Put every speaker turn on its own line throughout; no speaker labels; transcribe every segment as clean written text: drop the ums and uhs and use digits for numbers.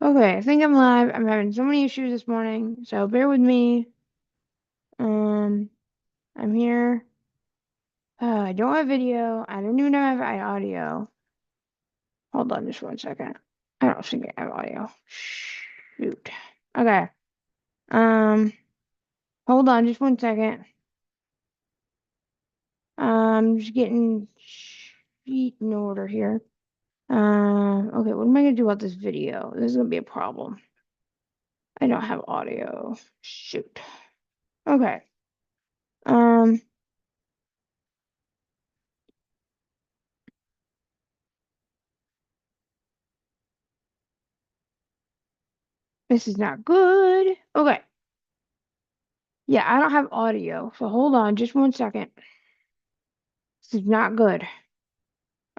Okay, I think I'm live. I'm having so many issues this morning, so bear with me. I'm here. I don't have video. I don't even have audio. Hold on just one second. I don't think I have audio. Shoot. Okay. Um, hold on just one second. Just getting sheet in order here. Okay, what am I gonna do about this video? This is gonna be a problem. I don't have audio. Shoot. Okay. Um, this is not good. Okay. Yeah, I don't have audio, so hold on just one second. This is not good.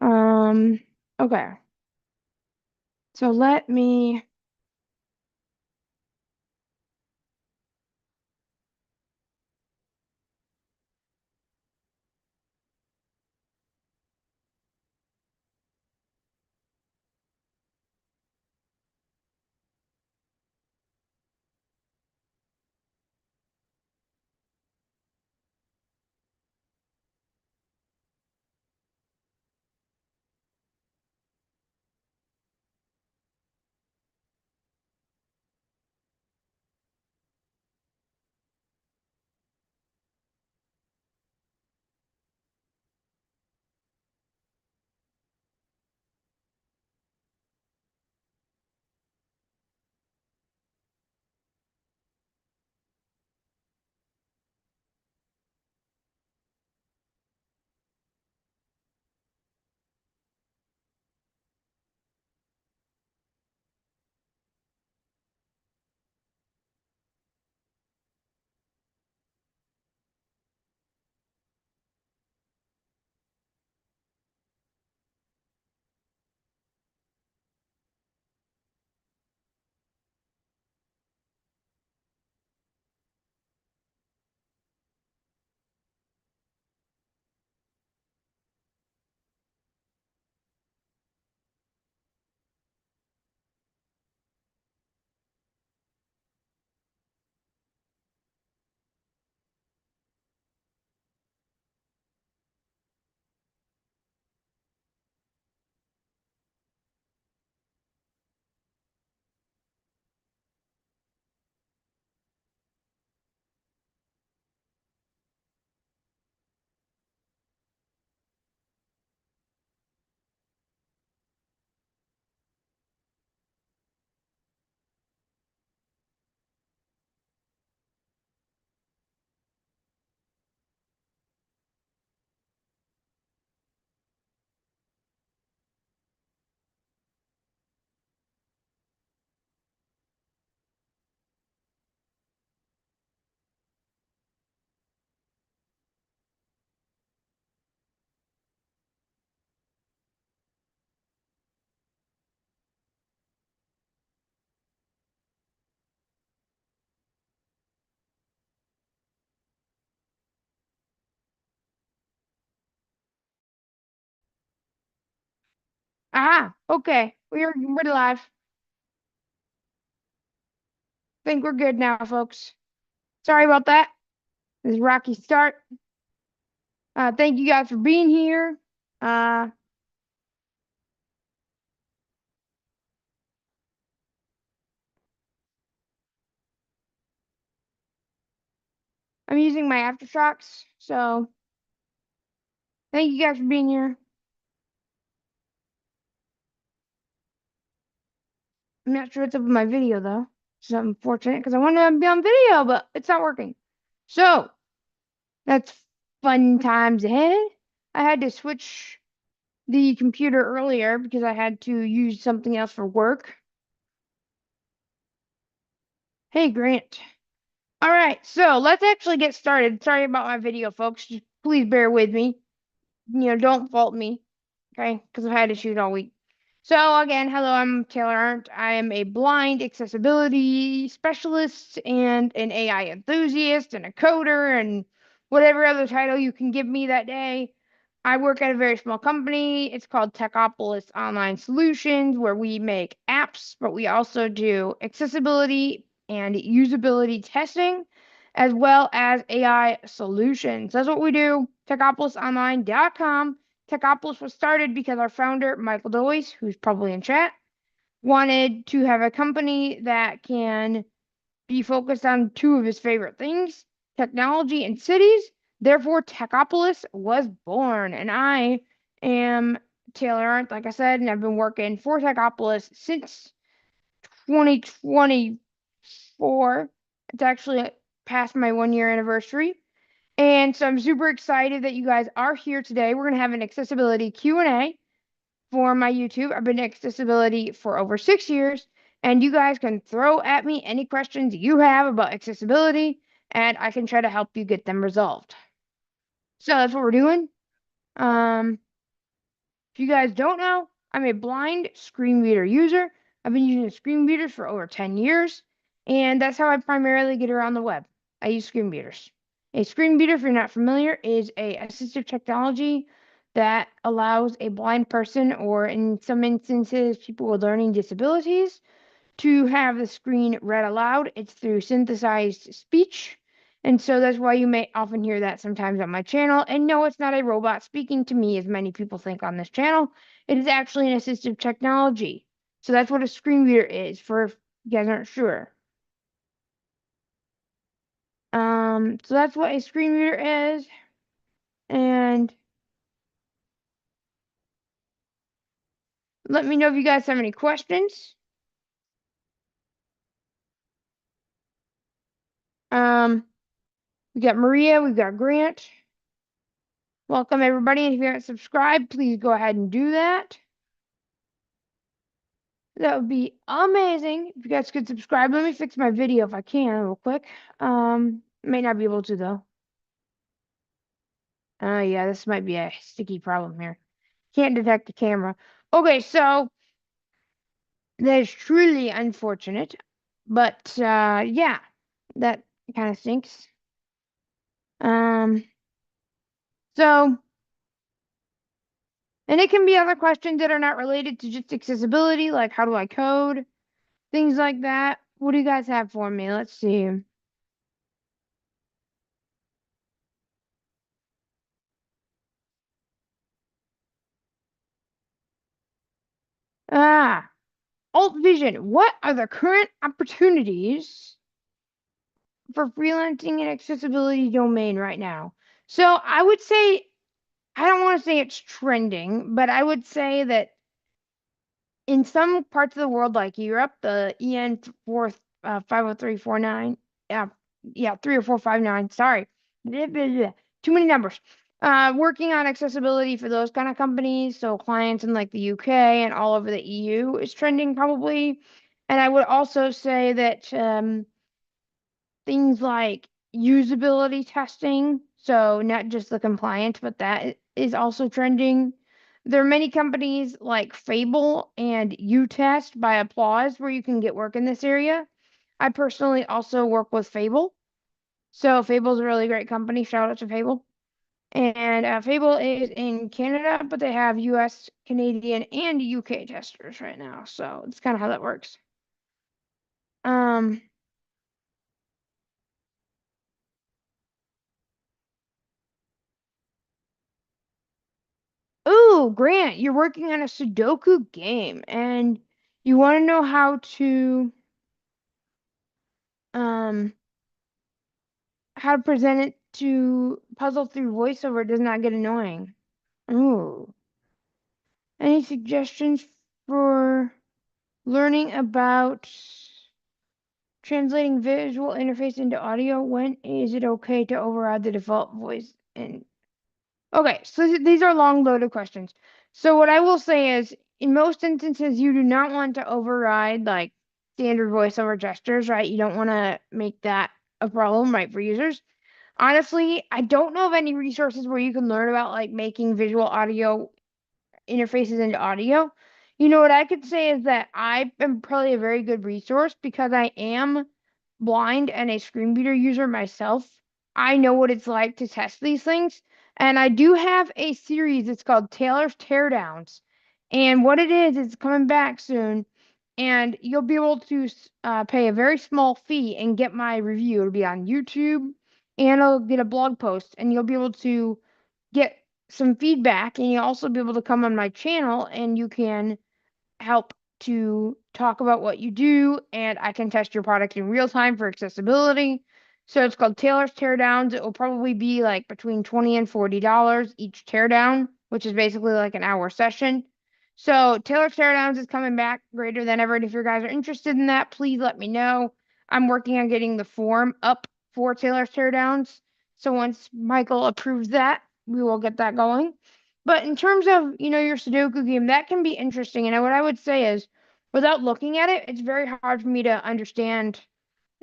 Um, okay. So let me. Okay. We're live. Think we're good now, folks. Sorry about that. This is a rocky start. Thank you guys for being here. Uh, I'm using my aftershocks, so thank you guys for being here. I'm not sure what's up with my video though. It's unfortunate because I want to be on video, but it's not working. So that's fun times ahead. I had to switch the computer earlier because I had to use something else for work. Hey, Grant. All right, so let's actually get started. Sorry about my video, folks. Just please bear with me. Don't fault me, okay? Because I've had issues all week. So again, hello, I'm Taylor Arndt. I am a blind accessibility specialist and an AI enthusiast and a coder and whatever other title you can give me that day. I work at a very small company. It's called Techopolis Online Solutions, where we make apps, but we also do accessibility and usability testing, as well as AI solutions. That's what we do. TechopolisOnline.com. Techopolis was started because our founder, Michael Doyce, who's probably in chat, wanted to have a company that can be focused on two of his favorite things, technology and cities. Therefore, Techopolis was born. And I am Taylor Arndt, like I said, and I've been working for Techopolis since 2024. It's actually past my 1 year anniversary. And so I'm super excited that you guys are here today. We're going to have an accessibility Q&A for my YouTube. I've been in accessibility for over 6 years, and you guys can throw at me any questions you have about accessibility, and I can try to help you get them resolved. So that's what we're doing. If you guys don't know, I'm a blind screen reader user. I've been using screen readers for over 10 years, and that's how I primarily get around the web. I use screen readers. A screen reader, if you're not familiar, is a assistive technology that allows a blind person, or in some instances, people with learning disabilities, to have the screen read aloud. It's through synthesized speech. And so that's why you may often hear that sometimes on my channel. And no, it's not a robot speaking to me, as many people think on this channel. It is actually an assistive technology. So that's what a screen reader is, for if you guys aren't sure. So that's what a screen reader is. And let me know if you guys have any questions. We got Maria, we've got Grant. Welcome everybody. And if you haven't subscribed, please go ahead and do that. That would be amazing if you guys could subscribe. Let me fix my video if I can real quick. May not be able to though. Yeah, this might be a sticky problem here. Can't detect the camera. Okay, so that is truly unfortunate, but yeah, that kind of stinks. So, and it can be other questions that are not related to just accessibility, like how do I code, things like that. What do you guys have for me? Let's see. Alt Vision. What are the current opportunities for freelancing and accessibility domain right now? So I would say, I don't want to say it's trending, but I would say that in some parts of the world, like Europe, the EN 50349, yeah, 30459, sorry, too many numbers. Working on accessibility for those kind of companies, so clients in like the UK and all over the EU is trending probably. And I would also say that things like usability testing, so not just the compliance, but that is also trending. There are many companies like Fable and UTest by Applause where you can get work in this area. I personally also work with Fable. So Fable's a really great company. Shout out to Fable. And Fable is in Canada, but they have US, Canadian, and UK testers right now. So it's kind of how that works. Ooh, Grant, you're working on a Sudoku game and you want to know um how to present it to puzzle through voiceover does not get annoying. Ooh. Any suggestions for learning about translating visual interface into audio? When is it okay to override the default voice? And okay, so these are long loaded questions. So what I will say is, in most instances, you do not want to override like standard voiceover gestures, right? You don't want to make that a problem, right, for users. Honestly, I don't know of any resources where you can learn about like making visual audio interfaces into audio. You know what I could say is that I am probably a very good resource because I am blind and a screen reader user myself. I know what it's like to test these things. And I do have a series. It's called Taylor's Teardowns. And what it is, it's coming back soon. And you'll be able to pay a very small fee and get my review. It'll be on YouTube and I'll get a blog post. And you'll be able to get some feedback. And you'll also be able to come on my channel and you can help to talk about what you do, and I can test your product in real time for accessibility. So it's called Taylor's Teardowns. It will probably be like between $20 and $40 each teardown, which is basically like an hour session. So Taylor's Teardowns is coming back greater than ever. And if you guys are interested in that, please let me know. I'm working on getting the form up for Taylor's Teardowns. So once Michael approves that, we will get that going. But in terms of, your Sudoku game, that can be interesting. And what I would say is, without looking at it, it's very hard for me to understand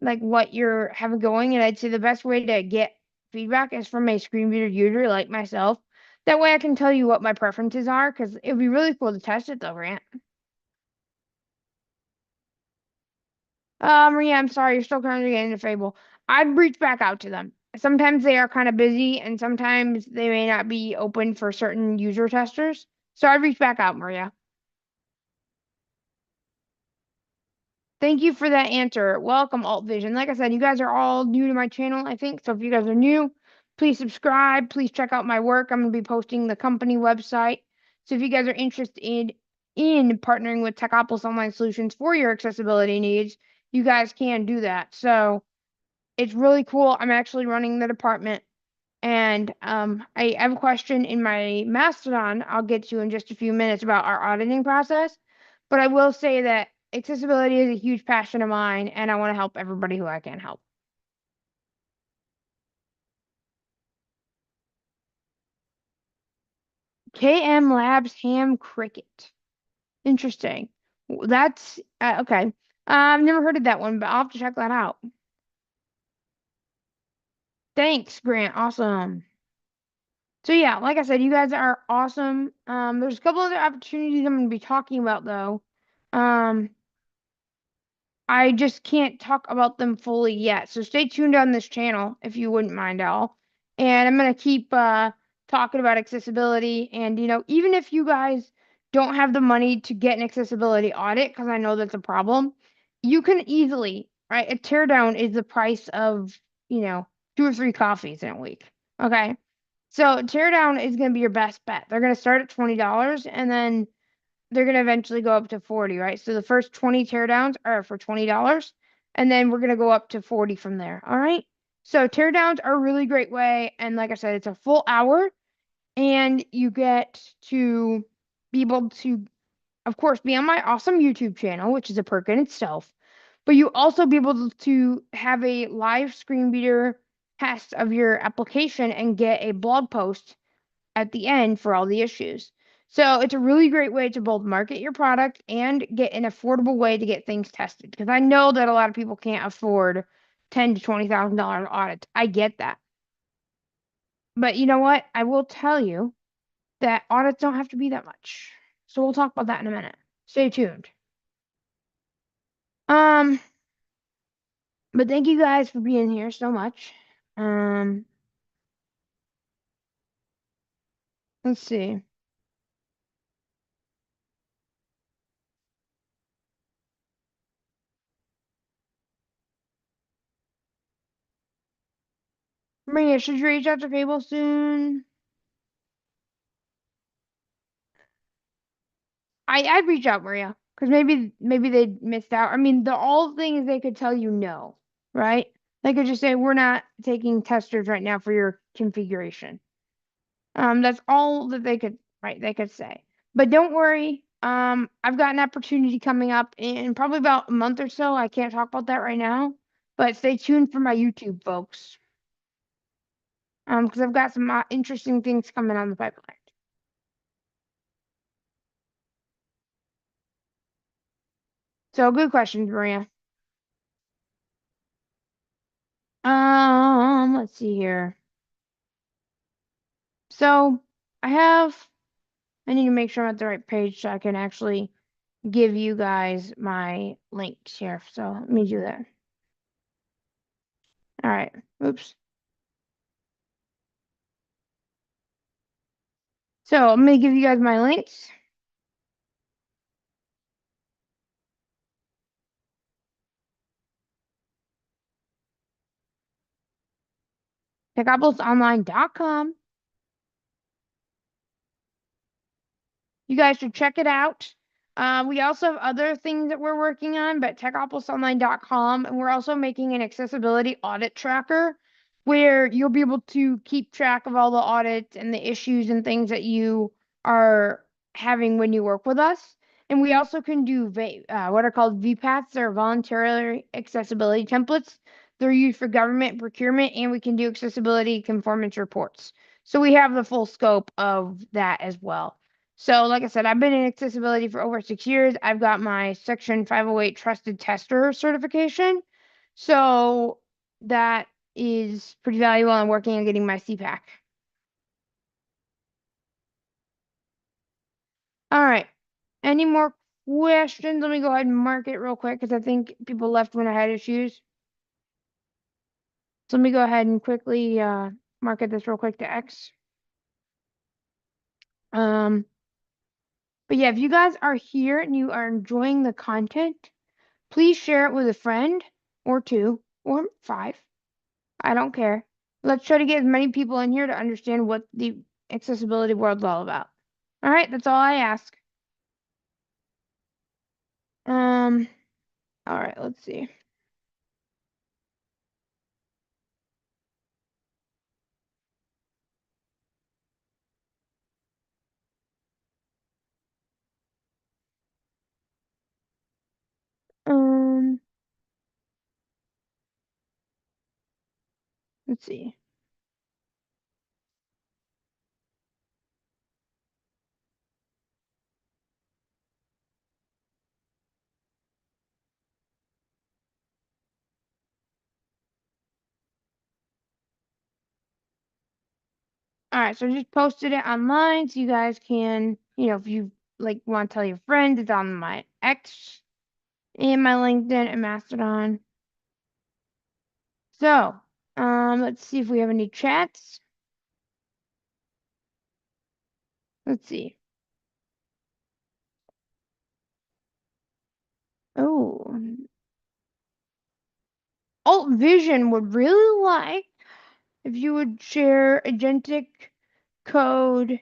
like what you're having going. And I'd say the best way to get feedback is from a screen reader user like myself. That way I can tell you what my preferences are, because it would be really cool to test it though, Grant. Maria, I'm sorry, you're still currently getting the Fable. I'd reach back out to them. Sometimes they are kind of busy, and sometimes they may not be open for certain user testers. So I'd reach back out, Maria. Thank you for that answer. Welcome, Alt Vision. Like I said, you guys are all new to my channel, I think. So if you guys are new, please subscribe. Please check out my work. I'm going to be posting the company website. So if you guys are interested in partnering with Techopolis Online Solutions for your accessibility needs, you guys can do that. So it's really cool. I'm actually running the department. And I have a question in my Mastodon I'll get to in just a few minutes about our auditing process. But I will say that accessibility is a huge passion of mine, and I want to help everybody who I can help. KM Labs Ham Cricket. Interesting. That's okay. I've never heard of that one, but I'll have to check that out. Thanks, Grant. Awesome. So yeah, like I said, you guys are awesome. There's a couple other opportunities I'm going to be talking about though. Um, I just can't talk about them fully yet. So stay tuned on this channel if you wouldn't mind, Al. And I'm gonna keep talking about accessibility. And even if you guys don't have the money to get an accessibility audit, because I know that's a problem, you can easily, right? A teardown is the price of, 2 or 3 coffees in a week. Okay. So teardown is gonna be your best bet. They're gonna start at $20 and then they're going to eventually go up to 40, right? So the first 20 teardowns are for $20, and then we're going to go up to 40 from there. All right. So teardowns are a really great way. And like I said, it's a full hour, and you get to be able to, of course, be on my awesome YouTube channel, which is a perk in itself. But you also be able to have a live screen reader test of your application and get a blog post at the end for all the issues. So it's a really great way to both market your product and get an affordable way to get things tested. Because I know that a lot of people can't afford $10,000 to $20,000 audits. I get that. But you know what? I will tell you that audits don't have to be that much. So we'll talk about that in a minute. Stay tuned. Um, but thank you guys for being here so much. Um, let's see. Maria, should you reach out to Fable soon? I'd reach out, Maria, because maybe they missed out. I mean, the all things they could tell you no, right? They could just say we're not taking testers right now for your configuration. That's all that they could, right? They could say. But don't worry. I've got an opportunity coming up in probably about a month or so. I can't talk about that right now, but stay tuned for my YouTube, folks. Because I've got some interesting things coming on the pipeline. So good questions, Maria. Let's see here. So I need to make sure I'm at the right page so I can actually give you guys my links here. So let me do that. All right. Oops. So I'm going to give you guys my links. TechOpolisOnline.com. You guys should check it out. We also have other things that we're working on, but TechOpolisOnline.com, and we're also making an accessibility audit tracker where you'll be able to keep track of all the audits and the issues and things that you are having when you work with us. And we also can do what are called VPATs, they're voluntary accessibility templates. They're used for government procurement, and we can do accessibility conformance reports. So we have the full scope of that as well. So, like I said, I've been in accessibility for over 6 years. I've got my Section 508 Trusted Tester certification. So that is pretty valuable. I'm working on getting my CPAC. All right. Any more questions? Let me go ahead and mark it real quick because I think people left when I had issues. So let me go ahead and quickly market this real quick to X. But yeah, if you guys are here and you are enjoying the content, please share it with a friend or two or five. I don't care. Let's try to get as many people in here to understand what the accessibility world is all about. All right, that's all I ask. Um, all right, let's see. Um, let's see. All right, so I just posted it online so you guys can, if you like want to tell your friends, it's on my X and my LinkedIn and Mastodon. So, let's see if we have any chats. Let's see. Oh, Alt Vision would really like if you would share agentic code,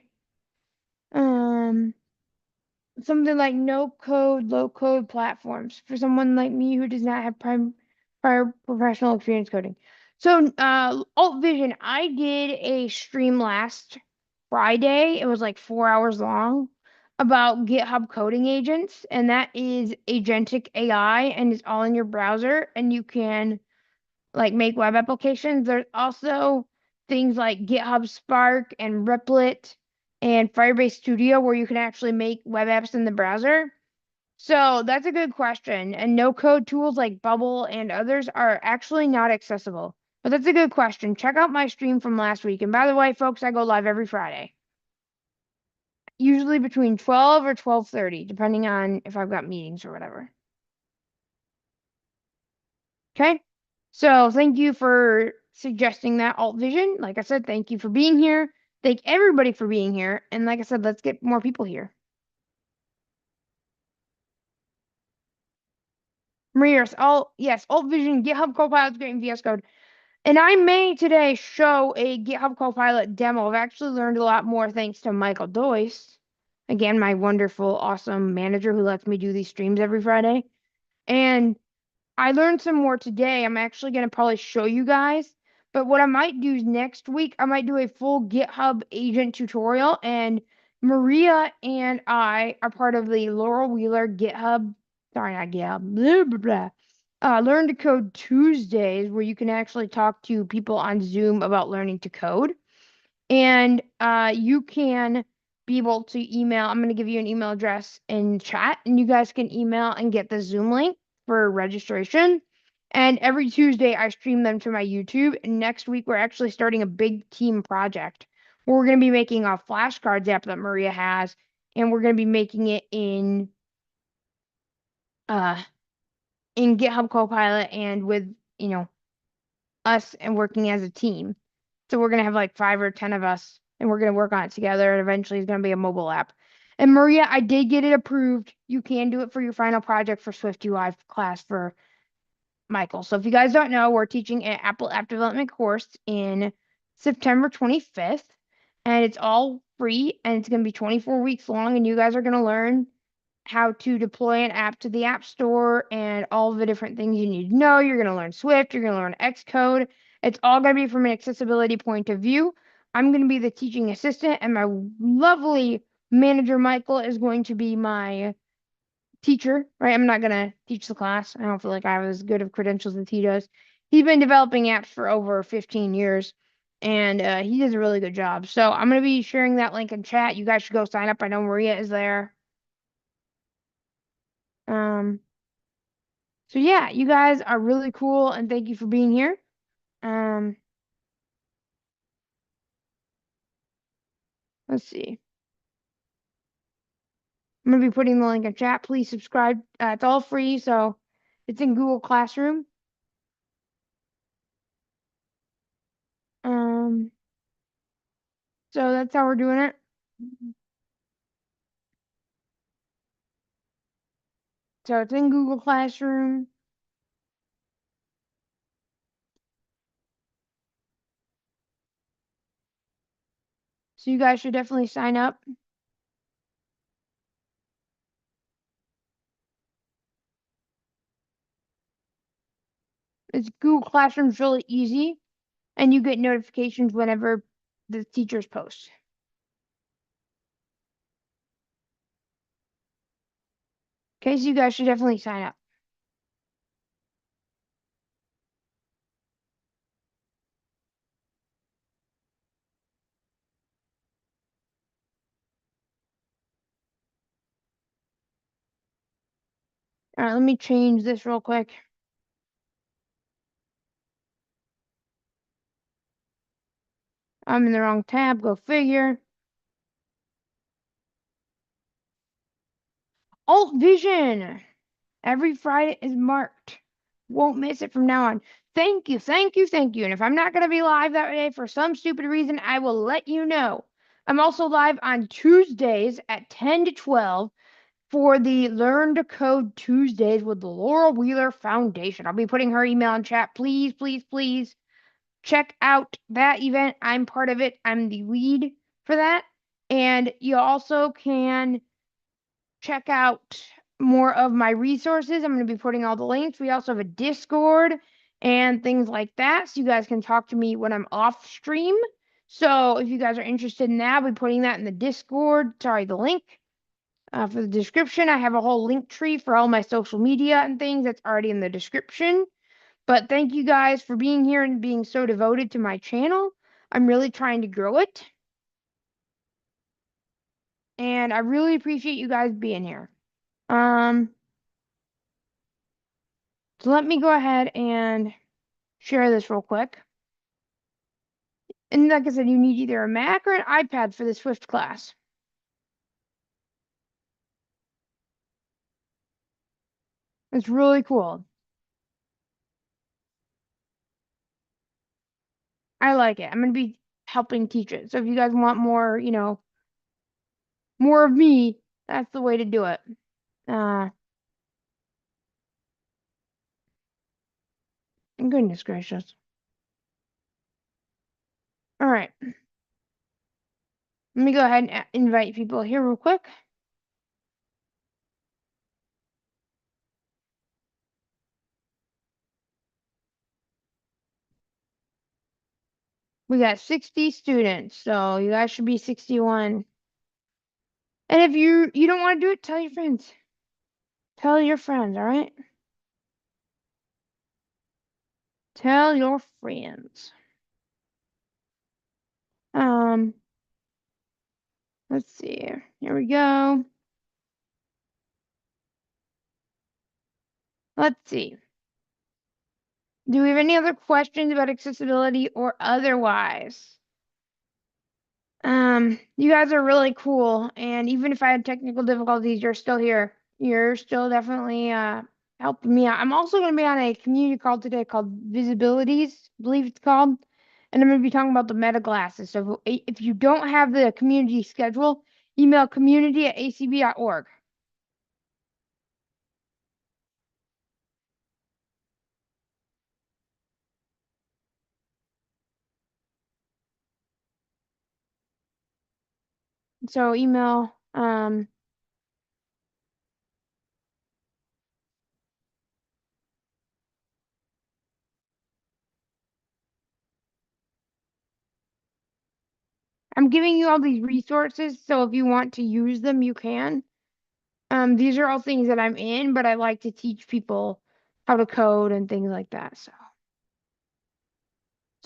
something like no code, low code platforms for someone like me who does not have prior professional experience coding. So, Alt Vision, I did a stream last Friday. It was like 4 hours long about GitHub coding agents, and that is agentic AI, and it's all in your browser, and you can like make web applications. There's also things like GitHub Spark and Replit and Firebase Studio where you can actually make web apps in the browser. So that's a good question. And no code tools like Bubble and others are actually not accessible. But that's a good question. Check out my stream from last week. And by the way, folks, I go live every Friday. Usually between 12 or 12:30, depending on if I've got meetings or whatever. Okay? So thank you for suggesting that Alt Vision. Like I said, thank you for being here. Thank everybody for being here. And like I said, let's get more people here. Maria, yes, Alt Vision, GitHub Copilot's great in VS Code. And I may today show a GitHub Copilot demo. I've actually learned a lot more thanks to Michael Doyce. Again, my wonderful, awesome manager who lets me do these streams every Friday. And I learned some more today. I'm actually going to probably show you guys. But what I might do is next week, I might do a full GitHub agent tutorial. And Maria and I are part of the Laurel Wheeler GitHub, sorry, not GitHub, blah, blah, blah. Learn to Code Tuesdays, where you can actually talk to people on Zoom about learning to code. And you can be able to email. I'm going to give you an email address in chat, and you guys can email and get the Zoom link for registration. And every Tuesday, I stream them to my YouTube. And next week, we're actually starting a big team project where we're going to be making a flashcards app that Maria has, and we're going to be making it in GitHub Copilot and with us and working as a team. So we're going to have like 5 or 10 of us and we're going to work on it together. And eventually, it's going to be a mobile app. And Maria, I did get it approved. You can do it for your final project for Swift UI class for Michael. So if you guys don't know, we're teaching an Apple app development course in September 25th, and it's all free, and it's going to be 24 weeks long, and you guys are going to learn how to deploy an app to the App Store and all of the different things you need to know. You're going to learn Swift, you're going to learn Xcode. It's all going to be from an accessibility point of view. I'm going to be the teaching assistant, and my lovely manager, Michael, is going to be my teacher, right? I'm not going to teach the class. I don't feel like I have as good of credentials as he does. He's been developing apps for over 15 years, and he does a really good job. So I'm going to be sharing that link in chat. You guys should go sign up. I know Maria is there. Um, so yeah, you guys are really cool, and thank you for being here. Um, let's see. I'm gonna be putting the link in chat. Please subscribe. It's all free, so it's in Google Classroom. Um, so that's how we're doing it. So it's in Google Classroom. So you guys should definitely sign up. It's Google Classroom's really easy, and you get notifications whenever the teachers post. Okay, so you guys should definitely sign up. All right, let me change this real quick. I'm in the wrong tab. Go figure. Alt Vision. Every Friday is marked. Won't miss it from now on. Thank you, thank you, thank you. And if I'm not going to be live that day for some stupid reason, I will let you know. I'm also live on Tuesdays at 10 to 12 for the Learn to Code Tuesdays with the Laura Wheeler Foundation. I'll be putting her email in chat. Please, please, please check out that event. I'm part of it. I'm the lead for that. And you also can check out more of my resources. I'm going to be putting all the links. We also have a Discord and things like that. So you guys can talk to me when I'm off stream. So if you guys are interested in that, I'll be putting that in the Discord. Sorry, the link for the description. I have a whole link tree for all my social media and things that's already in the description. But thank you guys for being here and being so devoted to my channel. I'm really trying to grow it. And I really appreciate you guys being here. Um, So let me go ahead and share this real quick. And like I said, you need either a Mac or an iPad for the Swift class. It's really cool. I like it. I'm going to be helping teach it. So if you guys want more, more of me, that's the way to do it. Goodness gracious. All right. Let me go ahead and invite people here real quick. We got 60 students, so you guys should be 61. And if you don't want to do it, tell your friends. Tell your friends, all right? Tell your friends. Let's see. Here we go. Let's see. Do we have any other questions about accessibility or otherwise? You guys are really cool, and even if I had technical difficulties, you're still here. You're still definitely helping me out. I'm also going to be on a community call today called Visibilities, I believe it's called. And I'm going to be talking about the meta classes. So if you don't have the community schedule, email community@acb.org. So email, I'm giving you all these resources, so if you want to use them, you can. These are all things that I'm in, but I like to teach people how to code and things like that. So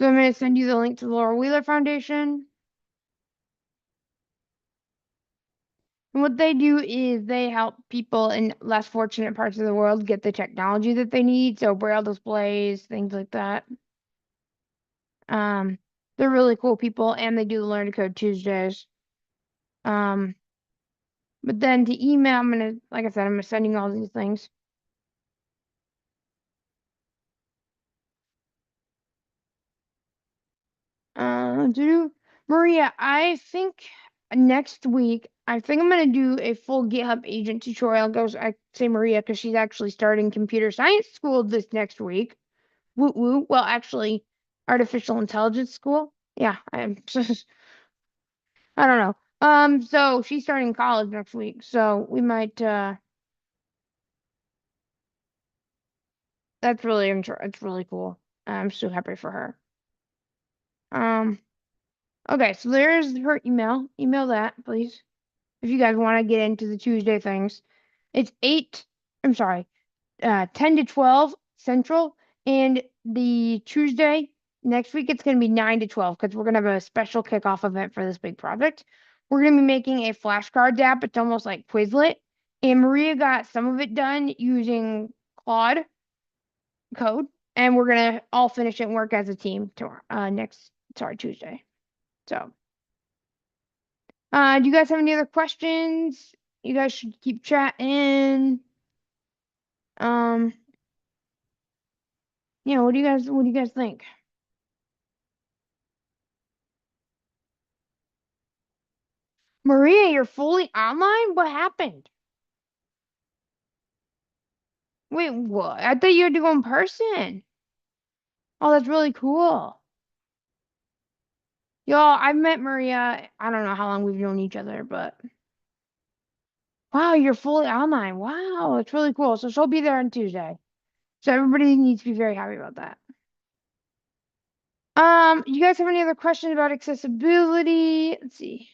I'm going to send you the link to the Laura Wheeler Foundation. And what they do is they help people in less fortunate parts of the world get the technology that they need. So braille displays, things like that. Um, they're really cool people, and they do the Learn to Code Tuesdays. Um, but then to email, like I said, I'm sending all these things. Maria, I think next week, I think I'm gonna do a full GitHub agent tutorial. Goes, I say Maria because she's actually starting computer science school this next week. Woo woo. Well, actually, artificial intelligence school. Yeah, I don't know. So she's starting college next week, so we might. That's really it's really cool. I'm so happy for her. Um. Okay, so there's her email. Email that, please, if you guys want to get into the Tuesday things. It's 8, I'm sorry, 10 to 12 Central, and the Tuesday next week it's going to be 9 to 12 because we're going to have a special kickoff event for this big project. We're going to be making a flashcards app. It's almost like Quizlet, and Maria got some of it done using Claude code, and we're going to all finish it and work as a team to Tuesday. So. Do you guys have any other questions? You guys should keep chatting. Um, what do you guys think? Maria, you're fully online? What happened? Wait, what? I thought you had to go in person. Oh, that's really cool. Y'all, I've met Maria. I don't know how long we've known each other, but wow, you're fully online. Wow, it's really cool. So she'll be there on Tuesday. So everybody needs to be very happy about that. You guys have any other questions about accessibility? Let's see.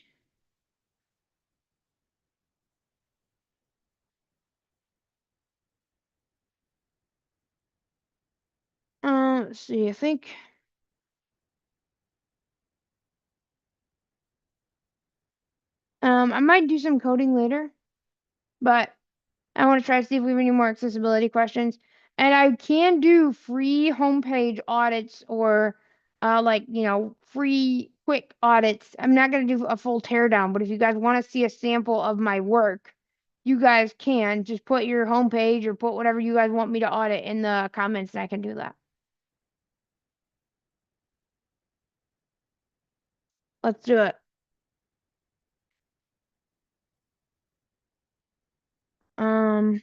Let's see. I think I might do some coding later, but I want to try to see if we have any more accessibility questions. And I can do free homepage audits or like, free quick audits. I'm not going to do a full teardown, but if you guys want to see a sample of my work, you guys can just put your homepage or put whatever you guys want me to audit in the comments and I can do that. Let's do it. Um,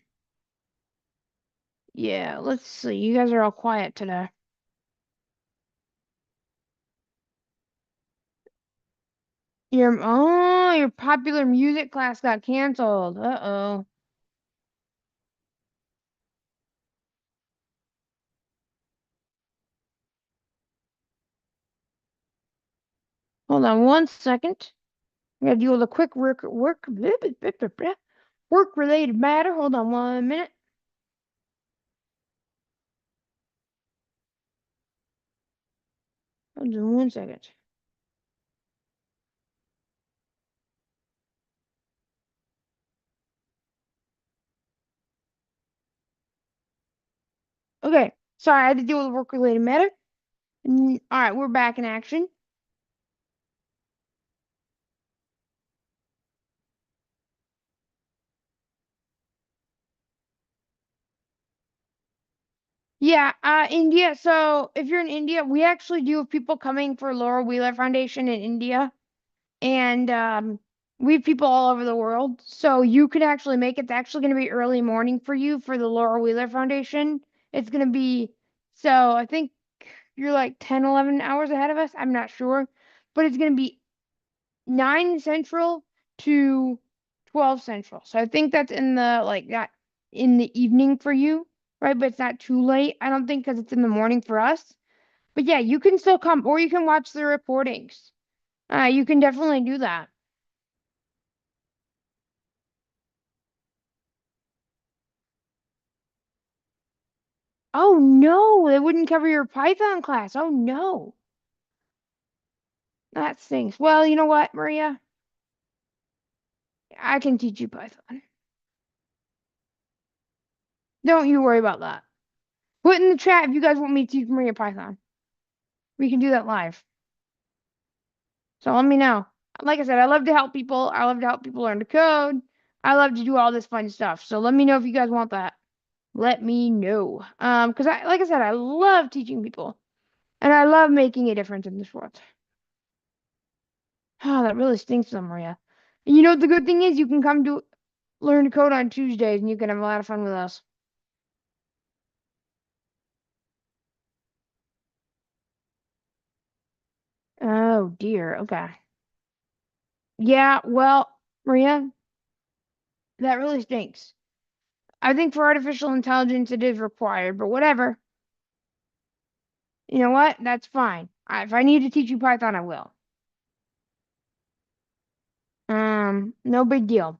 yeah, let's see. You guys are all quiet today. Your popular music class got canceled. Uh-oh. Hold on 1 second. I gotta deal with a quick work related matter. Hold on 1 minute. Hold on 1 second. Okay. Sorry, I had to deal with a work related matter. All right, we're back in action. Yeah, India. So if you're in India, we actually do have people coming for Laura Wheeler Foundation in India, and we have people all over the world. So you could actually make it. It's actually going to be early morning for you for the Laura Wheeler Foundation. It's going to be so I think you're like 10, 11 hours ahead of us. I'm not sure, but it's going to be 9 Central to 12 Central. So I think that's in the like that in the evening for you, right? But it's not too late. I don't think because it's in the morning for us. But yeah, you can still come or you can watch the recordings. You can definitely do that. Oh no, they wouldn't cover your Python class. Oh no, that stinks. Well, you know what, Maria? I can teach you Python. Don't you worry about that. Put in the chat if you guys want me to teach Maria Python. We can do that live. So let me know. Like I said, I love to help people. I love to help people learn to code. I love to do all this fun stuff. So let me know if you guys want that. Let me know. Because like I said, I love teaching people. And I love making a difference in this world. Oh, that really stinks though, Maria. And you know what the good thing is? You can come to learn to code on Tuesdays and you can have a lot of fun with us. Oh dear. Okay. Yeah, well, Maria, that really stinks. I think for artificial intelligence it is required, but whatever. You know what? That's fine. If I need to teach you Python, I will. No big deal.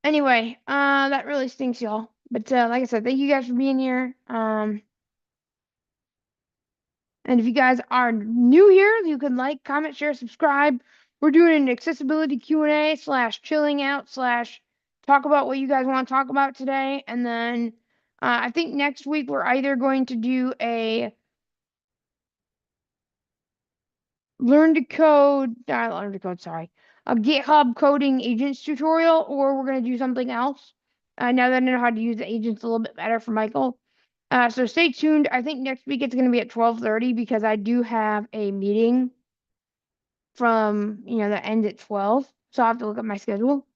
Anyway, that really stinks, y'all. But like I said, thank you guys for being here. And if you guys are new here, you can like, comment, share, subscribe. We're doing an accessibility Q&A slash chilling out slash talk about what you guys want to talk about today. And then I think next week we're either going to do a learn to code, sorry, a GitHub coding agents tutorial, or we're going to do something else. Now that I know how to use the agents a little bit better for Michael. So stay tuned. I think next week it's going to be at 12:30 because I do have a meeting from, that ends at 12. So I have to look at my schedule.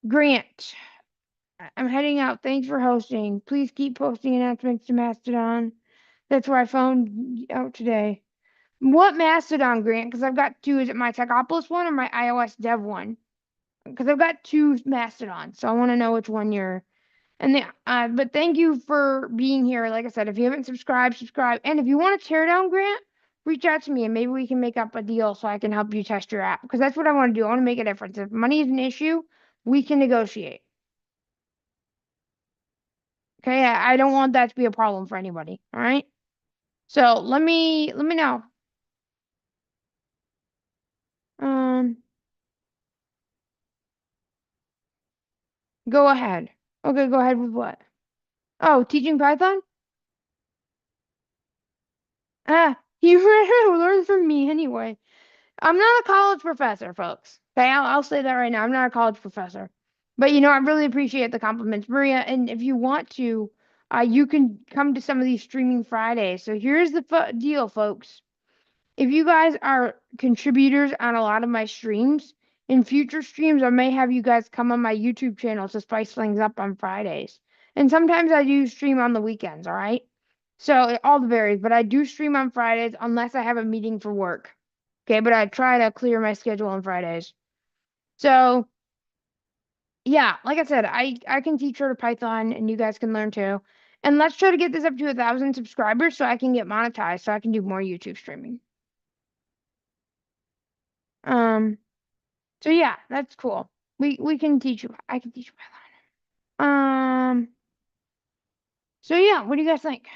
Grant, I'm heading out. Thanks for hosting. Please keep posting announcements to Mastodon. That's where I phoned out today. What Mastodon, Grant? Because I've got two. Is it my Techopolis one or my iOS dev one? Because I've got two Mastodons, so I want to know which one you're. But thank you for being here. Like I said, if you haven't subscribed, subscribe. And if you want to tear down Grant, reach out to me and maybe we can make up a deal so I can help you test your app. Because that's what I want to do. I want to make a difference. If money is an issue, we can negotiate. Okay, I don't want that to be a problem for anybody. All right. So let me know. Um, go ahead. Okay, go ahead with what? Oh, teaching Python? You learn from me anyway. I'm not a college professor, folks. Okay, I'll say that right now. I'm not a college professor. But I really appreciate the compliments, Maria. And if you want to, you can come to some of these streaming Fridays. So here's the deal, folks. If you guys are contributors on a lot of my streams, in future streams, I may have you guys come on my YouTube channel to spice things up on Fridays. And sometimes I do stream on the weekends, all right? So it all varies, but I do stream on Fridays unless I have a meeting for work. Okay, but I try to clear my schedule on Fridays. So yeah, like I said, I can teach her to Python and you guys can learn too. And let's try to get this up to 1,000 subscribers so I can get monetized so I can do more YouTube streaming. Um So yeah, that's cool. We can teach you. I can teach you Python. So yeah, what do you guys think?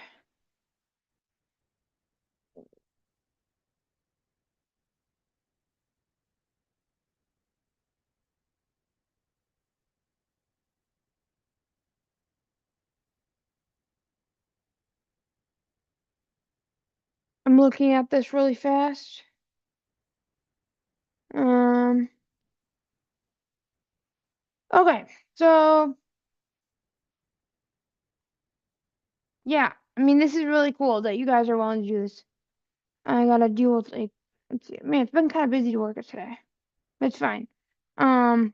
I'm looking at this really fast. Um, Okay, so yeah, I mean, this is really cool that you guys are willing to do this. I gotta deal with like, let's see, man, it's been kind of busy to work today. It's fine. Um,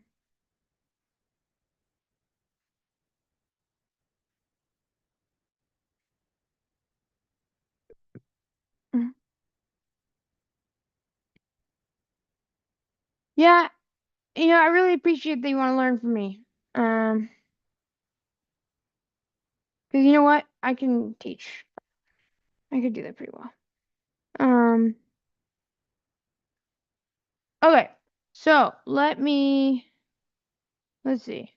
yeah, I really appreciate that you want to learn from me. Um, because you know what? I can teach. I could do that pretty well. Um, okay. So let's see.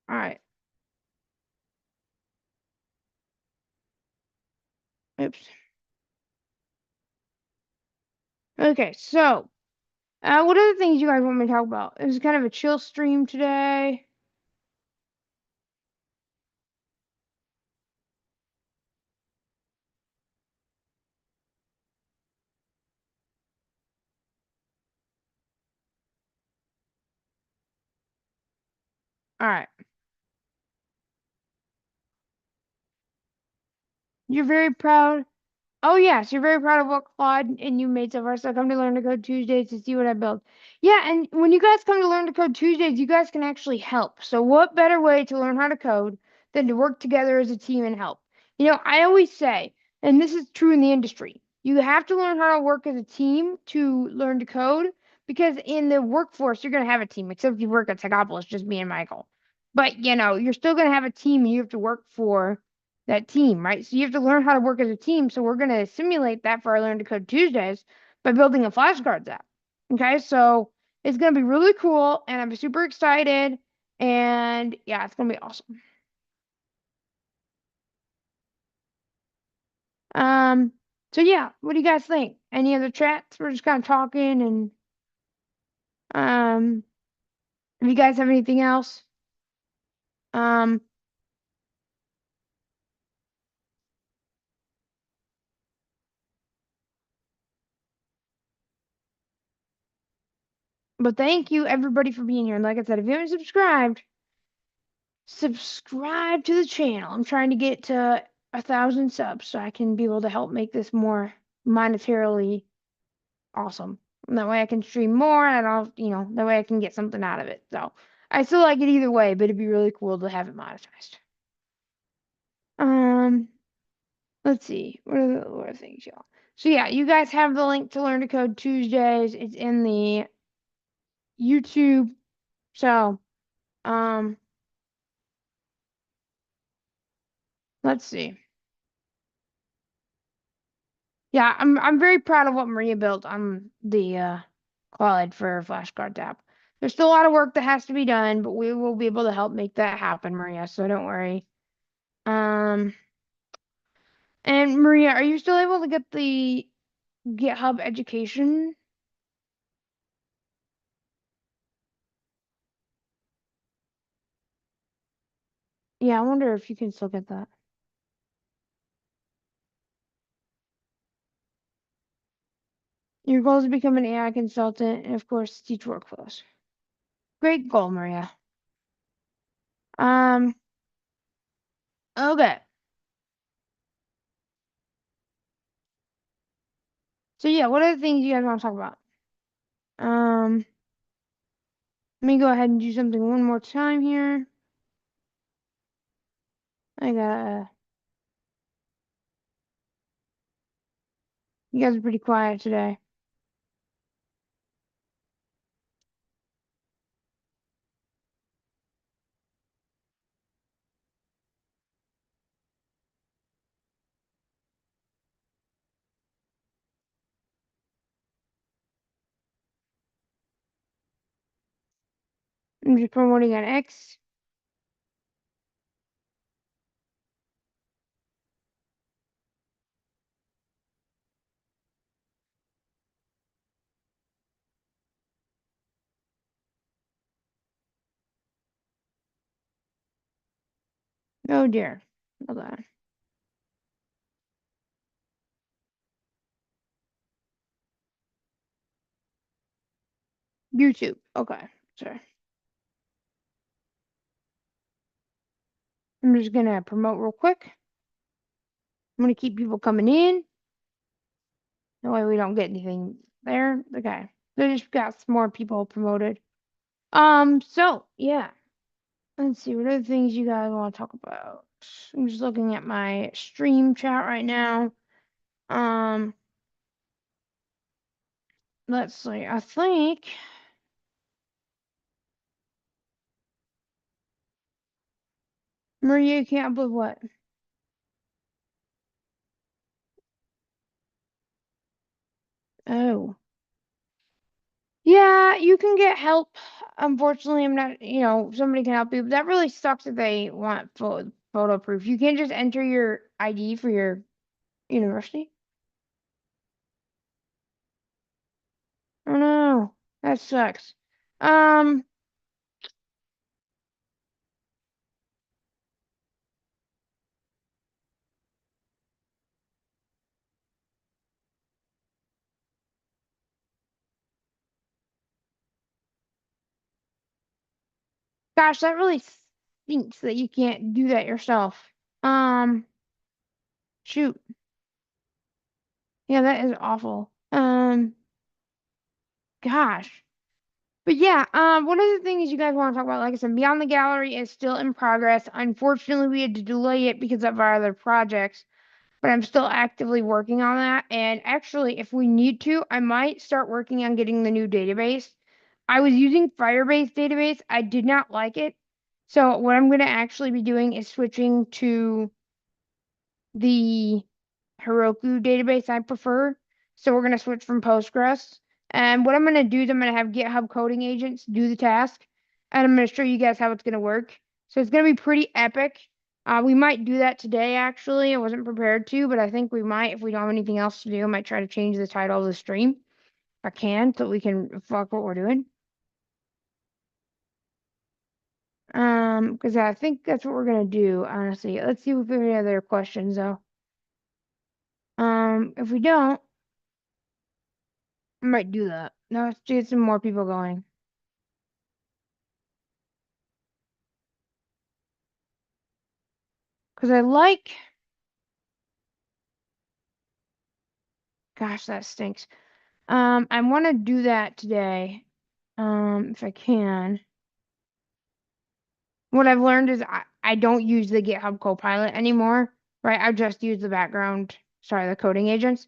All right. Oops. Okay. So, what other things you guys want me to talk about? It was kind of a chill stream today. All right. You're very proud. Oh yes, you're very proud of what Claude and you made so far. So come to Learn to Code Tuesdays to see what I built. Yeah, and when you guys come to Learn to Code Tuesdays, you guys can actually help. So what better way to learn how to code than to work together as a team and help? I always say, and this is true in the industry, you have to learn how to work as a team to learn to code because in the workforce you're gonna have a team, except if you work at Techopolis, just me and Michael. But you're still gonna have a team and you have to work for that team, right? So you have to learn how to work as a team. So we're going to simulate that for our Learn to Code Tuesdays by building a flashcards app. Okay, so it's going to be really cool, and I'm super excited. And yeah, it's going to be awesome. Um, so yeah, what do you guys think? Any other chats? We're just kind of talking, and um, if you guys have anything else, um, but thank you everybody for being here. And like I said, if you haven't subscribe to the channel. I'm trying to get to 1,000 subs so I can be able to help make this more monetarily awesome. And that way I can stream more and that way I can get something out of it. So I still like it either way, but it'd be really cool to have it monetized. Um, let's see. What are things, y'all? So yeah, you guys have the link to Learn to Code Tuesdays. It's in the YouTube. So, um, let's see. Yeah, I'm very proud of what Maria built on the Qualid for flashcard app. There's still a lot of work that has to be done, but we will be able to help make that happen, Maria. So don't worry. Um, and Maria, are you still able to get the GitHub education? Yeah, I wonder if you can still get that. Your goal is to become an AI consultant and, of course, teach workflows. Great goal, Maria. Um, okay. So yeah, what other things you guys want to talk about? Um, Let me go ahead and do something one more time here. I got You guys are pretty quiet today. I'm just promoting on X. Oh dear. Hold on. YouTube. Okay. Sorry. I'm just gonna promote real quick. I'm gonna keep people coming in. That way we don't get anything there. Okay. They just got some more people promoted. So yeah. Let's see, what other things you guys want to talk about? I'm just looking at my stream chat right now. Um, let's see. I think Maria can't believe what? Oh. Yeah, you can get help. Unfortunately, I'm not, somebody can help you, but that really sucks if they want photo proof. You can't just enter your ID for your university. Oh no, that sucks. Um, gosh, that really stinks that you can't do that yourself. Um, shoot. Yeah, that is awful. Gosh. But yeah, one of the things you guys want to talk about, like I said, Beyond the Gallery is still in progress. Unfortunately, we had to delay it because of our other projects, but I'm still actively working on that. And actually, if we need to, I might start working on getting the new database. I was using Firebase database. I did not like it. So what I'm going to actually be doing is switching to the Heroku database I prefer. So we're going to switch from Postgres. And what I'm going to do is I'm going to have GitHub coding agents do the task. And I'm going to show you guys how it's going to work. So it's going to be pretty epic. We might do that today, actually. I wasn't prepared to, but I think we might. If we don't have anything else to do, I might try to change the title of the stream. If I can, so we can fuck what we're doing. Because I think that's what we're going to do, honestly. Let's see if we have any other questions, though. If we don't, I might do that. No, let's get some more people going. Because I like, gosh, that stinks. I want to do that today. If I can. What I've learned is I don't use the GitHub Copilot anymore, right? I just use the the coding agents.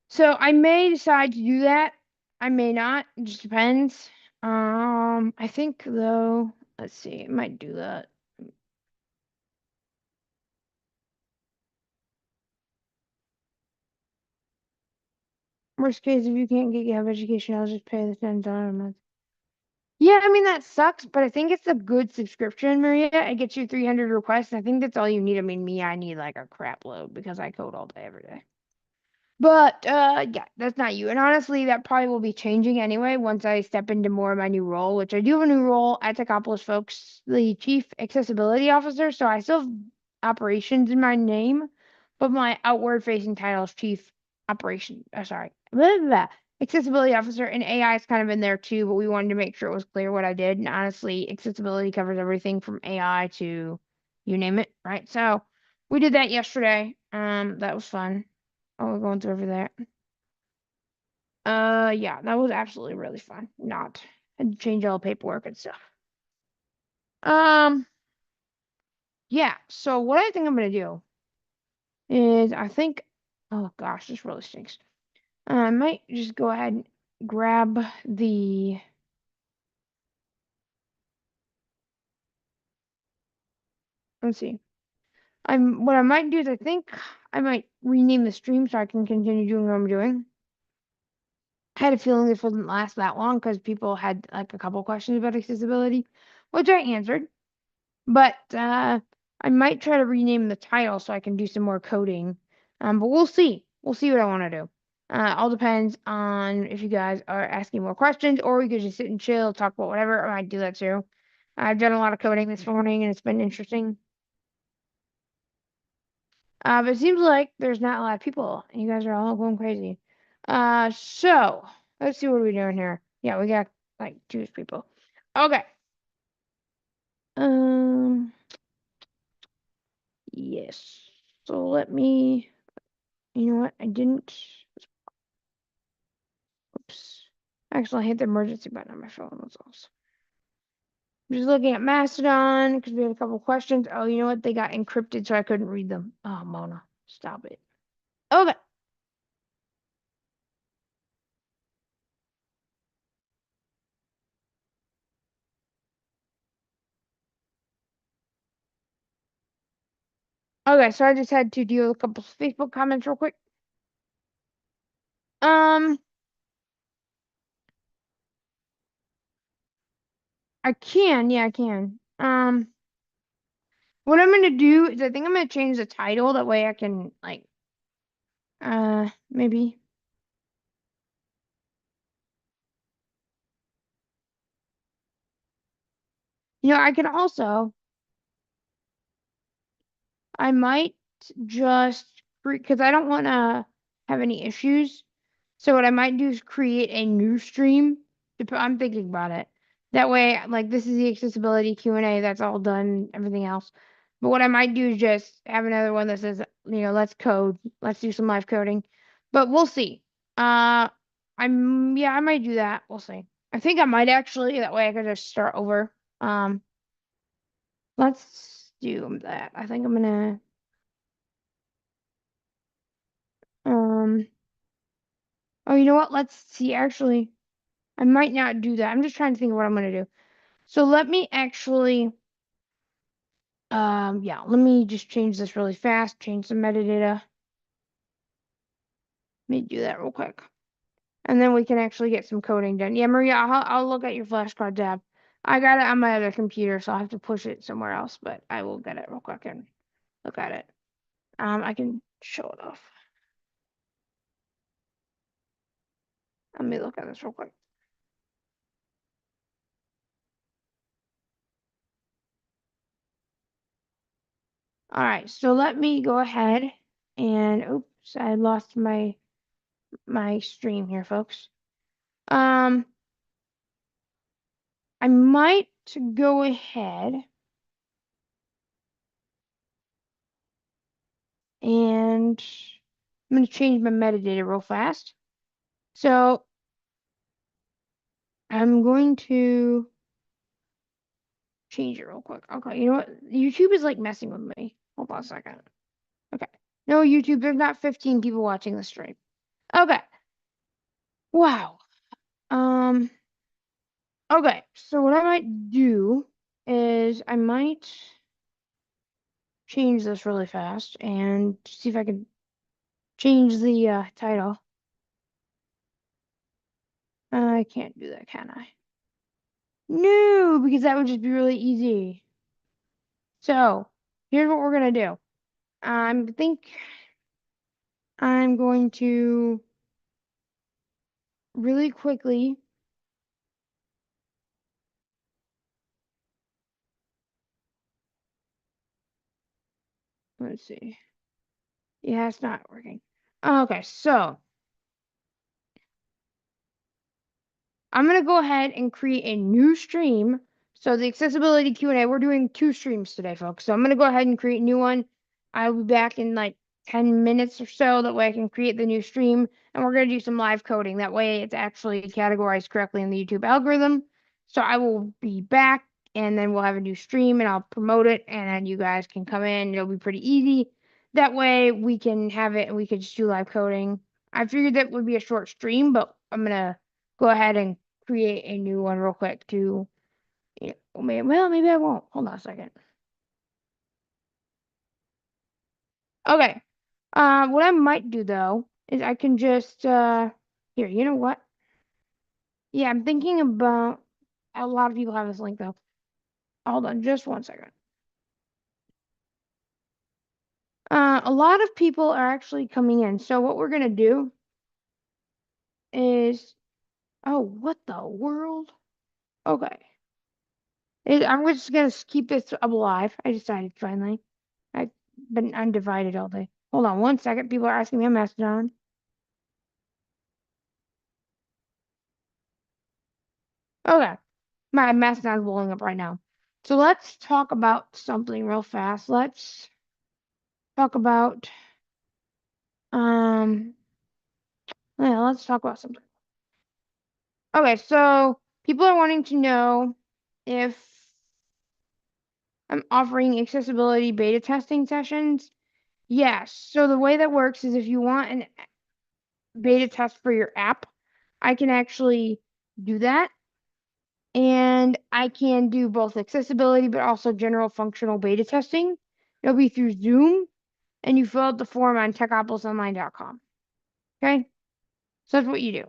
So I may decide to do that. I may not. It just depends. I think though, let's see, I might do that. Worst case, if you can't get GitHub education, I'll just pay the $10 a month. Yeah, I mean that sucks, but I think it's a good subscription, Maria. It gets you 300 requests. I think that's all you need. I mean, me, I need like a crap load because I code all day every day. But yeah, that's not you. And honestly, that probably will be changing anyway once I step into more of my new role, which I do have a new role at Techopolis, folks, the Chief Accessibility Officer. So I still have operations in my name, but my outward facing title is Chief Operation. Sorry, blah, blah, blah. Accessibility Officer, and AI is kind of in there too, but we wanted to make sure it was clear what I did. And honestly, accessibility covers everything from AI to you name it, right? So we did that yesterday. That was fun. Oh, we're going through over there. Yeah, that was absolutely really fun. Not had to change all the paperwork and stuff. Um, yeah. So what I think I'm gonna do is I think, oh gosh, this really stinks. I might just go ahead and grab the. Let's see. What I might do is I think I might rename the stream so I can continue doing what I'm doing. I had a feeling this wouldn't last that long because people had like a couple questions about accessibility, which I answered. But I might try to rename the title so I can do some more coding. But we'll see. We'll see what I want to do. All depends on if you guys are asking more questions, or we could just sit and chill, talk about whatever. I might do that too. I've done a lot of coding this morning, and it's been interesting. But it seems like there's not a lot of people, and you guys are all going crazy. So let's see what we're doing here. Yeah, we got like choose people. Okay. Yes. So let me, you know what? I didn't, oops. Actually, I hit the emergency button on my phone. That's awesome. I'm just looking at Mastodon because we had a couple questions. Oh, you know what? They got encrypted, so I couldn't read them. Oh, Mona, stop it. Okay. Okay, so I just had to deal with a couple of Facebook comments real quick. Um, I can, yeah, I can. What I'm gonna do is I think I'm gonna change the title. That way I can like, maybe. I can also, I might just, because I don't want to have any issues. So what I might do is create a new stream. I'm thinking about it. That way, like this is the accessibility Q&A. That's all done. Everything else. But what I might do is just have another one that says, let's code. Let's do some live coding. But we'll see. Yeah, I might do that. We'll see. I think I might actually. That way I could just start over. Um, let's do that. I think I'm gonna. Um. Oh, you know what? Let's see. Actually, I might not do that. I'm just trying to think of what I'm gonna do. So let me actually, yeah, let me just change this really fast, change some metadata. Let me do that real quick. And then we can actually get some coding done. Yeah, Maria, I'll look at your flashcard tab. I got it on my other computer, so I'll have to push it somewhere else, but I will get it real quick and look at it. I can show it off. Let me look at this real quick. All right, so let me go ahead and, oops, I lost my stream here, folks. I might go ahead and I'm going to change my metadata real fast. So I'm going to change it real quick. Okay, you know what? YouTube is like messing with me. Hold on a second. Okay. No, YouTube, there's not 15 people watching the stream. Okay. Wow. Um, okay. So what I might do is I might change this really fast and see if I can change the title. I can't do that, can I? No, because that would just be really easy. So here's what we're gonna do. I think I'm going to really quickly. Let's see. Yeah, it's not working. Okay, so I'm gonna go ahead and create a new stream. So the accessibility Q&A, we're doing 2 streams today, folks. So I'm gonna go ahead and create a new one. I'll be back in like 10 minutes or so. That way I can create the new stream. And we're gonna do some live coding. That way it's actually categorized correctly in the YouTube algorithm. So I will be back and then we'll have a new stream and I'll promote it and then you guys can come in. It'll be pretty easy. That way we can have it and we could just do live coding. I figured that would be a short stream, but I'm gonna go ahead and create a new one real quick to, maybe I won't. Hold on a second. Okay. What I might do though is I can just, here, you know what? Yeah, I'm thinking about, a lot of people have this link though. Hold on just one second. A lot of people are actually coming in. So what we're gonna do is, oh, what the world? Okay. I'm just gonna keep this alive. I decided finally. I've been undivided all day. Hold on one second. People are asking me a Mastodon. Okay, my math's not blowing up right now. So let's talk about something real fast. Let's talk about um yeah, let's talk about something. Okay, so people are wanting to know if I'm offering accessibility beta testing sessions. Yes. So the way that works is if you want an beta test for your app, I can actually do that. And I can do both accessibility but also general functional beta testing. It'll be through Zoom, and you fill out the form on techopolisonline.com. Okay? So that's what you do.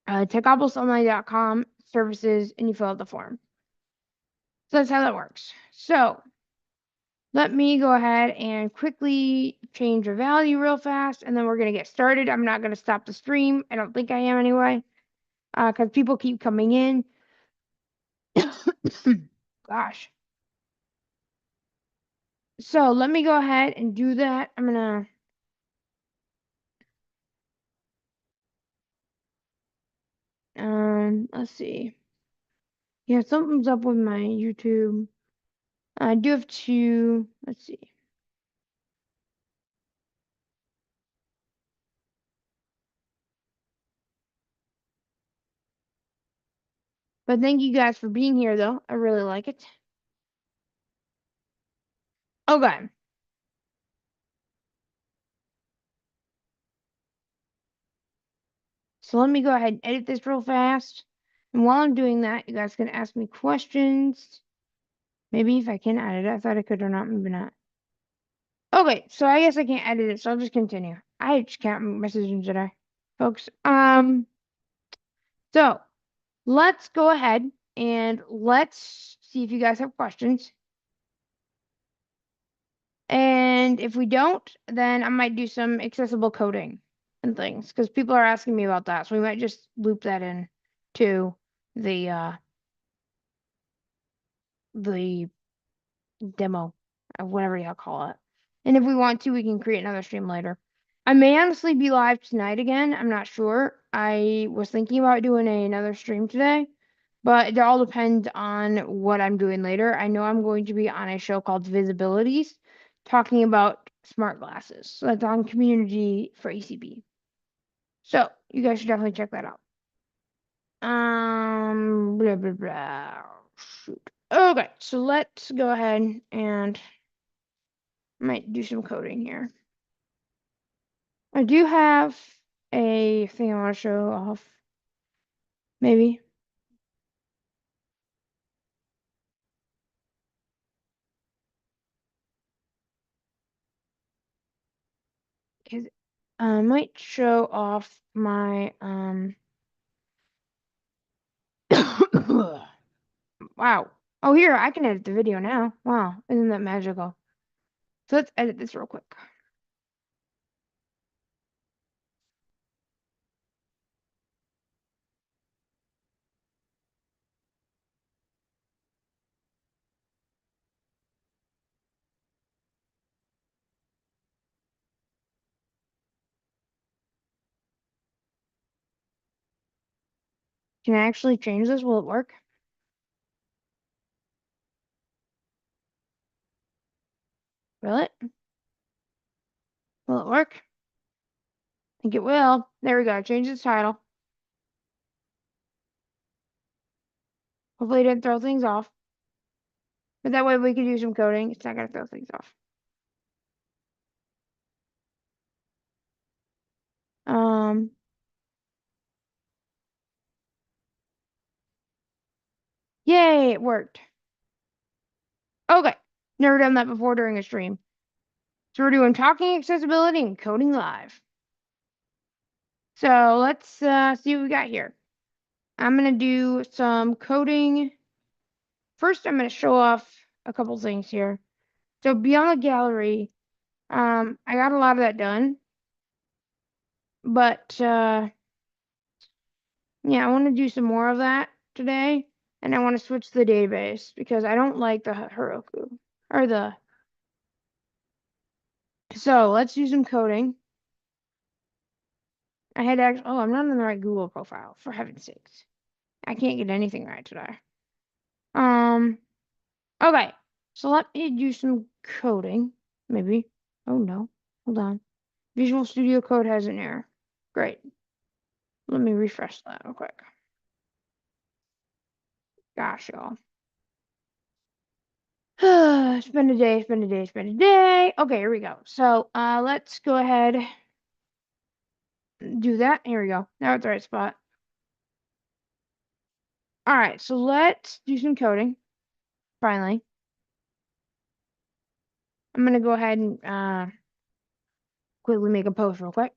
Techopolisonline.com services, and you fill out the form. So that's how that works. So let me go ahead and quickly change a value real fast, and then we're going to get started. I'm not going to stop the stream. I don't think I am anyway, because people keep coming in. Gosh. So let me go ahead and do that. I'm going to, let's see. Yeah, something's up with my YouTube. I do have to, let's see. But thank you guys for being here, though. I really like it. Okay. So let me go ahead and edit this real fast. And while I'm doing that, you guys can ask me questions. Maybe if I can edit it. I thought I could or not, maybe not. Okay, so I guess I can't edit it, so I'll just continue. I just can't message them today, folks. So let's go ahead and let's see if you guys have questions. And if we don't, then I might do some accessible coding and things because people are asking me about that. So we might just loop that in to the demo of whatever y'all call it. And if we want to, we can create another stream later. I may honestly be live tonight again. I'm not sure. I was thinking about doing another stream today, but it all depends on what I'm doing later. I know I'm going to be on a show called Visibilities talking about smart glasses. So that's on community for ACB. So you guys should definitely check that out. Blah blah blah. Shoot. Okay, so let's go ahead and might do some coding here. I do have a thing I want to show off. Maybe. Because I might show off my wow. Oh, here, I can edit the video now. Wow, isn't that magical? So let's edit this real quick. Can I actually change this? Will it work? Will it? Will it work? I think it will. There we go. Change the title. Hopefully it didn't throw things off. But that way we can do some coding. It's not gonna throw things off. Um, Yay, it worked. Okay. Never done that before during a stream. So we're doing talking accessibility and coding live. So let's see what we got here. I'm gonna do some coding. First, I'm gonna show off a couple things here. So beyond the gallery, I got a lot of that done. But yeah, I want to do some more of that today. And I want to switch to the database because I don't like the Heroku or the. So let's do some coding. I had actually, oh, I'm not in the right Google profile, for heaven's sakes. I can't get anything right today. Um, okay. So let me do some coding. Maybe. Oh no. Hold on. Visual Studio Code has an error. Great. Let me refresh that real quick. Gosh, y'all. Spend a day, spend a day, spend a day. Okay, here we go. So let's go ahead and do that. Here we go. Now it's the right spot. All right, so let's do some coding. Finally. I'm gonna go ahead and quickly make a post real quick.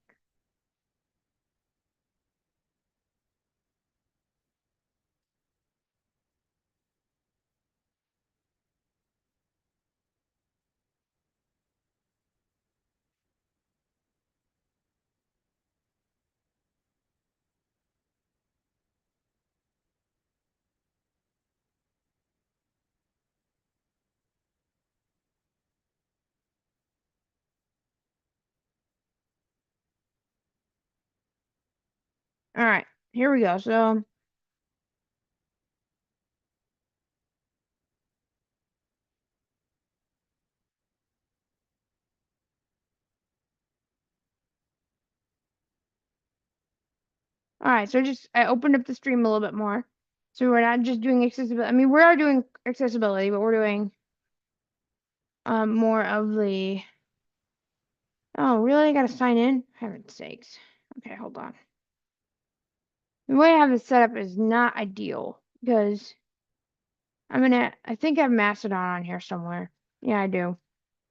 All right, here we go. So all right, so I opened up the stream a little bit more. So we're not just doing accessibility. I mean, we are doing accessibility, but we're doing more of the. Oh, really? I gotta sign in? Heaven's sakes. Okay, hold on. The way I have this set up is not ideal because I think I have Mastodon on here somewhere. Yeah, I do. I'm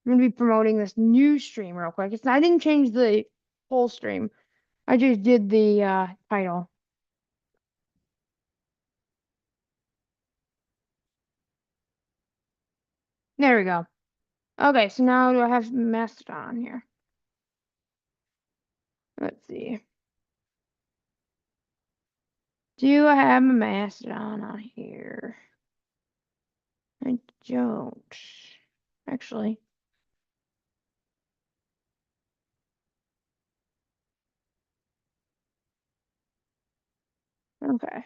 gonna be promoting this new stream real quick. I didn't change the whole stream. I just did the title. There we go. Okay, so now do I have Mastodon on here? Let's see. Do I have a Mastodon on here? I don't. Actually. Okay.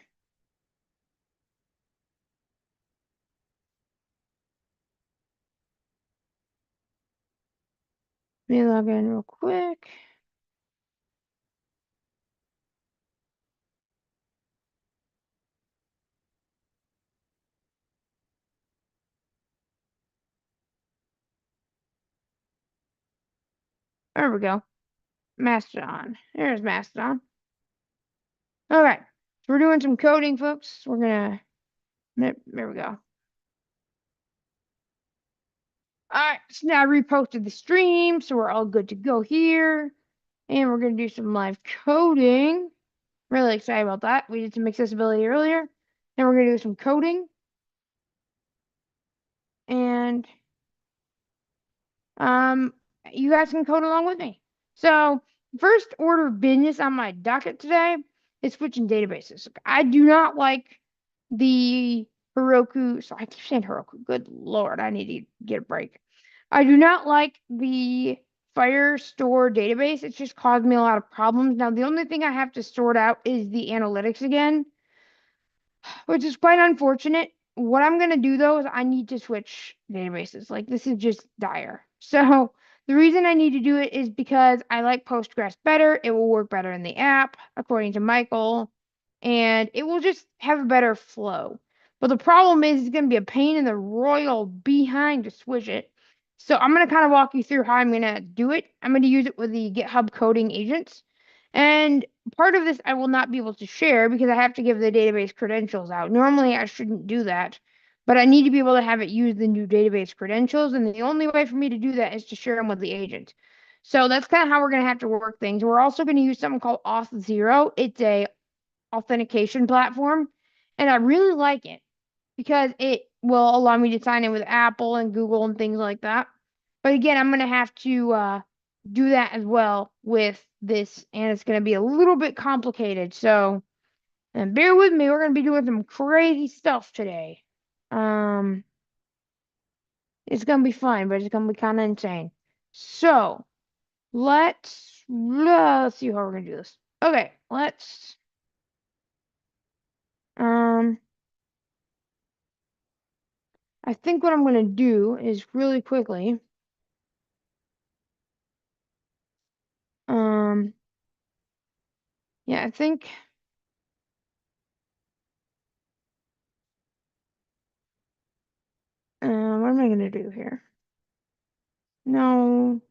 Let me log in real quick. There we go. Mastodon. There's Mastodon. All right. So we're doing some coding, folks. There we go. All right. So now I reposted the stream, so we're all good to go here. And we're going to do some live coding. Really excited about that. We did some accessibility earlier. Then we're going to do some coding. And you guys can code along with me. So, first order of business on my docket today is switching databases. I do not like the Heroku. So I keep saying Heroku. Good Lord, I need to get a break. I do not like the Firestore database. It's just caused me a lot of problems. Now, the only thing I have to sort out is the analytics again, which is quite unfortunate. What I'm going to do though is I need to switch databases. Like this is just dire. So the reason I need to do it is because I like Postgres better. It will work better in the app, according to Michael, and it will just have a better flow. But the problem is it's going to be a pain in the royal behind to switch it. So I'm going to kind of walk you through how I'm going to do it. I'm going to use it with the GitHub coding agents. And part of this I will not be able to share because I have to give the database credentials out. Normally I shouldn't do that, but I need to be able to have it use the new database credentials, and the only way for me to do that is to share them with the agent. So that's kind of how we're going to have to work things. We're also going to use something called Auth0. It's a authentication platform, and I really like it because it will allow me to sign in with Apple and Google and things like that. But again, I'm going to have to do that as well with this, and it's going to be a little bit complicated. So, and bear with me, we're going to be doing some crazy stuff today. Um, it's going to be fun, but it's going to be kind of insane. So, let's see how we're going to do this. Okay, let's I think what I'm going to do is really quickly, yeah, I think, what am I going to do here? No.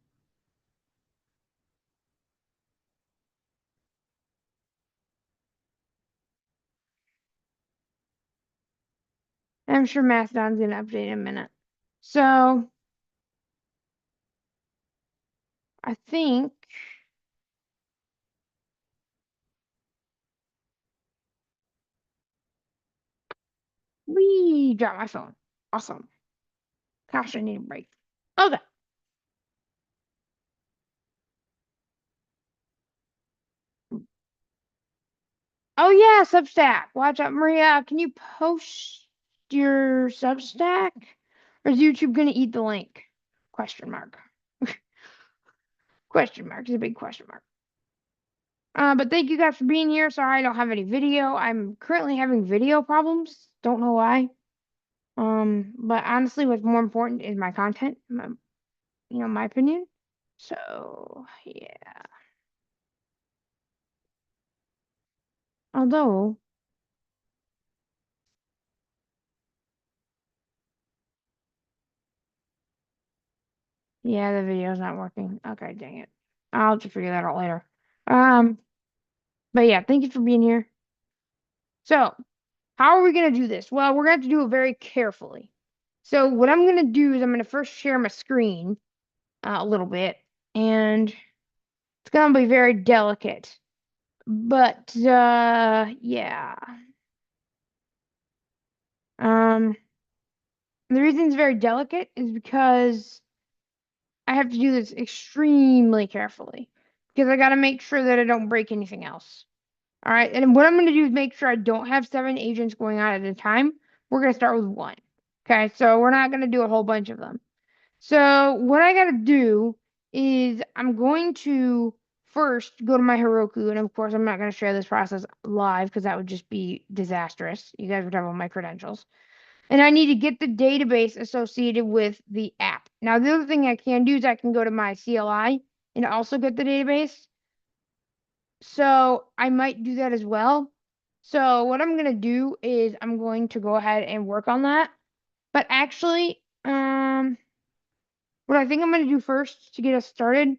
I'm sure Mastodon's going to update in a minute. So, I think we dropped my phone. Awesome. Gosh, I need a break. Okay. Oh yeah, Substack. Watch out, Maria. Can you post your Substack? Or is YouTube gonna eat the link? Question mark. Question mark is a big question mark. But thank you guys for being here. Sorry I don't have any video. I'm currently having video problems. Don't know why. But honestly, what's more important is my content, my opinion. So yeah. Although, yeah, the video's not working. Okay, dang it. I'll have to figure that out later. But yeah, thank you for being here. So, how are we going to do this? Well, we're going to have to do it very carefully. So, what I'm going to do is I'm going to first share my screen a little bit, and it's going to be very delicate. But, yeah. The reason it's very delicate is because I have to do this extremely carefully because I got to make sure that I don't break anything else. All right, and what I'm going to do is make sure I don't have 7 agents going on at a time. We're going to start with 1. Okay, so we're not going to do a whole bunch of them. So what I got to do is I'm going to first go to my Heroku, and of course I'm not going to share this process live because that would just be disastrous. You guys would have all my credentials. And I need to get the database associated with the app. Now, the other thing I can do is I can go to my CLI and also get the database. So I might do that as well. So what I'm going to do is I'm going to go ahead and work on that. But actually, what I think I'm going to do first to get us started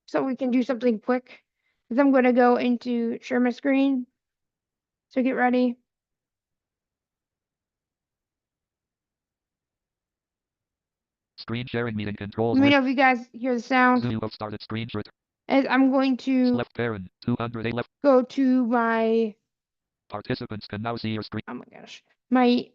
so we can do something quick is I'm going to go into share my screen. So get ready.
Screen sharing meeting controls.
Let me know if you guys hear the sound.
You have started screen share.
As I'm going to
Left parent 208 left.
go to my
Participants can now see your screen.
oh my gosh, my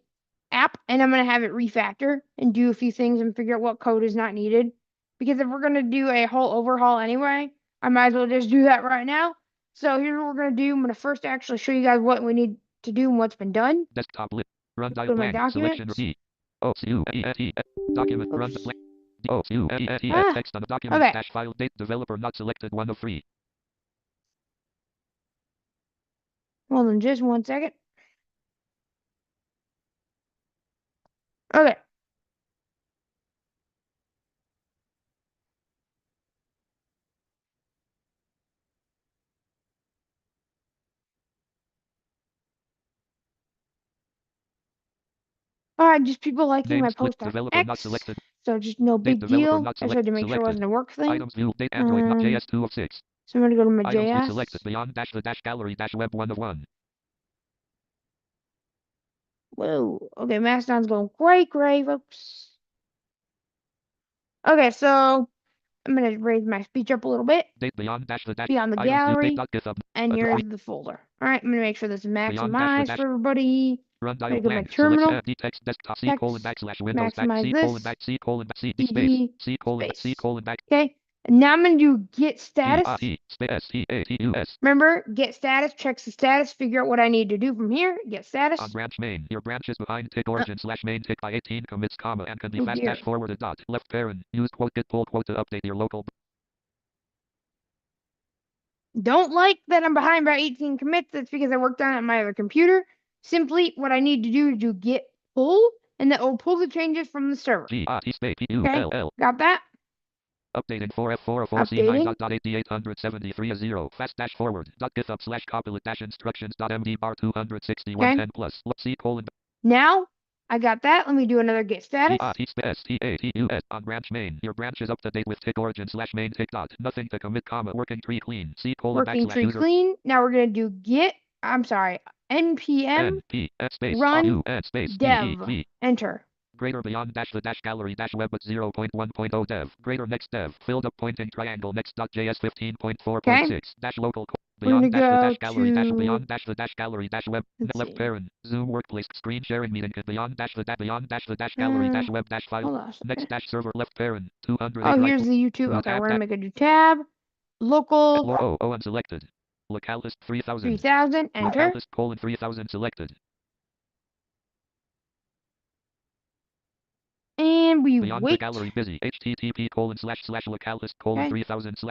app, and I'm going to have it refactor and do a few things and figure out what code is not needed. Because if we're going to do a whole overhaul anyway, I might as well just do that right now. So here's what we're going to do. I'm going to first actually show you guys what we need to do and what's been done.
Desktop lit. Run
Go to
dial
my
blank. Selection
documents.
D. O-C-U-E-T. Document. Run
Oops.
blank. O-C-U-E-T.
Ah,
Text on the document.
okay.
Dash file date. Developer not selected. 1 of 3.
Hold on just 1 second. Okay. All right, just people liking my
Names click.
post on
Developer not
X.
selected.
So just no
Date
big
developer
deal.
not
I just had to make sure it
selected.
wasn't a work thing.
Items view. Date Android not JS 2 of 6.
So I'm going to go to my
Items view
JS.
selected. Beyond dash the dash gallery dash web 1 of 1.
Whoa. Okay, Mastodon's going great, folks. Okay, so I'm going to raise my speech up a little bit.
Date beyond dash the dash.
Be on the
Items view
gallery.
date GitHub.
And here's the folder. All right, I'm going to make sure this is
Beyond dash the
maximized
dash.
for everybody.
Run
I'm
dial
going to go to my
blank.
terminal.
Select D text desktop C colon backslash Windows back
Maximize
C
this.
colon back C colon back C space
CD
C colon
space.
C colon back.
Okay, and now I'm going to do get status.
Space S-T-A-T-U-S.
Remember, get status, checks the status, figure out what I need to do from here. Get status.
On branch main. Your branch is behind tick origin slash main tick by 18 commits comma and can be fast
dear.
dash forwarded dot. Left parent. Use quote get pull quote to update your local.
Don't like that I'm behind by 18 commits. That's because I worked on it on my other computer. Simply, what I need to do is do git pull, and that will pull the changes from the server.
G-R-T space P-U-L-L.
Got that?
Updating 4F404C9.8873 fast dash forward .github / copilot dash instructions .md bar 26110 plus C colon.
Now I got that. Let me do another git status.
G-R-T-S-T-A-T-U-S on branch main. Your branch is up to date with tick origin / main tick dot. Nothing to commit comma. Working tree clean. C colon
Working tree
user.
clean. Now we're going to do npm run dev. Enter.
Greater beyond dash the dash gallery dash web at 0.1.0 dev. Greater next dev. Filled up pointing triangle next.js 15.4.6 dash local. Beyond dash the dash gallery dash beyond dash the dash gallery dash web left parent Zoom workplace screen sharing meeting beyond dash the dash gallery dash web dash file next dash server left parent 200.
Oh, here's the YouTube. Okay, we're gonna make a new tab. Local.
Oh, unselected. Localist 3000.
3000. Enter.
Localist colon 3000 selected.
And we
beyond
wait.
The gallery busy. http //localist 3000 /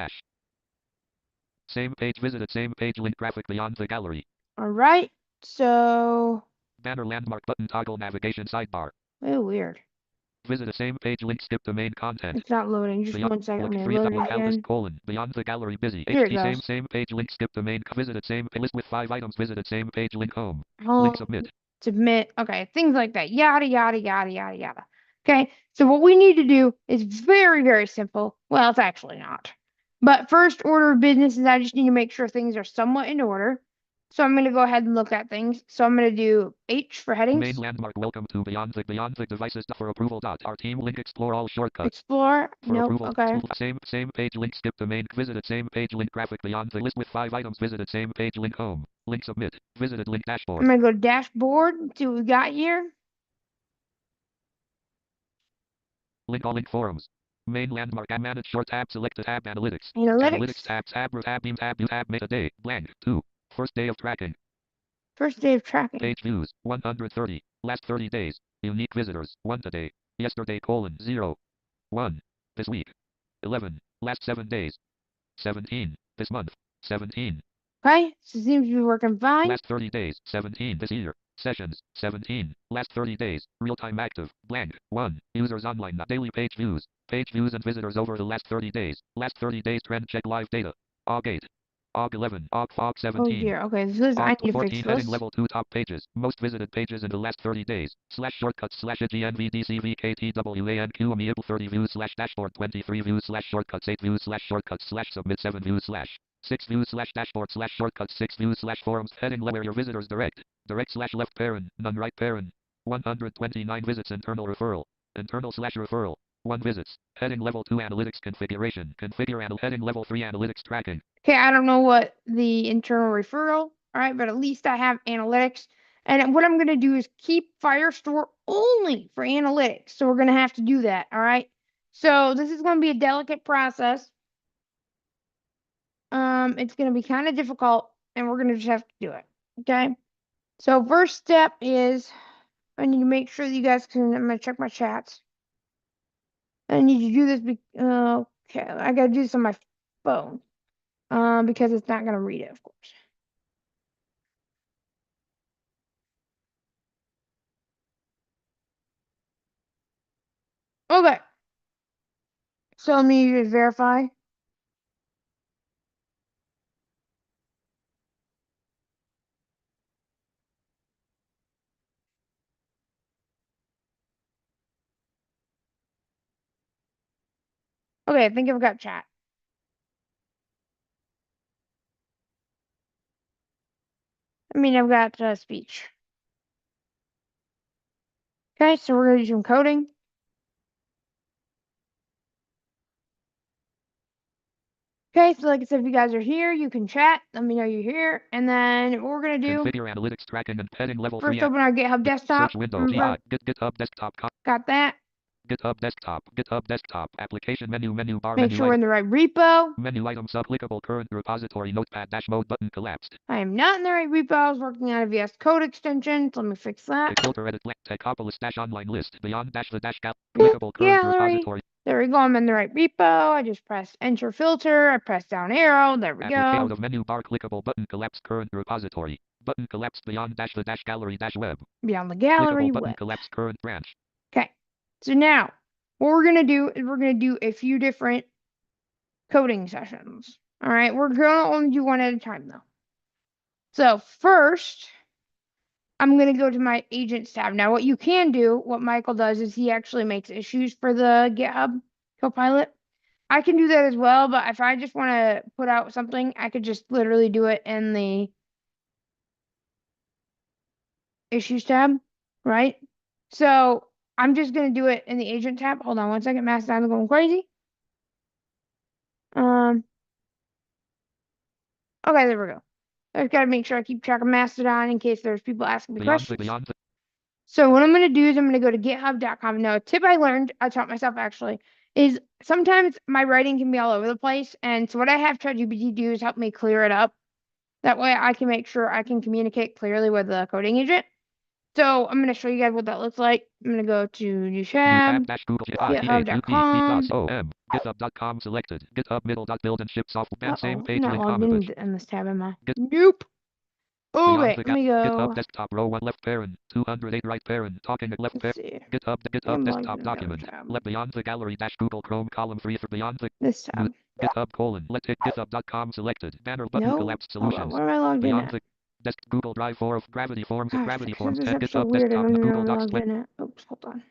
Same page visited. Same page link graphic beyond the gallery.
All right. So.
Banner landmark button toggle navigation sidebar.
Oh, weird.
Visit a same page link skip the main content.
It's not loading. Just
beyond,
1 second.
Look,
Load it again.
Colon, beyond the gallery busy.
Here it goes.
Same page link skip the main visited same list with 5 items visited same page link home. Link submit.
Submit. Okay, things like that. Yada yada yada yada yada. Okay, so what we need to do is very, very simple. Well, it's actually not. But first order of business is I just need to make sure things are somewhat in order. So I'm going to go ahead and look at things. So I'm going to do H for headings.
Main landmark welcome to beyond the devices for approval. Our team link explore all shortcuts.
Explore. Nope. Okay.
Same page link skip the main visited same page link graphic beyond the list with 5 items visited same page link home. Link submit. Visited link dashboard.
I'm going to go to dashboard. See what we got here.
Link all link forums. Main landmark manage short tab selected tab analytics.
Analytics
tab beam tab meta day blank 2. First day of tracking.
First day of tracking.
Page views 130. Last 30 days. Unique visitors 1 today. Yesterday 0. 1. This week 11. Last 7 days 17. This month 17.
Okay, so it seems to be working fine.
Last 30 days 17. This year. Sessions 17. Last 30 days. Real time active blank 1. Users online daily page views. Page views and visitors over the last 30 days. Last 30 days trend check live data. Aug 8. Aug 11. Aug 17.
Oh dear. Okay, this is I need to fix this.
Heading level 2 top pages. Most visited pages in the last 30 days. /shortcuts /GNVDCVKTWANQAMEABLE 30 views /dashboard 23 views /shortcuts 8 views /shortcuts /submit 7 views /6 views /dashboard /shortcuts 6 views /forums heading where your visitors direct /left parent none right parent 129 visits internal referral /referral 1 visits heading level 2 analytics configuration configure heading level 3 analytics tracking. Okay, I don't know what the internal referral, all right, but at least I have analytics. And what I'm going to do is keep Firestore only for analytics. So we're going to have to do that, all right? So this is going to be a delicate process. It's going to be kind of difficult, and we're going to just have to do it, okay? So first step is I need to make sure that you guys can, I'm going to check my chats. I need to do this, okay, I got to do this on my phone. Because it's not going to read it, of course. Okay. So let me just verify. Okay, I think I've got chat. I mean, I've got speech. Okay, so we're going to do some coding. Okay, so like I said, if you guys are here, you can chat. Let me know you're here. And then what we're going to do. Configure analytics tracking and heading level 3.
First, open our GitHub desktop.
Search window. GitHub desktop.
Got that.
GitHub desktop, application menu bar.
Make sure we're in the right repo.
Menu items applicable current repository notepad dash mode button collapsed.
I am not in the right repo. I was working on a VS Code extension. So let me fix that.
Filter edit Techopolis dash online list beyond dash the dash applicable current repository.
There we go. I'm in the right repo. I just pressed enter filter. I press down arrow. There we go.
Out of menu bar clickable button collapse current repository. Button collapsed beyond dash the dash gallery dash web.
Beyond the gallery
Clickable button
web.
collapsed current branch.
Okay. So now what we're gonna do is we're gonna do a few different coding sessions. All right, we're gonna only do one at a time though. So first, I'm gonna go to my agents tab. Now, what you can do, what Michael does, is he actually makes issues for the GitHub Copilot. I can do that as well, but if I just want to put out something, I could just literally do it in the issues tab, right? So I'm just gonna do it in the agent tab. Hold on one second, Mastodon's going crazy. Okay, there we go. I've got to make sure I keep track of Mastodon in case there's people asking me questions. So what I'm going to do is I'm going to go to github.com. Now, a tip I learned, I taught myself actually, is sometimes my writing can be all over the place. And so what I have ChatGPT do is help me clear it up. That way I can make sure I can communicate clearly with the coding agent. So I'm going to show you guys what that looks like. I'm going to go to new tab, github.com.
GitHub.com selected. GitHub middle dot build and ship software. Same page
not
link
logged
comment.
in this tab, am I? Nope. Okay, let me go.
GitHub desktop row 1 left parent, 208 right parent, talking at left parent. GitHub desktop document. Left beyond the gallery dash Google Chrome column 3 for beyond the
this tab.
GitHub colon. Let's hit github.com selected. Banner button collapsed solutions.
Where am I logged
beyond
in
the desk Google Drive 4 of Gravity Forms of Gravity Forms.
GitHub desktop Google Docs. Oops, hold on.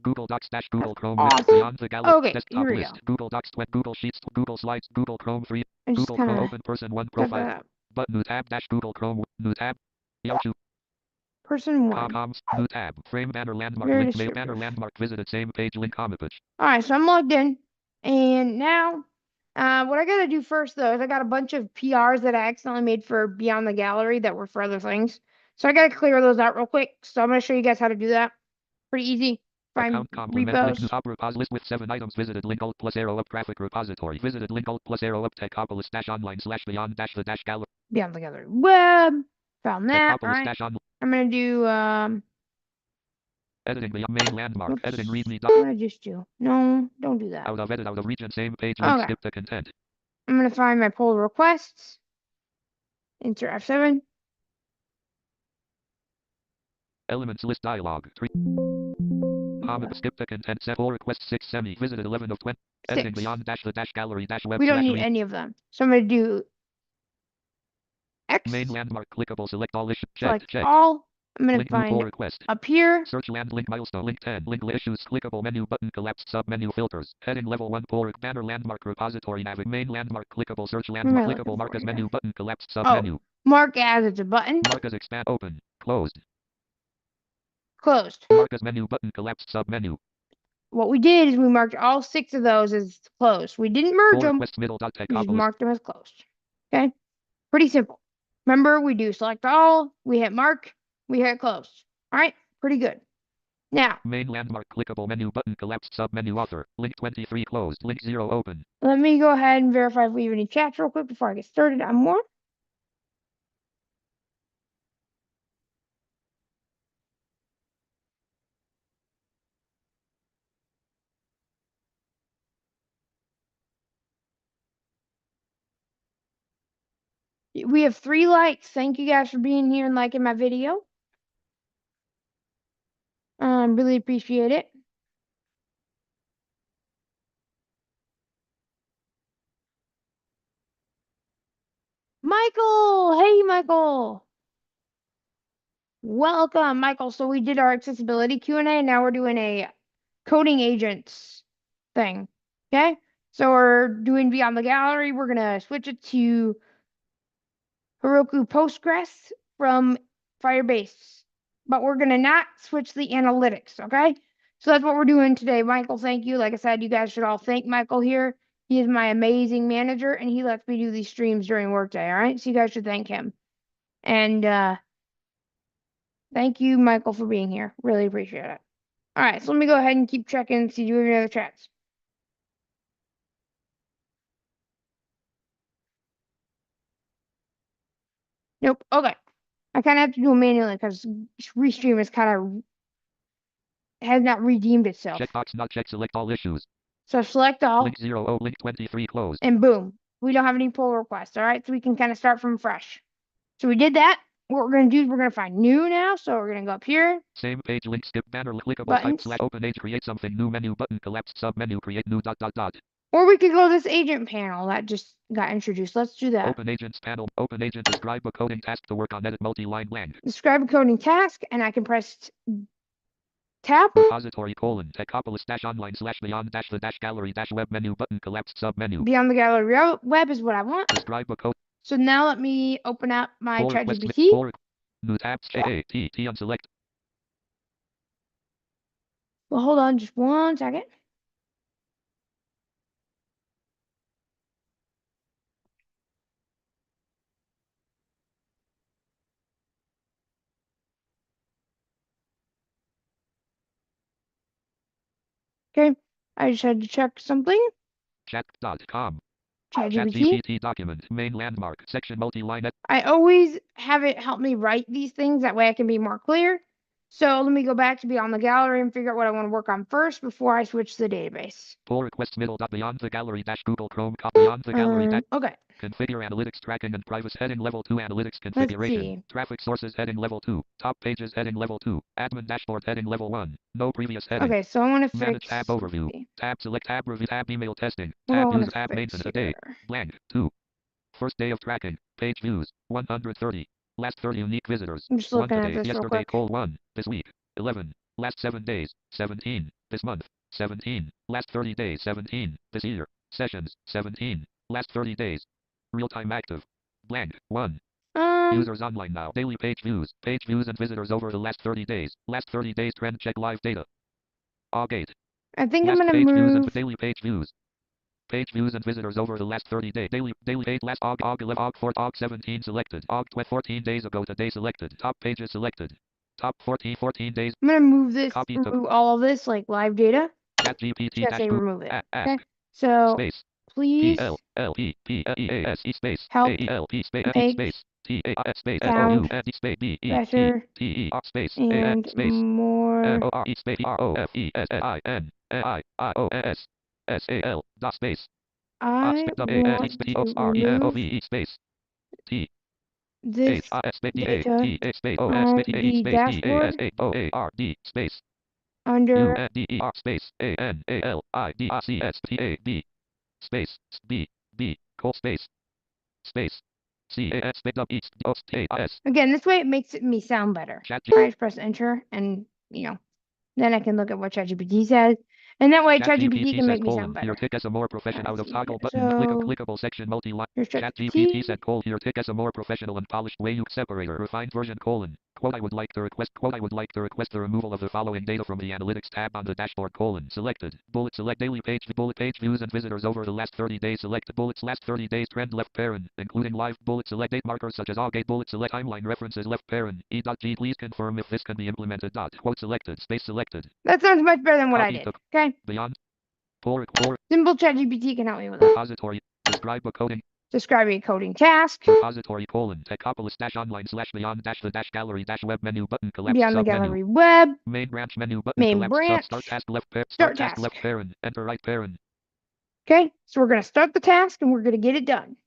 Google Docs dash Google Chrome
awesome.
beyond the gallery
Okay,
desktop list. Google Docs, Google Sheets, Google Slides, Google Chrome 3, Google Chrome open person 1 profile. But new tab dash Google Chrome new tab. YouTube.
Person 1.
Comms new tab. Frame banner landmark link mail banner landmark visited same page link comment page.
All right, so I'm logged in, and now what I gotta do first though is I got a bunch of PRs that I accidentally made for Beyond the Gallery that were for other things. So I gotta clear those out real quick. So I'm gonna show you guys how to do that. Pretty easy.
Account complement link to top repos list with 7 items visited link alt plus arrow up graphic repository visited link alt plus arrow up techopolis dash online slash beyond dash the dash gallery.
Beyond the Gallery web. Found that. All right. I'm gonna do
editing the main landmark. Oops. Editing readme.
What did I just do? No, don't do that.
Out of edit out of region same page link skip the content.
I'm gonna find my pull requests. Enter F7.
Elements list dialog 3. Skip the content set all requests 6 semi visited 11 of 20. Editing beyond dash the dash gallery dash web.
We don't need any of them. So I'm gonna do X.
Main landmark clickable select all issues.
Select all. I'm gonna
link
find
request.
Up here.
Search land link milestone link 10 link issues clickable menu button collapsed sub menu filters heading level 1 pull banner landmark repository navig main landmark clickable search landmark clickable mark as menu button collapsed sub menu.
Mark as it's a button.
Mark as expand open closed.
Closed.
Mark as menu button collapsed sub menu.
What we did is we marked all 6 of those as closed. We didn't merge them. We just marked them as closed. Okay? Pretty simple. Remember, we do select all, we hit mark, we hit close. All right? Pretty good. Now.
Main landmark clickable menu button collapsed sub menu author. Link 23 closed. Link 0 open.
Let me go ahead and verify if we have any chats real quick before I get started on more. We have 3 likes. Thank you guys for being here and liking my video. Really appreciate it. Michael! Hey, Michael! Welcome, Michael. So we did our accessibility Q&A. Now we're doing a coding agents thing. Okay? So we're doing Beyond the Gallery. We're going to switch it to Heroku Postgres from Firebase. But we're going to not switch the analytics, okay? So that's what we're doing today. Michael, thank you. Like I said, you guys should all thank Michael here. He is my amazing manager, and he lets me do these streams during workday, all right? So you guys should thank him. And thank you, Michael, for being here. Really appreciate it. All right, so let me go ahead and keep checking and see do we have any other chats. Nope. Okay. I kind of have to do it manually because Restream is kind of has not redeemed itself.
Checkbox not check select all issues.
So select all.
Link 0 link 23 closed.
And boom. We don't have any pull requests. All right. So we can kind of start from fresh. So we did that. what we're going to do is we're going to find new now. So we're going to go up here.
Same page link skip banner clickable
Buttons.
type / open age create something new menu button collapsed sub menu create new ...
Or we could go to this agent panel that just got introduced. Let's do that.
Open agents panel. Open agent describe a coding task to work on edit multi-line blank.
Describe a coding task, and I can press tab.
Repository : techopolis - online / beyond - the - gallery - web menu button collapsed sub menu.
Beyond the gallery web is what I want.
Describe a code.
So now let me open up my ChatGPT.
New tabs T unselect.
Well, hold on just 1 second. Okay, I just had to check something.
Chat.com.
ChatGPT
document main landmark section multi-line.
I always have it help me write these things. That way I can be more clear. So let me go back to Beyond the Gallery and figure out what I want to work on first before I switch to the database.
Pull requests middle dot beyond the gallery dash Google Chrome beyond the gallery dash.
Okay.
Configure analytics tracking and privacy heading level 2 analytics configuration.
Let's see.
Traffic sources heading level 2. Top pages heading level 2. Admin dashboard heading level 1. No previous heading.
Okay, so I want to
Manage
fix
tab overview. Tab select tab review tab email testing.
what
Tab
do I
use tab
fix
maintenance a
here?
day. Blank 2. First day of tracking. Page views 130. Last 30 unique visitors.
I'm just
1
looking at
today.
this real
Yesterday
quick.
1. This week 11. Last 7 days 17. This month 17. Last 30 days 17. This year. Sessions 17. Last 30 days. Real-time active. Blank 1. Users online now. Daily page views and visitors over the last 30 days. Last 30 days trend check live data. Augate.
I think
Last
I'm gonna
page views and
move.
daily page views. Page views and visitors over the last 30 days. Daily page last Aug 11 Aug 4 Aug 17 selected. Aug 14 days ago today selected. Top pages selected. Top 14 days.
I'm gonna move this.
Copy
remove all of this like live data.
ChatGPT
Just say
dash
remove it.
ask.
Okay. So
Space.
please
PLPPEASE space
help
AELP space
make
space TAS space
sound
LOU space
better
BETTE space
and
space
more
ORE space ROFESSIN IIOS SAL dot space
I want to remove
space T
this
H S space
data
DA space O S
on
space
the
space
dashboard
DASAOARD space
under
UNDER space ANALIDSTAB space B call space CAS space WESTAS.
again. This way it makes me sound better. I just press enter and then I can look at what ChatGPT says. And that way ChatGPT can make me sound better.
Here tick as a more professional out of toggle button.
So,
Clickable section multi-line.
here's
ChatGPT said
ChatGPT.
here tick as a more professional and polished way you separator refined version : quote I would like to request the removal of the following data from the analytics tab on the dashboard : selected bullet select daily page views and visitors over the last 30 days select bullets last 30 days trend left parent including live bullet select date markers such as Augate bullet select timeline references left parent E.G please confirm if this can be implemented. Quote selected space selected.
That sounds much better than what I did. Okay.
Beyond.
Simple ChatGPT can help me with that.
Repository. Describe a coding.
Describing a coding task.
Repository : techopolis - online / beyond - the - gallery - web menu button collapse
Beyond the
sub
gallery
menu.
web.
Main branch menu button
Main
collapse
branch.
start task left
Start
task
task.
left parent enter right parent.
Okay, so we're gonna start the task and we're gonna get it done.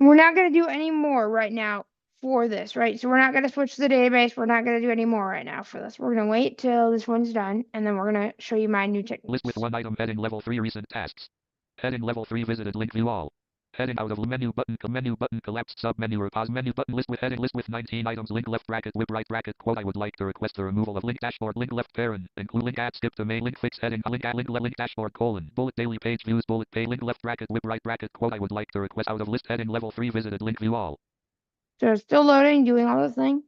We're not gonna do any more right now for this, right? So we're not gonna switch to the database. We're not gonna do any more right now for this. We're gonna wait till this one's done, and then we're gonna show you my new techniques.
List with one item heading level 3 recent tasks. Heading level 3 visited link view all. Heading out of menu button collapsed sub menu repos menu button list with 19 items link left bracket whip right bracket quote I would like to request the removal of link dashboard link left parent include link add skip to main link fix heading link dashboard : bullet daily page views bullet pay link left bracket whip right bracket quote I would like to request out of list heading level 3 visited link view all.
So it's still loading, doing all this thing.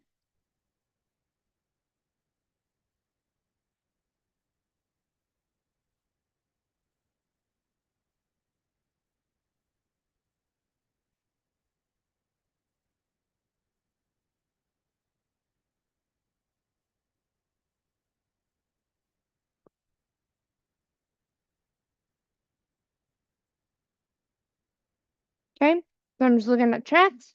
Okay, so I'm just looking at chats.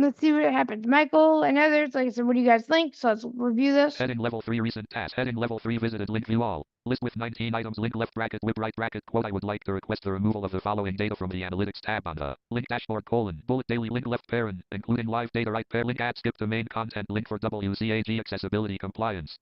Let's see what happens. Michael and others, like I said, what do you guys think? So let's review this.
Heading level 3 recent task. Heading level 3 visited link view all. List with 19 items. Link left bracket whip right bracket quote. I would like to request the removal of the following data from the analytics tab on the link dashboard bullet daily link left parent including live data right pair link add skip to main content link for WCAG accessibility compliance.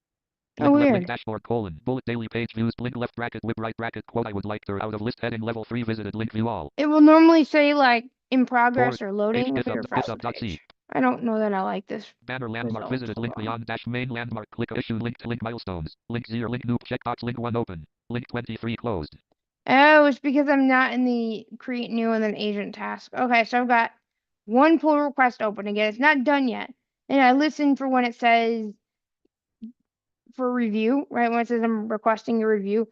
Oh,
Link
weird.
link dashboard bullet daily page views link left bracket whip right bracket quote. I would like to out of list heading level 3 visited link view all.
It will normally say like in progress or loading if
GitHub,
you refresh the
GitHub.c.
page. I don't know that I like this.
Banner landmark
result.
visited link
Hold on.
beyond dash main landmark click issue link to link milestones link 0 link noob checkbox link 1 open link 23 closed.
Oh, it's because I'm not in the create new and then agent task. Okay, so I've got one pull request open again. It's not done yet. And I listen for when it says for review, right? When it says I'm requesting a review.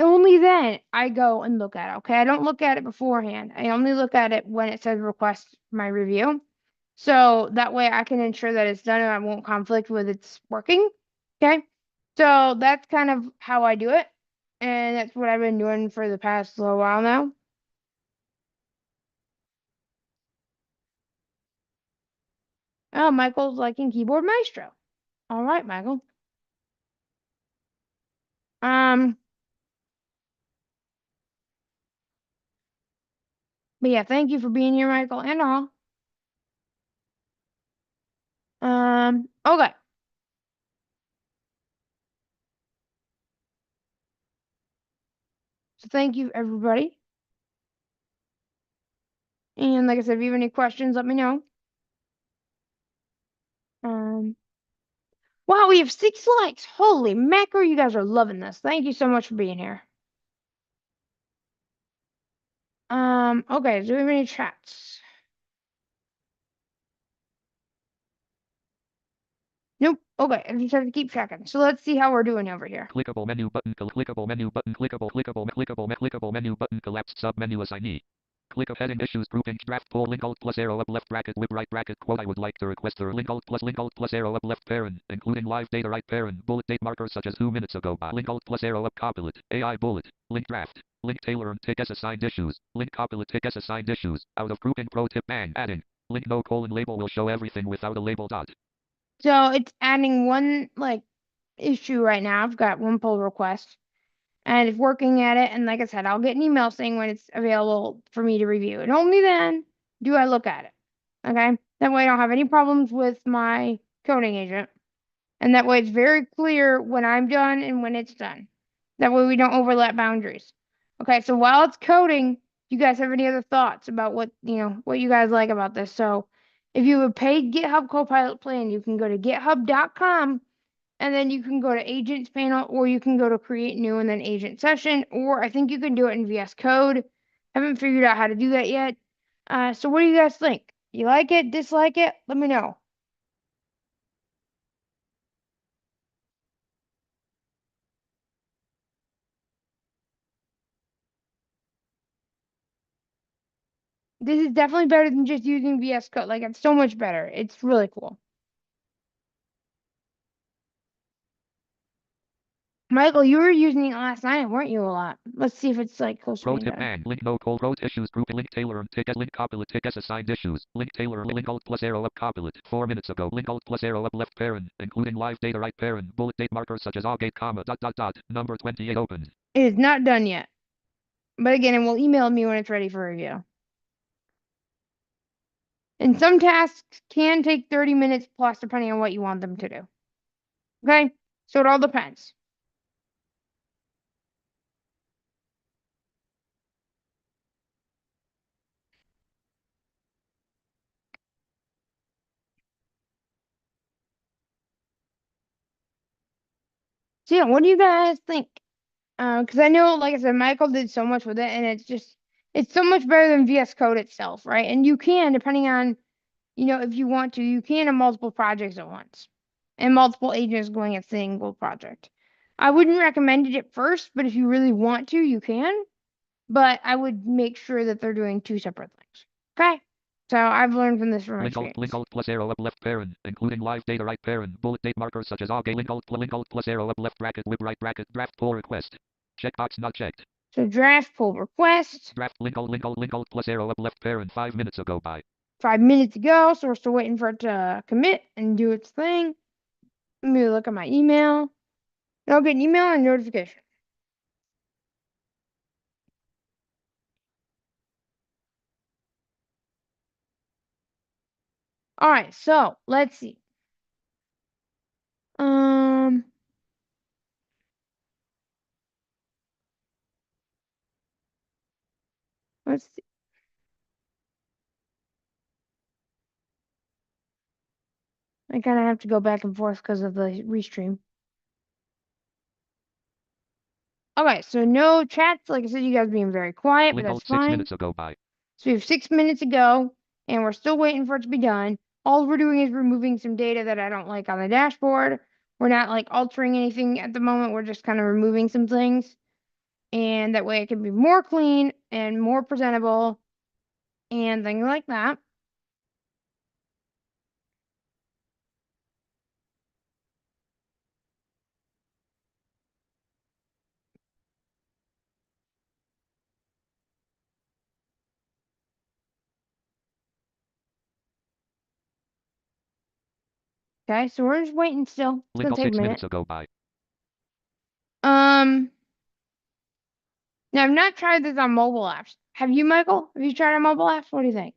Only then I go and look at it. Okay, I don't look at it beforehand. I only look at it when it says request my review. So that way I can ensure that it's done and I won't conflict with it's working. Okay, so that's kind of how I do it. And that's what I've been doing for the past little while now. Oh, Michael's liking Keyboard Maestro. All right, Michael. But yeah, thank you for being here, Michael, and all. Okay. So thank you, everybody. And like I said, if you have any questions, let me know. Wow, we have 6 likes. Holy mackerel, you guys are loving this. Thank you so much for being here. Okay, do we have any chats? Nope. Okay, I just have to keep checking. So let's see how we're doing over here.
Clickable menu button clickable menu button clickable menu button collapsed sub menu assignee. Click of heading issues grouping draft poll link alt plus arrow up left bracket whip right bracket quote. I would like to request the link alt plus arrow up left parent including live data right parent bullet date markers such as 2 minutes ago by link alt plus arrow up copilot AI bullet link draft link tailor and tick as assigned issues link copilot tick as assigned issues out of grouping pro tip bang adding link no colon label will show everything without a label dot.
So it's adding one like issue right now. I've got one pull request and it's working at it. And like I said, I'll get an email saying when it's available for me to review. And only then do I look at it. Okay. That way I don't have any problems with my coding agent. And that way it's very clear when I'm done and when it's done. That way we don't overlap boundaries. Okay, so while it's coding, you guys have any other thoughts about what you guys like about this? So if you have a paid GitHub Copilot plan, you can go to github.com and then you can go to agents panel or you can go to create new and then agent session, or I think you can do it in VS Code. Haven't figured out how to do that yet. So what do you guys think? You like it, dislike it? Let me know. This is definitely better than just using VS Code. Like, it's so much better. It's really cool. Michael, you were using it last night, weren't you, a lot? Let's see if it's like close to
Pro
being
tip
done.
bang link no call wrote issues group link tailor and tick as link copilot tick as assigned issues link tailor link alt plus arrow up copilot 4 minutes ago link alt plus arrow up left parent including live data right parent bullet date markers such as augate comma dot number 28 opened.
It is not done yet. But again, it will email me when it's ready for review. And some tasks can take 30 minutes plus, depending on what you want them to do. Okay? So it all depends. So yeah, what do you guys think? Because I know, like I said, Michael did so much with it, and it's so much better than VS Code itself, right? And you can, depending on, if you want to, you can have multiple projects at once and multiple agents going at a single project. I wouldn't recommend it at first, but if you really want to, you can. But I would make sure that they're doing 2 separate things. Okay? So I've learned from this from
link
experience.
alt plus arrow up left parent including live data right parent bullet date markers such as augate link alt plus arrow up left bracket whip right bracket draft pull request checkbox not checked.
So draft pull request.
Draft link alt plus arrow up left parent 5 minutes ago by
5 minutes ago, so we're still waiting for it to commit and do its thing. Let me look at my email. And I'll get an email and notification. All right, so let's see. Let's see. I kind of have to go back and forth because of the restream. Okay, so no chats. Like I said, you guys being very quiet, but that's fine.
6 minutes ago by.
So we have 6 minutes ago, and we're still waiting for it to be done. All we're doing is removing some data that I don't like on the dashboard. We're not like altering anything at the moment. We're just kind of removing some things. And that way it can be more clean and more presentable and things like that. Okay, so we're just waiting still. It's gonna take a
6
minute.
minutes ago by.
Now I've not tried this on mobile apps. Have you, Michael? Have you tried on mobile apps? What do you think?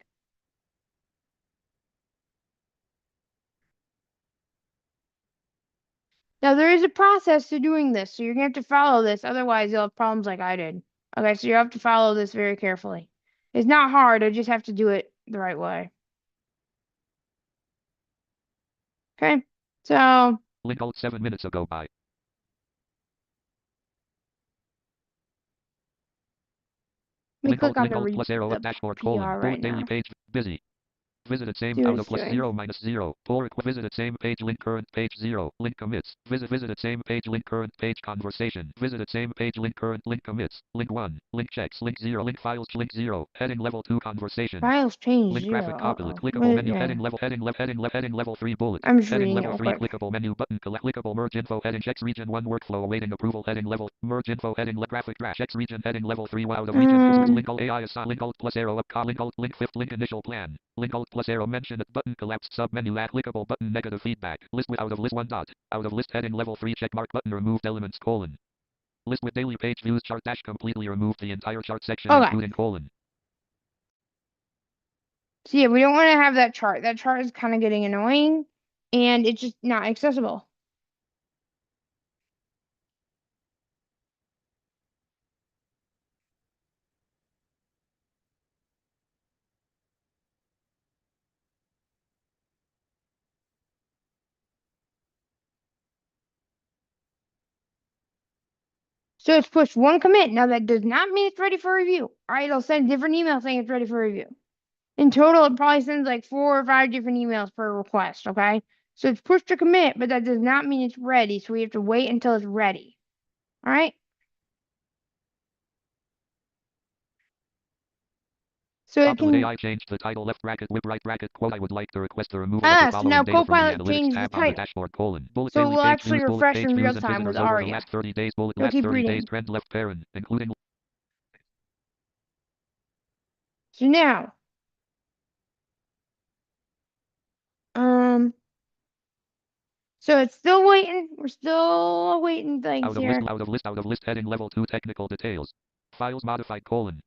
Now there is a process to doing this, so you're gonna have to follow this. Otherwise, you'll have problems like I did. Okay, so you have to follow this very carefully. It's not hard. I just have to do it the right way. Okay, so
Link alt 7 minutes ago by.
let me
Link
click
alt,
on
link alt plus arrow up
the
dashboard
PR
colon.
right
Bullet daily
now.
page. Busy. Visited same
See what
out of
it's
plus
doing.
0 minus 0. Pull visited same page link current page 0. Link commits. Visited same page link current page conversation. Visited same page link current link commits. Link 1. Link checks. Link 0. Link files link 0. Heading level 2 conversation.
Files change
Link
0.
graphic copilot.
Uh-oh.
Clickable menu.
Yeah.
Heading level 3 bullet.
I'm just
Heading
reading it
level
real
3
quick.
clickable menu button. Clickable merge info. Heading checks region 1 workflow awaiting approval. Heading level merge info. Heading graphic dash checks region. Heading level 3 out of region. Link alt AI assign. Link alt plus arrow up. Link alt link fifth link initial plan. Link alt plus arrow mention it button collapsed sub menu at clickable button negative feedback. List with out of list 1 dot. Out of list heading level 3 check mark button removed elements colon. List with daily page views chart dash completely removed the entire chart section including colon.
So yeah, we don't want to have that chart. That chart is kind of getting annoying and it's just not accessible. So it's pushed one commit. Now that does not mean it's ready for review. All right, it'll send a different email saying it's ready for review. In total, it probably sends like 4 or 5 different emails per request, okay? So it's pushed to commit, but that does not mean it's ready. So we have to wait until it's ready. All right? So it
Copilot
can...
AI changed the title left bracket whip right bracket quote I would like to request the removal of the
so
following
now
data from the
Copilot
analytics
changed the
tab on the
title.
dashboard colon. Bullet
So it
daily
will
page
actually
views, bullet
refresh
page
in real
views and
time with
visitors over the
Aria.
last 30 days bullet
So
last
keep
30 days
reading.
trend left parent including.
So now, so it's still waiting. We're still waiting things
Out of
here.
list out of list heading level 2 technical details. Files modified colon.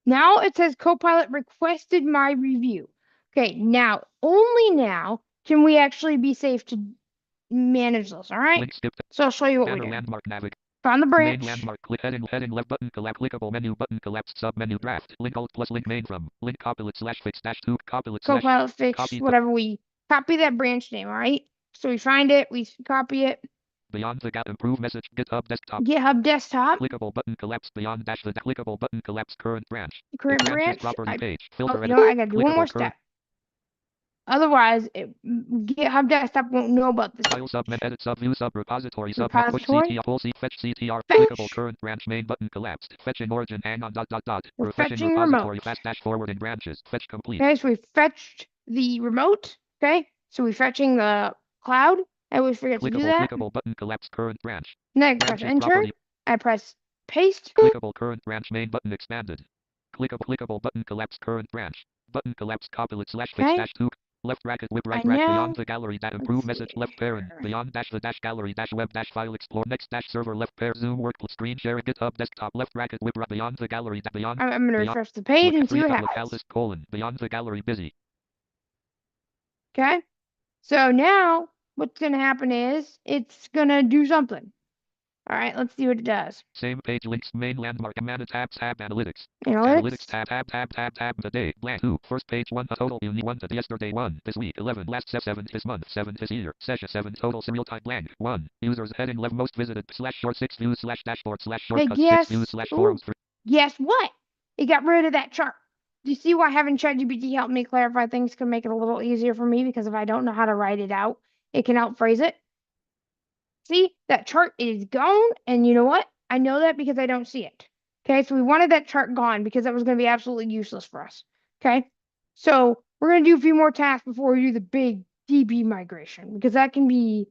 Now it says Copilot requested my review. Okay, now, only now can we actually be safe to manage this, all right?
Link skipped.
So I'll show you what we
Banner
do.
landmark navigate.
Found the
Main
branch.
landmark click heading left button clickable menu button collapsed sub menu draft link alt plus link main from link copilot slash fix dash 2 copilot slash
Copilot fix,
copy
whatever we copy that branch name, all right? So we find it, we copy it.
beyond the gap improve message GitHub desktop
GitHub desktop.
clickable button collapse beyond dash the clickable button collapse current branch
Current branch.
property page
Oh,
filter
you know what? I gotta do one more
current
step. Otherwise, GitHub desktop won't know about this.
file sub edit sub view sub repository sub push
Repository.
CTR pull C fetch CTR
Fetch.
clickable current branch main button collapsed fetching origin hang on dot
We're
refreshing
fetching
repository
remote.
fast dash forwarding branches fetch complete.
Okay, so we fetched the remote. Okay, so we're fetching the cloud. I always forget to do that.
Clickable button collapse current branch.
Then I press enter.
Property.
I press Paste.
Clickable current branch main button expanded. Clickable button collapse current branch. Button collapse copilot slash fix
Okay.
dash 2. Left bracket whip
I
right bracket
know.
beyond the gallery that
Let's
improve
see
message left parent
here.
beyond dash the dash gallery dash web dash file explore next dash server left pair zoom work screen share GitHub desktop left bracket whip right beyond the gallery beyond
I'm gonna
beyond
refresh the page and see
free
what
locale
happens.
list colon beyond the gallery busy.
Okay. So now what's gonna happen is it's gonna do something. All right, let's see what it does.
Same page links main landmark mana tab analytics.
Analytics.
Tab the day blank 2 first page 1 a total uni 1 to yesterday 1 this week 11 last 7 this month 7 this year session 7 total serial type blank 1 users heading left most visited slash short 6 views slash dashboard slash
Hey,
shortcuts 6
guess.
views slash
Ooh,
forums 3.
guess what? It got rid of that chart. Do you see why having ChatGPT help me clarify things can make it a little easier for me? Because if I don't know how to write it out, it can outphrase it. See, that chart is gone, and you know what? I know that because I don't see it. Okay, so we wanted that chart gone because that was going to be absolutely useless for us. Okay, so we're going to do a few more tasks before we do the big DB migration because it can be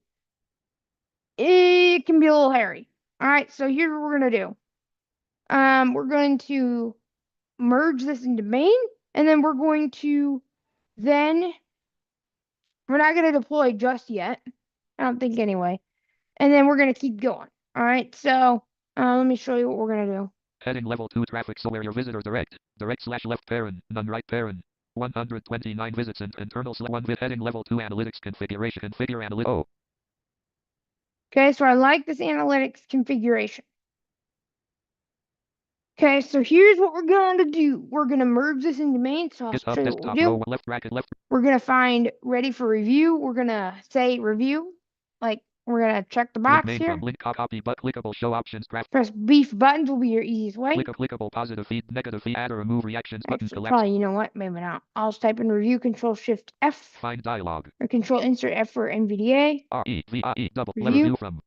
a little hairy. All right, so here's what we're going to do. We're going to merge this into main, and then we're going to we're not going to deploy just yet. I don't think anyway. And then we're going to keep going. All right, so let me show you what we're going to do.
Heading level 2 traffic so where your visitor direct slash left parent none right parent 129 visits and internal 1 vid heading level 2 analytics configuration configure analytics. Oh.
Okay, so I like this analytics configuration. Okay, so here's what we're going to do. We're going to merge this into main, so I'll show you what we'll do.
Left bracket left.
We're going to find ready for review. We're going to say review. Like, we're going to check the box
link
here.
Link copy but clickable show options graph.
Press beef buttons will be your easiest way.
Clickable positive feed, negative feed, add or remove reactions button
Actually,
collapse.
probably, you know what? Maybe not. I'll just type in review, Control Shift F.
Find dialog.
Or Control Insert F for NVDA.
REVIE double
Review.
review from.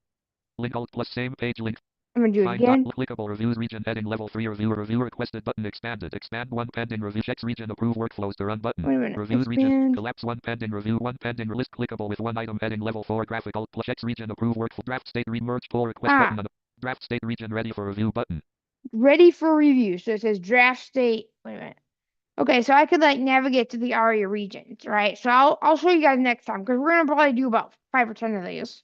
Link alt plus same page link.
I'm gonna do it
Find
again.
Clickable reviews region heading level 3 review requested button expanded. Expand 1 pending review checks region approve workflows to run button.
Wait a minute.
Reviews
Expand.
region collapse 1 pending review 1 pending list clickable with 1 item heading level 4 graphic alt plus checks region approve workflow draft state merge pull request button on the draft state region ready for review button. Ready for review.
So it says draft state. Wait a minute. Okay, so I could like navigate to the ARIA regions, right? So I'll show you guys next time because we're gonna probably do about 5 or 10 of these.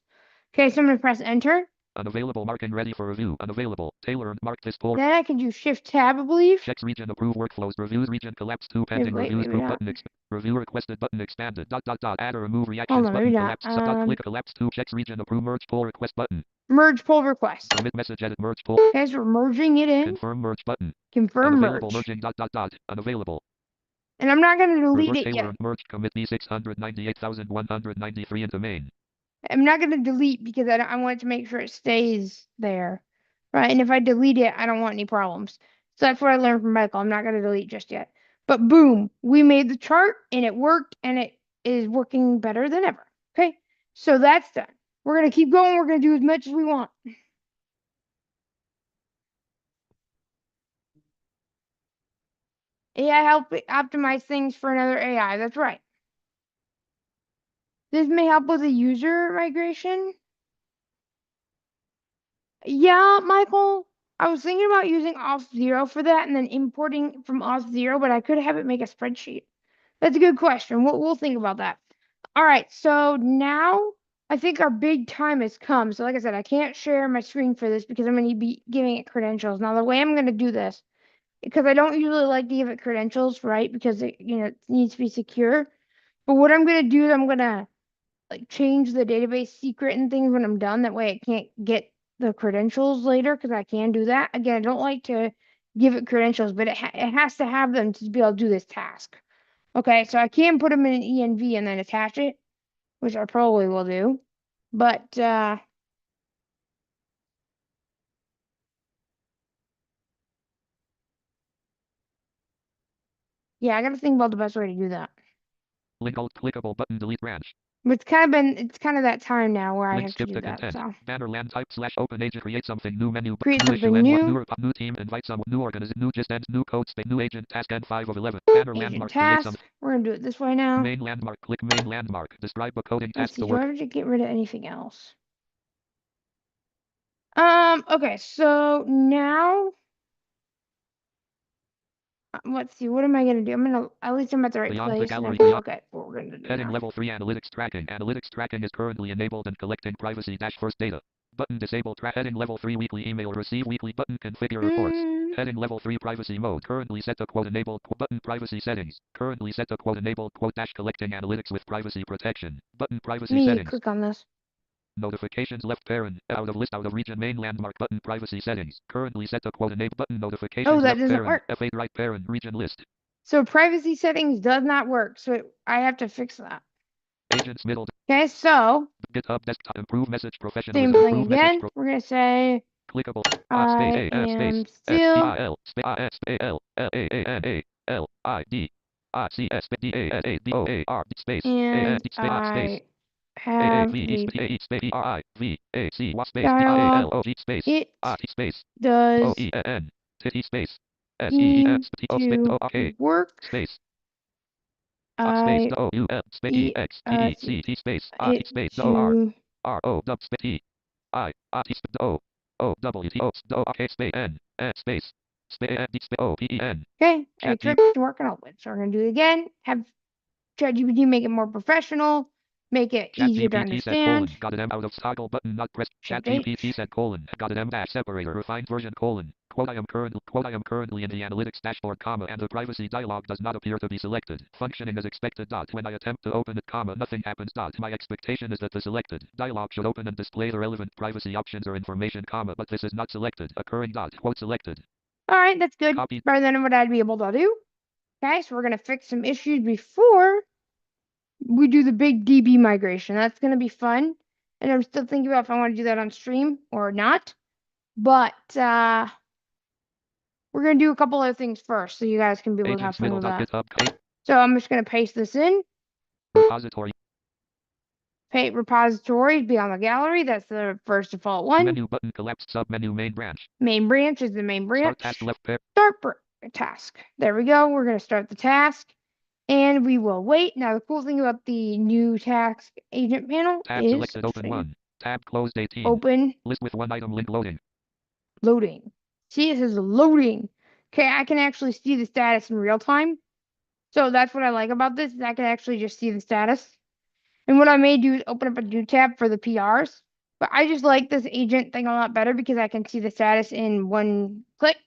Okay, so I'm gonna press enter.
Unavailable marking ready for review. Unavailable. Tailor and mark this pull.
Then I can do Shift Tab, I believe.
Checks region approve workflows. Reviews region collapse 2 pending reviews group button review requested button expanded. Add or remove reactions button collapse. Click collapse 2 checks region approve merge pull request button.
Merge pull request.
Submit message edit merge pull.
Okay, so we're merging it in.
Confirm merge button.
Confirm
unavailable
merge.
Merging unavailable.
And I'm not gonna delete
Reverse
it yet.
Merge commit B698193 into main.
I'm not going to delete because I want to make sure it stays there, right? And if I delete it, I don't want any problems. So that's what I learned from Michael. I'm not going to delete just yet. But boom, we made the chart and it worked and it is working better than ever. Okay, so that's done. We're going to keep going. We're going to do as much as we want. AI help optimize things for another AI. That's right. This may help with a user migration. Yeah, Michael, I was thinking about using Auth0 for that and then importing from Auth0, but I could have it make a spreadsheet. That's a good question. We'll think about that. All right, so now I think our big time has come. So like I said, I can't share my screen for this because I'm going to be giving it credentials. Now, the way I'm going to do this, because I don't usually like to give it credentials, right? Because it needs to be secure. But what I'm going to do is I'm going to like change the database secret and things when I'm done. That way it can't get the credentials later because I can do that. Again, I don't like to give it credentials, but it has to have them to be able to do this task. Okay, so I can put them in an env and then attach it, which I probably will do. But yeah, I gotta think about the best way to do that.
Link alt clickable button delete branch.
But it's kind of that time now where I have to do that.
Content.
So
banner land type slash open agent create something new menu.
create
new
something
issue
new.
New team invite some new organization new just end new code space new agent task end 5 of 11. Banner landmark create something.
We're gonna do it this way now.
Main landmark click main landmark describe a coding task to
do I
work.
have to get rid of anything else? Okay, so now let's see, what am I gonna do? At least I'm at the right
Beyond the
place and I
gallery.
can
Beyond.
look at what we're gonna do
Heading
now.
level 3 analytics tracking. Analytics tracking is currently enabled and collecting privacy dash first data. Button disable heading level 3 weekly email receive weekly button configure reports.
Mm,
Heading level 3 privacy mode currently set to quote enabled button privacy settings. Currently set to quote enabled quote dash collecting analytics with privacy protection. Button privacy
me
settings.
click on this.
Notifications left parent out of list out of region main landmark button privacy settings. Currently set to quote enable button
Oh,
notifications
that
left
doesn't
parent
work.
F8 right parent region list.
So privacy settings does not work. So I have to fix that.
Agents middle
Okay, so
GitHub desktop improve message
same
professionalism
thing
improve message
again. We're gonna say
clickable space
I
A space
am
S T
still
I L space I S space L L A A N A L I D I C S D A S A D O A R space A N
and
D space space
I
A A
have
V E
a
space A E space E R I V A C Y space D I A
dialogue.
L O G space
It
I T space O
does
E N T space S E E N
seem
T O space O
to
R K
work.
space space
I
O U L space E X T E C T space I T
it
space O R
to
R O W space T I T space O O W T O O R K space N N space space N D space O P E N
okay. I
chat G
tricked working out with. So we're gonna do it again. Have ChatGPT make it more professional, make it
chat
easier to
GPT set
understand.
colon got an M out of toggle button not pressed chat
Shift H.
GPT set colon got an M dash separator refined version colon quote I am currently in the analytics dashboard comma and the privacy dialog does not appear to be selected functioning as expected dot when I attempt to open it comma nothing happens dot my expectation is that the selected dialog should open and display the relevant privacy options or information comma but this is not selected occurring dot quote selected
All right, that's good.
copy
Better than what I'd be able to do. Okay, so we're gonna fix some issues before we do the big DB migration. That's gonna be fun. And I'm still thinking about if I want to do that on stream or not. But we're gonna do a couple other things first, so you guys can be able to have
agents
fun
middle
with
dot
that.
github
So I'm just gonna paste this in.
repository
Paste repositories beyond the gallery. That's the first default one.
menu button collapsed submenu main branch
Main branch is the main
start task
branch.
left pair
Start task. There we go. We're gonna start the task. And we will wait. Now, the cool thing about the new task agent panel
tab
is,
selected
I'll
open
show you,
1 tab closed 18
open
list with one item link loading
loading. See, it says loading. Okay, I can actually see the status in real time. So that's what I like about this, is I can actually just see the status. And what I may do is open up a new tab for the PRs. But I just like this agent thing a lot better because I can see the status in one click.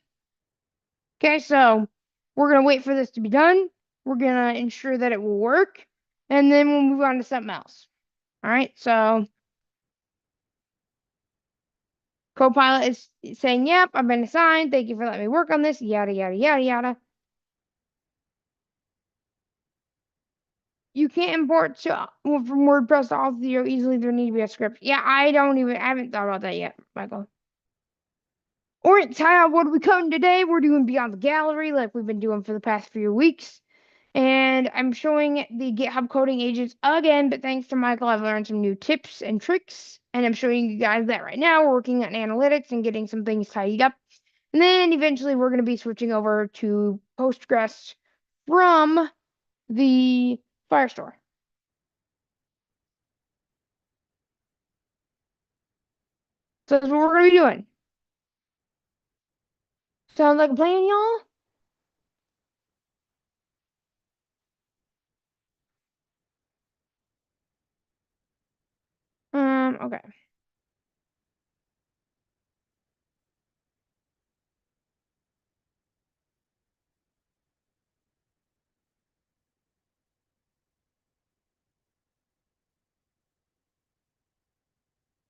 Okay, so we're going to wait for this to be done. We're going to ensure that it will work. And then we'll move on to something else. All right, so Copilot is saying, yep, I've been assigned. Thank you for letting me work on this. Yada, yada, yada, yada. You can't import from WordPress to Auth0 easily. There need to be a script. Yeah, I haven't thought about that yet, Michael. Alright, Ty, what are we coding today? We're doing Beyond the Gallery like we've been doing for the past few weeks. And I'm showing the GitHub coding agents again, but thanks to Michael, I've learned some new tips and tricks. And I'm showing you guys that right now. We're working on analytics and getting some things tidied up. And then eventually we're going to be switching over to Postgres from the Firestore. So that's what we're going to be doing. Sounds like a plan, y'all? Okay.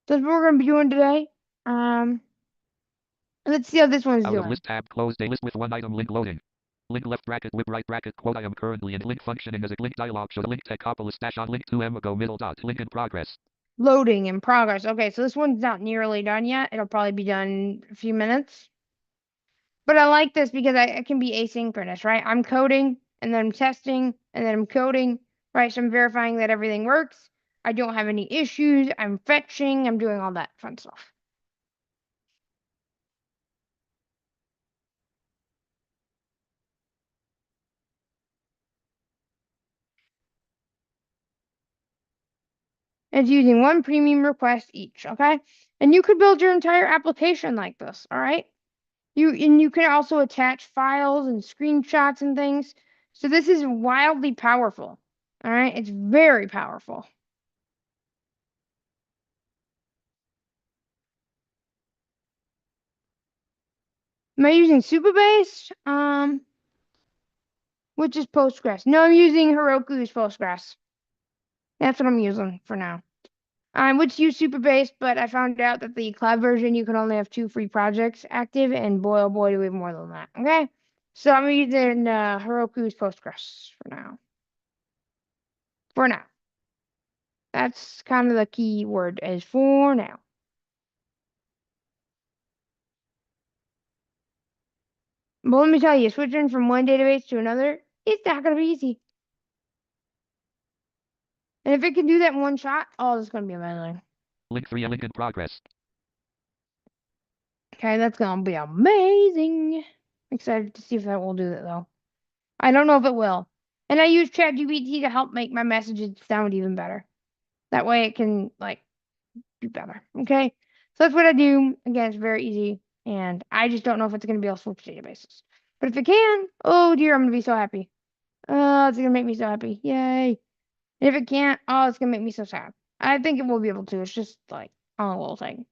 That's what we're going to be doing today. Let's see how this one's
out of
doing.
list tab closed a list with one item link loading link left bracket whip right bracket quote I am currently in link functioning as a link dialog show link techopolis dash on link 2M ago middle dot link in progress
Loading in progress. Okay, so this one's not nearly done yet. It'll probably be done in a few minutes. But I like this because I can be asynchronous, right? I'm coding and then I'm testing and then I'm coding, right? So I'm verifying that everything works. I don't have any issues. I'm fetching. I'm doing all that fun stuff. It's using one premium request each, okay? And you could build your entire application like this, all right? You can also attach files and screenshots and things. So this is wildly powerful. All right? It's very powerful. Am I using Supabase? Which is Postgres. No, I'm using Heroku's Postgres. That's what I'm using for now. I would use Supabase, but I found out that the cloud version you can only have 2 free projects active, and boy oh boy do we have more than that. Okay, so I'm using Heroku's Postgres for now. For now, that's kind of the key word is for now. But let me tell you, switching from one database to another, it's not gonna be easy. And if it can do that in one shot, oh, it's gonna be amazing.
Link 3, a link in progress.
Okay, that's gonna be amazing. Excited to see if that will do it though. I don't know if it will. And I use ChatGPT to help make my messages sound even better. That way it can like be better. Okay. So that's what I do. Again, it's very easy. And I just don't know if it's gonna be able to switch databases. But if it can, oh dear, I'm gonna be so happy. Oh, it's gonna make me so happy. Yay. And if it can't, oh, it's gonna make me so sad. I think it will be able to. It's just like on a little thing.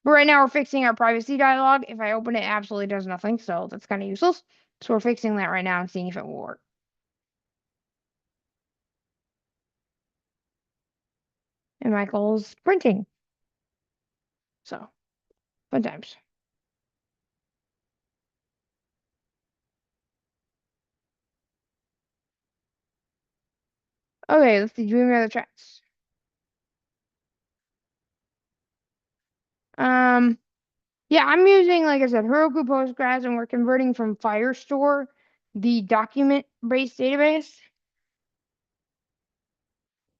But right now we're fixing our privacy dialog. If I open it, it absolutely does nothing. So that's kind of useless. So we're fixing that right now and seeing if it will work. And Michael's printing. So, fun times. Okay, let's see. Do we have any other chats? Yeah, I'm using, like I said, Heroku Postgres, and we're converting from Firestore, the document-based database.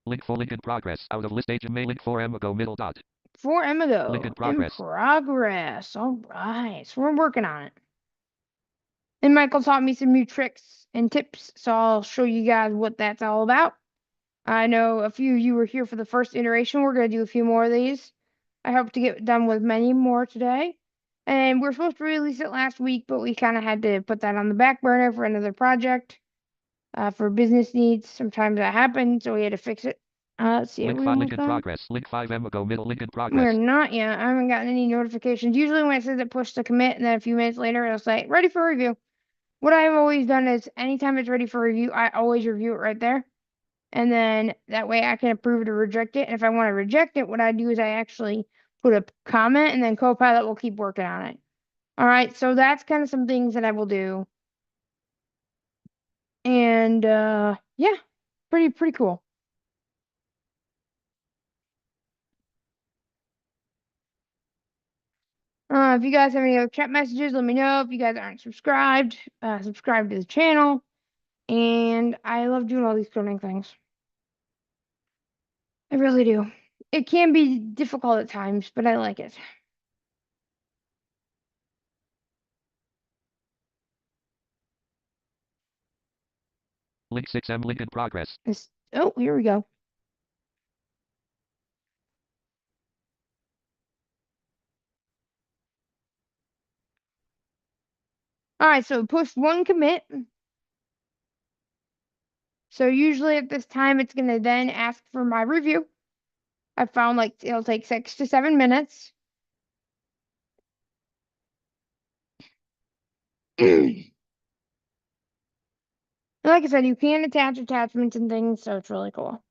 Link 4, link in progress. Out of list HMA, link 4M ago, middle dot.
4M ago.
Link in progress.
In progress. All right. So we're working on it. And Michael taught me some new tricks and tips, so I'll show you guys what that's all about. I know a few of you were here for the first iteration. We're going to do a few more of these. I hope to get done with many more today. And we're supposed to release it last week, but we kind of had to put that on the back burner for another project for business needs. Sometimes that happens, so we had to fix it. Let's see.
Link 5, link in progress. Link 5M ago, middle link in progress.
We're not yet. I haven't gotten any notifications. Usually when it says it pushed to commit, and then a few minutes later it'll say ready for review. What I've always done is anytime it's ready for review, I always review it right there. And then that way I can approve it or reject it. And if I want to reject it, what I do is I actually put a comment, and then Copilot will keep working on it. All right, so that's kind of some things that I will do. And yeah, pretty cool. If you guys have any other chat messages, let me know. If you guys aren't subscribed, subscribe to the channel. And I love doing all these coding things. I really do. It can be difficult at times, but I like it.
Link 6M, link in progress.
Oh, here we go. All right, so push one commit. So usually at this time, it's going to then ask for my review. I found like it'll take 6 to 7 minutes. And like I said, you can attach attachments and things, so it's really cool.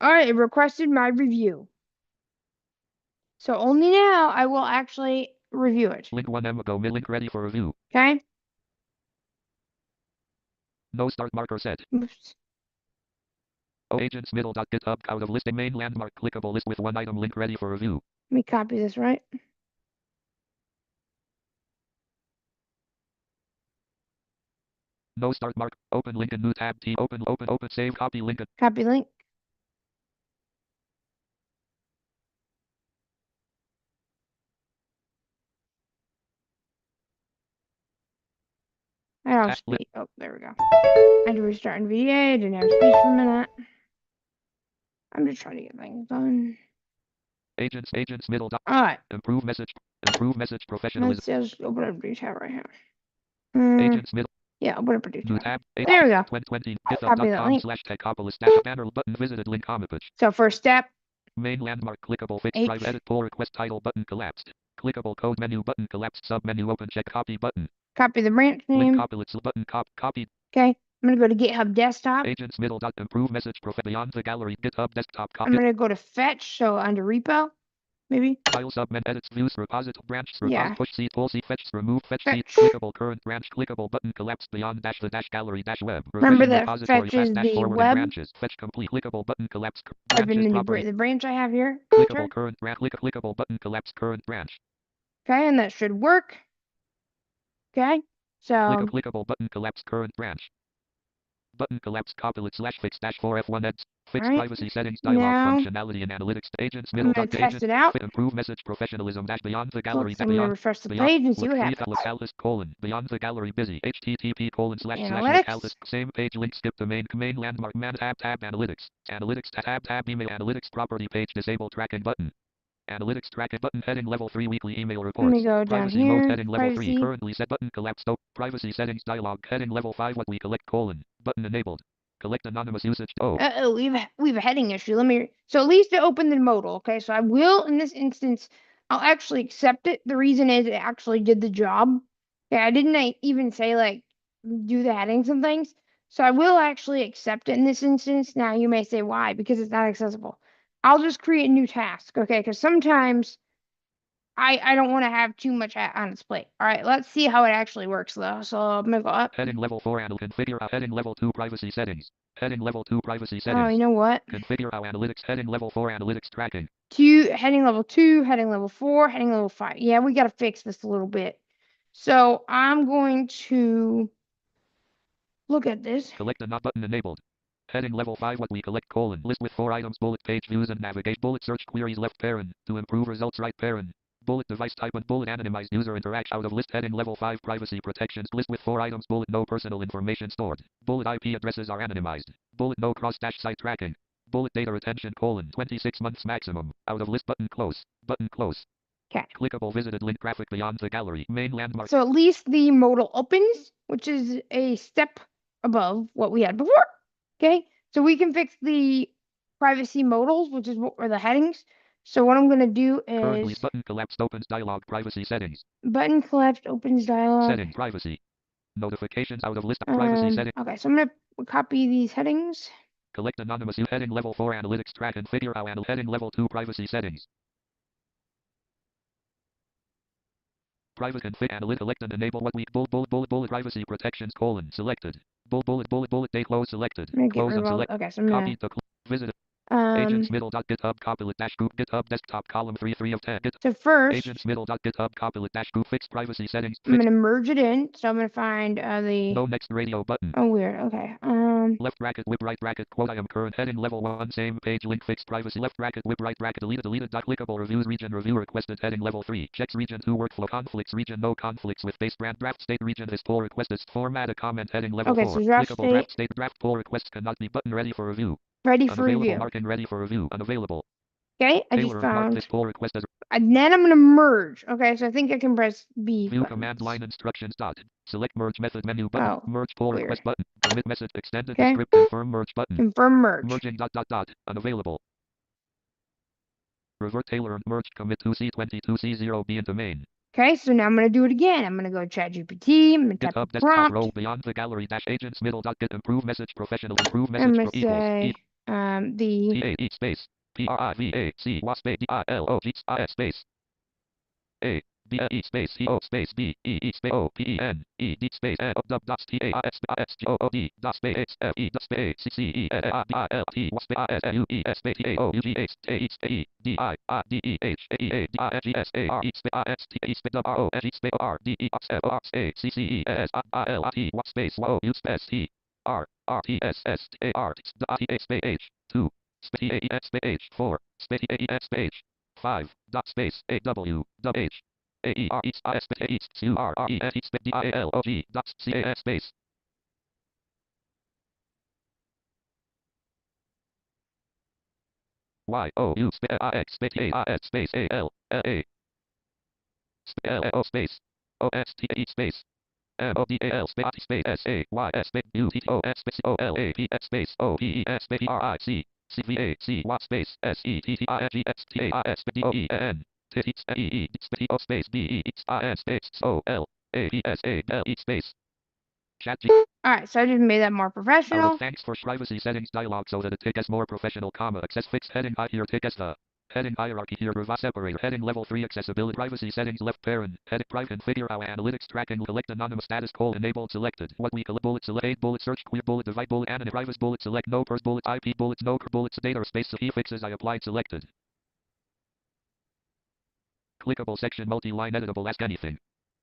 All right, it requested my review. So only now I will actually review it.
Link 1M ago, mid link ready for review.
Okay?
No start marker set.
Oops.
Agents middle.github out of listing main landmark clickable list with one item link ready for review.
Let me copy this, right?
No start mark. Open link in new tab. T. Open save copy link.
Copy link. I don't have speed. Oh, there we go. I had to restart NVDA. I didn't have speech for a minute. I'm just trying to get things done.
Agents middle.
All right.
Improve message professionalism.
Let's just open up a new tab right here.
Agents middle.
Yeah, open up a new
New
tab.
tab.
There we go.
2020
Copy that link.
github.com/techopolis dash banner button visited link homepage.
So first step.
Main landmark clickable fixed
H.
private edit pull request title button collapsed. Clickable code menu button collapsed sub menu open check copy button.
Copy the branch
Link
name.
copylets button copied.
Okay. I'm gonna go to GitHub desktop.
Agents middle dot improve message beyond the gallery GitHub desktop
I'm gonna go to fetch, so under repo, maybe.
file submit edits views repository branch
Yeah.
push seed pull seed fetch remove fetch seed
Fetch.
clickable current branch clickable button collapsed beyond dash the dash gallery dash web.
Remember
Revision
that
repository
fetches
fast dash
the
forward
web.
branches fetch complete clickable button collapse
I've
branches
been
property
the branch I have here.
clickable current branch clickable button collapse current branch.
Okay, and that should work. Okay, so
clickable button collapse current branch. Button collapse copylate / fix dash 4F1 eds. Fix privacy settings dialog
now,
functionality and analytics agents
I'm
middle
gonna
dot
test
agent
it out.
improve message professionalism dash beyond the gallery
I'm gonna refresh the page and see what happens.
localist colon beyond the gallery busy http colon /
Analytics.
same page link skip the main landmark man tab analytics tab email analytics property page disable tracking button. Analytics tracking button heading level 3 weekly email reports.
Let me go down
privacy
here.
mode heading level
Privacy.
3 currently set button collapsed privacy settings dialog heading level 5 what we collect colon button enabled. Collect anonymous usage.
We have a heading issue. So at least it opened the modal. Okay, so I will in this instance. I'll actually accept it. The reason is it actually did the job. Okay, I didn't even say like do the headings and things. So I will actually accept it in this instance. Now you may say why? Because it's not accessible. I'll just create a new task. Okay, because sometimes I don't want to have too much on its plate. All right, let's see how it actually works though. So I'm gonna go up.
Heading level 4 and configure heading level 2 privacy settings. Heading level 2 privacy settings.
Oh, you know what?
Configure our analytics heading level 4 analytics tracking.
Heading level 2, heading level 4, heading level 5. Yeah, we gotta fix this a little bit. So I'm going to look at this.
Collect a not button enabled. Heading level 5 what we collect colon list with 4 items bullet page views and navigate bullet search queries left parent to improve results right parent. Bullet device type and bullet anonymized user interact out of list heading level 5 privacy protections list with 4 items bullet no personal information stored. Bullet IP addresses are anonymized. Bullet no cross dash site tracking. Bullet data retention colon 26 months maximum. Out of list button close. Button close.
Okay.
Clickable visited link graphic beyond the gallery. Main landmark.
So at least the modal opens, which is a step above what we had before. Okay. So we can fix the privacy modals, which is what were the headings. So what I'm going to do is
currently button collapsed opens dialog privacy settings.
Button collapsed opens dialog.
Setting privacy. Notifications out of list privacy setting.
Okay, so I'm going to copy these headings.
Collect anonymous heading level 4 analytics track and figure out heading level 2 privacy settings. Private config analytic select and enable what we bullet privacy protections colon selected. Bullet day close selected. Close and select.
Okay, so I'm gonna
copy the visit. Agents middle dot GitHub copilot dash group GitHub desktop column 3 of 10.
So first,
agents middle dot GitHub copilot dash group fix privacy settings.
I'm gonna merge it in. So I'm gonna find the
no next radio button.
Oh, weird. Okay.
Left bracket whip right bracket quote I am current heading level 1 same page link fix privacy left bracket whip right bracket deleted dot clickable reviews region review requested heading level 3 checks region 2 workflow conflicts region no conflicts with base brand draft state region is pull request is format a comment heading level 4
so draft
clickable draft state draft pull request cannot be button ready for review.
Ready for review.
Marking ready for review. Unavailable.
Okay, I just found.
This pull request as
and then I'm gonna merge. Okay, so I think I can press B.
View command line instructions dot. Select merge method menu button. Merge pull request button. Commit message extended script confirm merge button.
Confirm merge.
Merging dot. Unavailable. Revert Taylor and merge commit 2C22C0B into main.
Okay, so now I'm gonna do it again. I'm gonna go to ChatGPT. I'm gonna type
GitHub
the
desktop
prompt.
row beyond the gallery dash agents middle dot get improve message professional improve message
I'm gonna
pro
say
the E space PRIVAC space DILOG space A B E space C O space B E E space O P E N E D space N O dot dots T A R S S G O O D dot space H F E dot space C C E N A B I L T space R S U E S space T A O U G H T E space E D I R D E H A E A D I N G S A R E space R S T E space W R O N E space O R D E F O R space C C E S I L R T space O U space T R R T S S T A R T A space H 2 space T A E S space H 4 space T A E S space H 5 dot space A W W H A E R E S space A E C U R R E S E space D I A L O G dot C A S space Y O U space I X space A I S space A L L A space L O space O S T A E space M O D A L space T space S A Y S space U T O S space O L A P S space O P E S space R I C C V A C Y space S E T T I N G S T A I S space D O E N T E E E space O space D E X I N space O L A P S A L E space Chat G.
Alright, so I just made that more
Out of
professional.
thanks for privacy settings dialog so that it takes more professional, access fixed heading high here take as the heading hierarchy here reverse separator heading level 3 accessibility privacy settings left parent heading private configure our analytics tracking collect anonymous status call enabled selected what we collect bullet select 8 bullet search queer bullet divide bullet and privacy bullet select no pers bullet IP bullets no bullets data space key fixes I applied selected clickable section multi-line editable ask anything.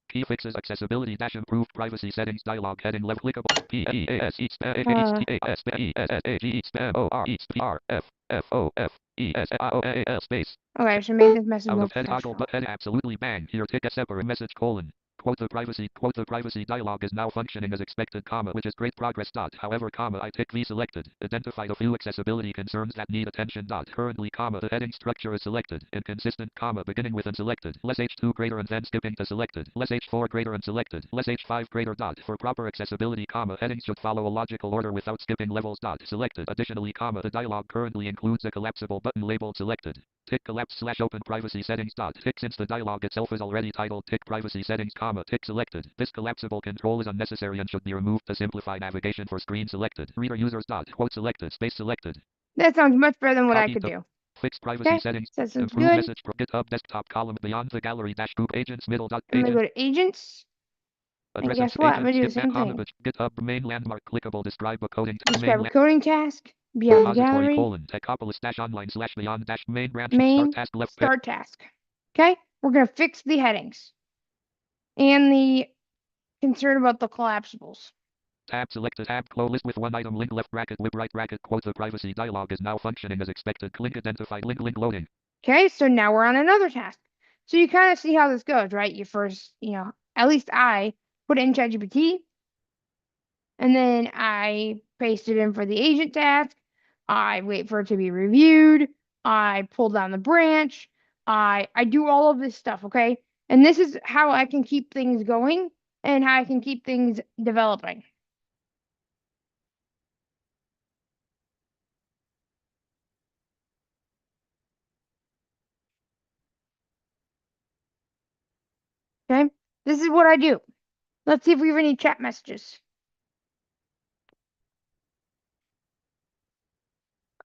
Key fixes accessibility dash improved privacy settings dialog heading left clickable P E A S E spam H T A S E S S A G spam O R E P R F F O F E S I O A L space.
Okay, I should make this message
Out
more
of head toggle
professional.
but head absolutely bang here take a separate message colon. Quote the privacy dialog is now functioning as expected, which is great progress. However, I tick V selected. Identified a few accessibility concerns that need attention. Currently, the heading structure is selected. Inconsistent, beginning with unselected. Less H2 greater and then skipping to selected. Less H4 greater and selected. Less H5 greater. For proper accessibility, headings should follow a logical order without skipping levels. Selected. Additionally, the dialog currently includes a collapsible button labeled selected. Tick collapse / open privacy settings. Tick since the dialog itself is already titled tick privacy settings, tick selected. This collapsible control is unnecessary and should be removed to simplify navigation for screen selected. Reader users. Quote selected space selected.
That sounds much better than what I
Copy
could
to
do.
fix privacy
Okay,
settings.
so that sounds
Improve
good.
message GitHub desktop column beyond the gallery dash group agents middle dot
I'm gonna
agent.
go to agents. And
Address
guess what? I'm
agent
gonna do the
skip
same thing.
GitHub main landmark clickable describe a coding
Describe
main
a coding task. Beyond the
repository
gallery.
colon techopolis dash online slash beyond dash main branch
Main.
start task left
Start task. Okay, we're gonna fix the headings. And the concern about the collapsibles.
Tab selected tab close list with one item link left bracket whip right bracket quote the privacy dialog is now functioning as expected link identified link loading.
Okay, so now we're on another task. So you kind of see how this goes, right? You first, at least I put it in ChatGPT, and then I paste it in for the agent task. I wait for it to be reviewed. I pull down the branch. I do all of this stuff, okay? And this is how I can keep things going and how I can keep things developing. Okay, this is what I do. Let's see if we have any chat messages.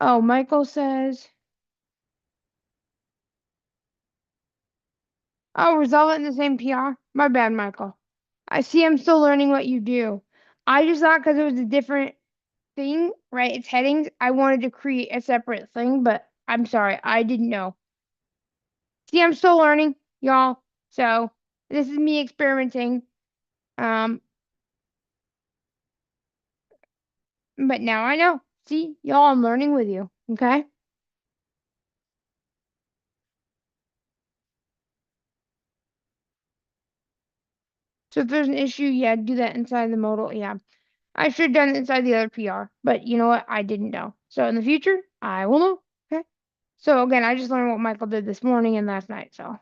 Oh, Michael says, oh, resolve it in the same PR. My bad, Michael. I see I'm still learning what you do. I just thought because it was a different thing, right? It's headings. I wanted to create a separate thing, but I'm sorry. I didn't know. See, I'm still learning, y'all. So this is me experimenting. But now I know. See, y'all, I'm learning with you. Okay. So if there's an issue, yeah, do that inside the modal. Yeah. I should have done it inside the other PR, but you know what? I didn't know. So in the future, I will know. Okay. So again, I just learned what Michael did this morning and last night. So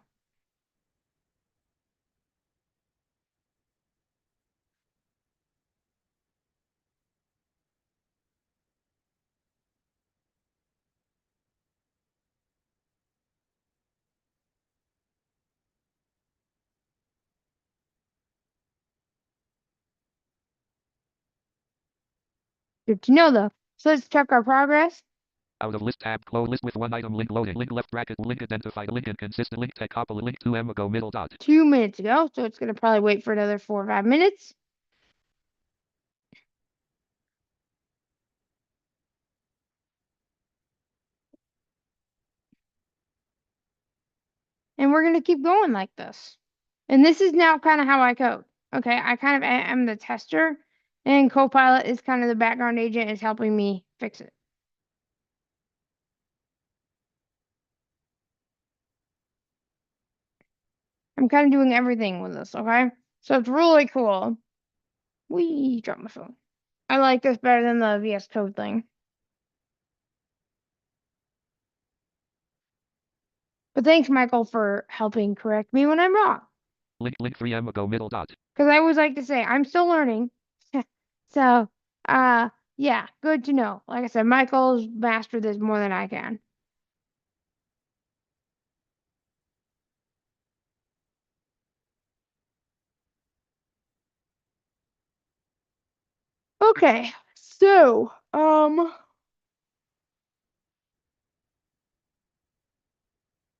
good to know though. So let's check our progress.
Out of list tab. Close list with one item. Link loading. Link left bracket. Link identified. Link inconsistent. Link tech copy. Link 2M ago. Middle dot.
2 minutes ago. So it's going to probably wait for another 4 or 5 minutes. And we're going to keep going like this. And this is now kind of how I code. Okay, I kind of am the tester, and Copilot is kind of the background agent, is helping me fix it. I'm kind of doing everything with this, okay? So it's really cool. We dropped my phone. I like this better than the VS Code thing. But thanks, Michael, for helping correct me when I'm wrong.
Link 3M ago. Middle dot.
Because I always like to say, I'm still learning. So, yeah, good to know. Like I said, Michael's mastered this more than I can. Okay, so,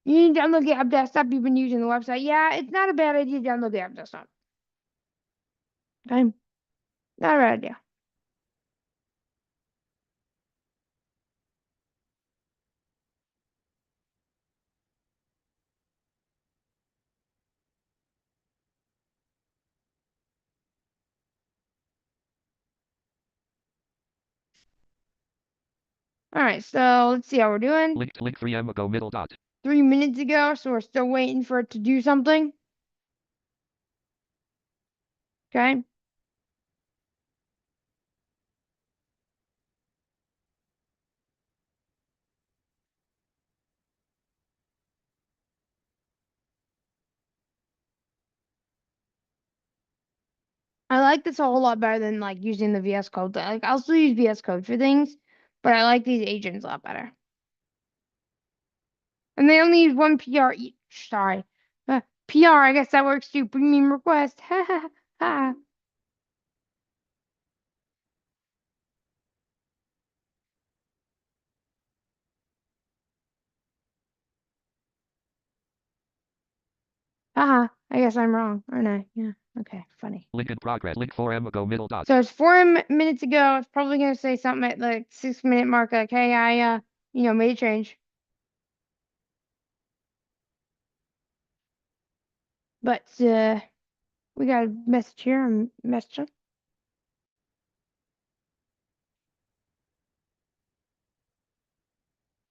you need to download the app desktop. You've been using the website. Yeah, it's not a bad idea to download the app desktop. Okay, not a bad idea. All right, so let's see how we're doing.
Link 3M ago. Middle dot.
3 minutes ago, so we're still waiting for it to do something. Okay. I like this a whole lot better than like using the VS Code. Like I'll still use VS Code for things, but I like these agents a lot better. And they only use one PR each. Sorry. PR, I guess that works too. Premium request. Ha ha ha. Haha. I guess I'm wrong, aren't I? Yeah. Okay. Funny.
Link in progress. Link 4M ago. Middle dot.
So it's 4 minutes ago. It's probably gonna say something at the 6 minute mark, like, hey, I made a change. But we got a message here. I'm messaging.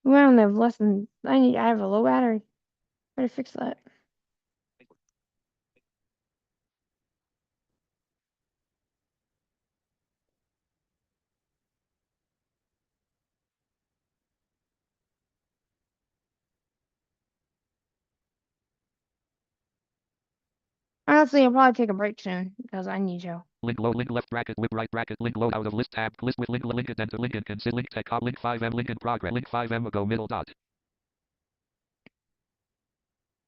We only have less than. I have a low battery. Better fix that. Honestly, I'll probably take a break soon because I need to.
Link load. Link left bracket. Whip right bracket. Link load out of list tab. List with link. Link enter. Link inconsistent. Link tech cop. Link 5M. Link in progress. Link 5M ago. Middle dot.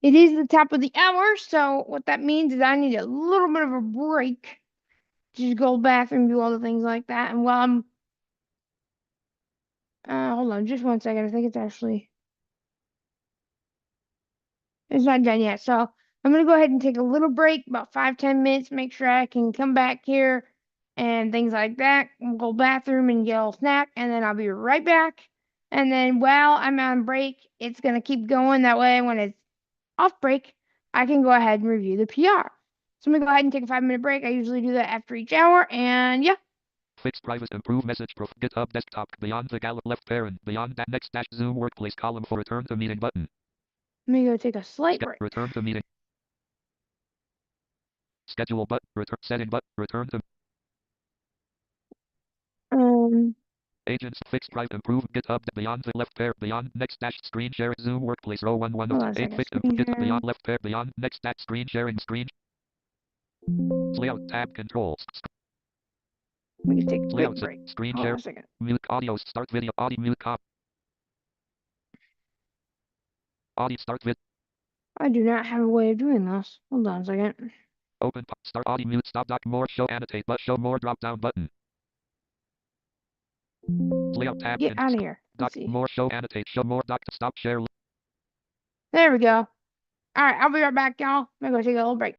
It is the top of the hour, so what that means is I need a little bit of a break. Just go bathroom, do all the things like that. And while I'm, hold on, just 1 second. I think it's not done yet. So I'm gonna go ahead and take a little break, about 5-10 minutes. Make sure I can come back here and things like that. We'll go bathroom and get a little snack, and then I'll be right back. And then while I'm on break, it's gonna keep going. That way, when it's off break, I can go ahead and review the PR. So I'm gonna go ahead and take a 5 minute break. I usually do that after each hour, and yeah.
Fixed private improve message prof GitHub desktop beyond the gallop left parent beyond that next dash Zoom workplace column for return to meeting button.
Let me go take a slight break.
Return to meeting. Schedule but return setting but return to agents fixed private improve GitHub beyond the left pair beyond next dash screen share Zoom workplace row 1 1
Hold
of
on a
8
second.
fixed
Screen
GitHub
sharing.
beyond left pair beyond next dash screen sharing screen layout tab controls
Let me just take a quick
layout
break.
screen
Hold
share
on a second.
mute audio start video audio mute cop audio start vid
I do not have a way of doing this. Hold on a second.
open start audio mute stop doc more show annotate but show more drop down button layout tab
Get out of here. Let's
Doc,
see.
more, show, annotate, show more, doc, stop, share.
There we go. All right, I'll be right back, y'all. I'm gonna go take a little break.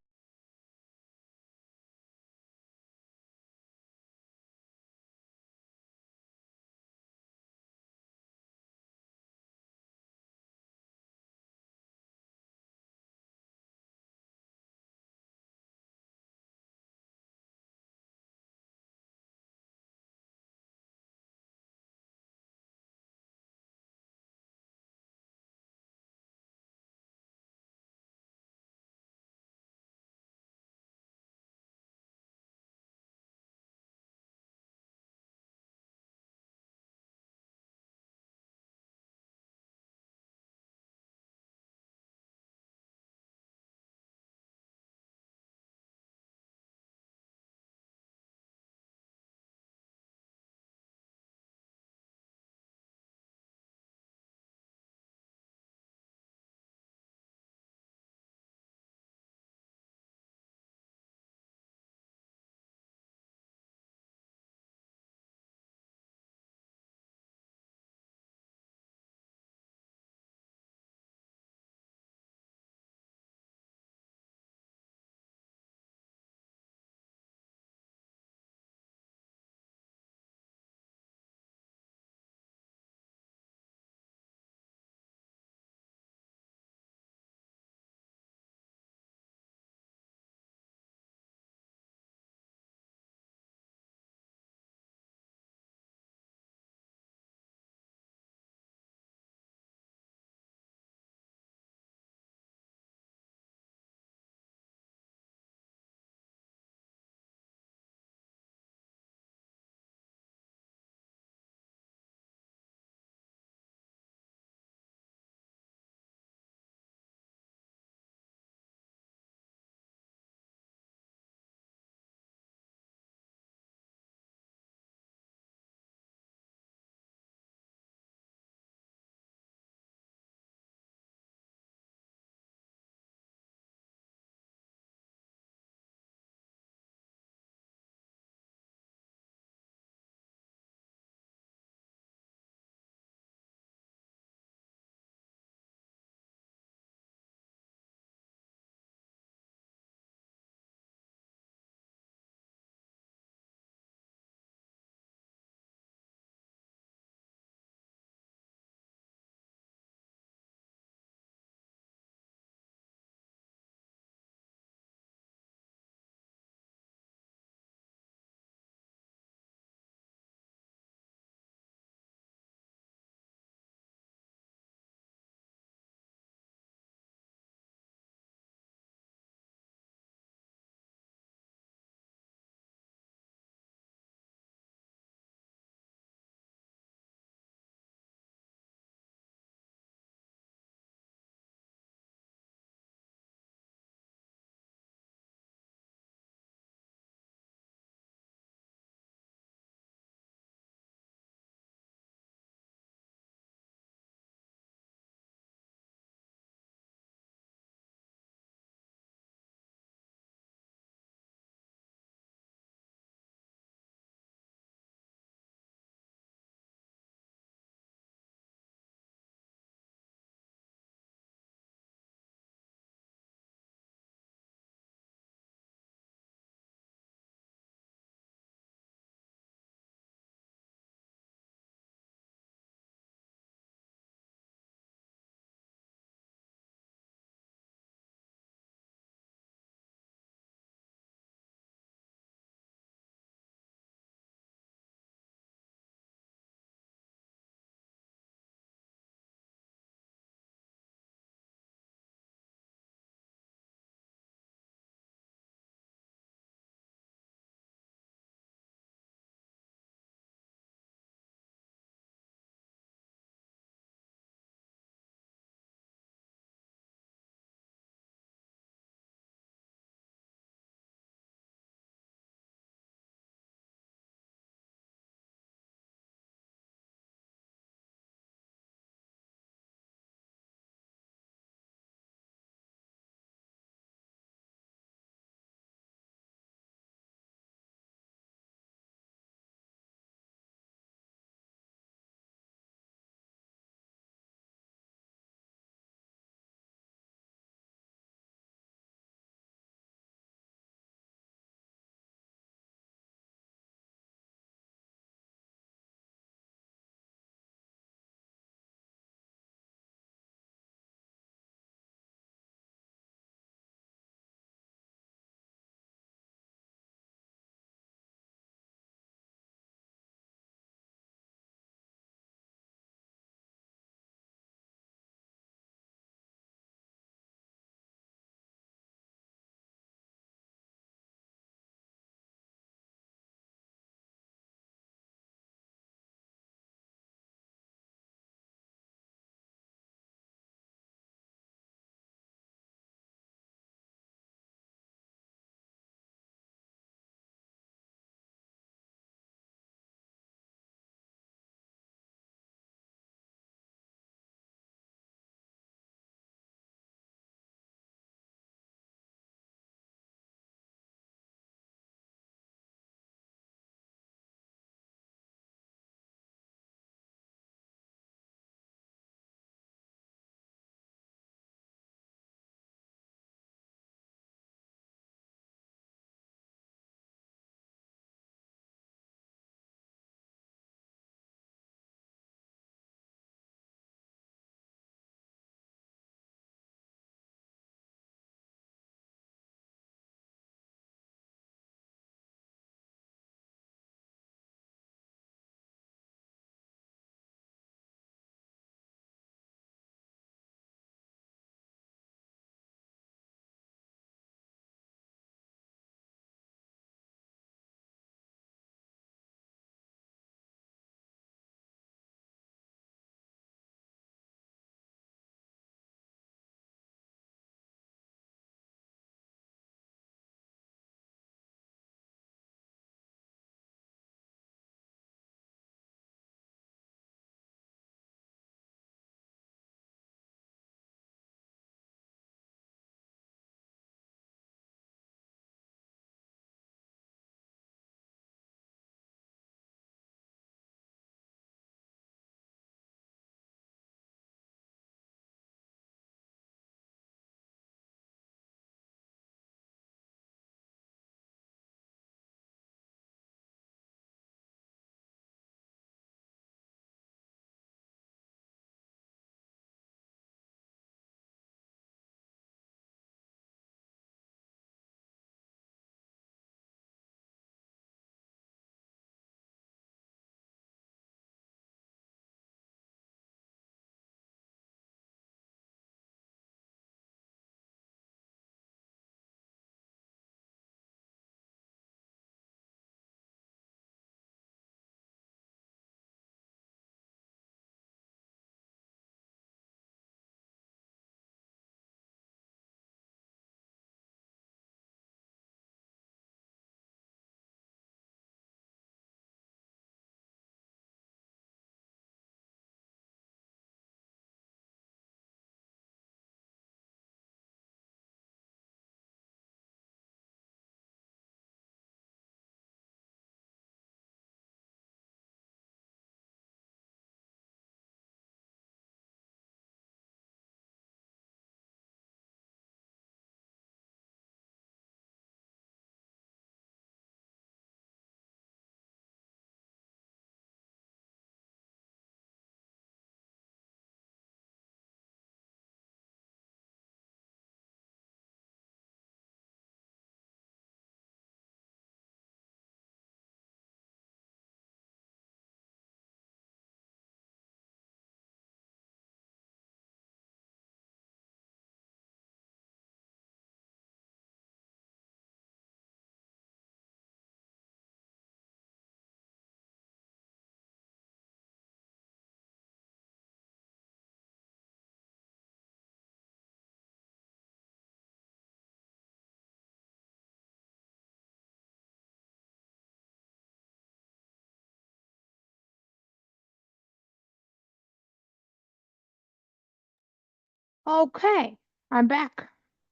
Okay, I'm back.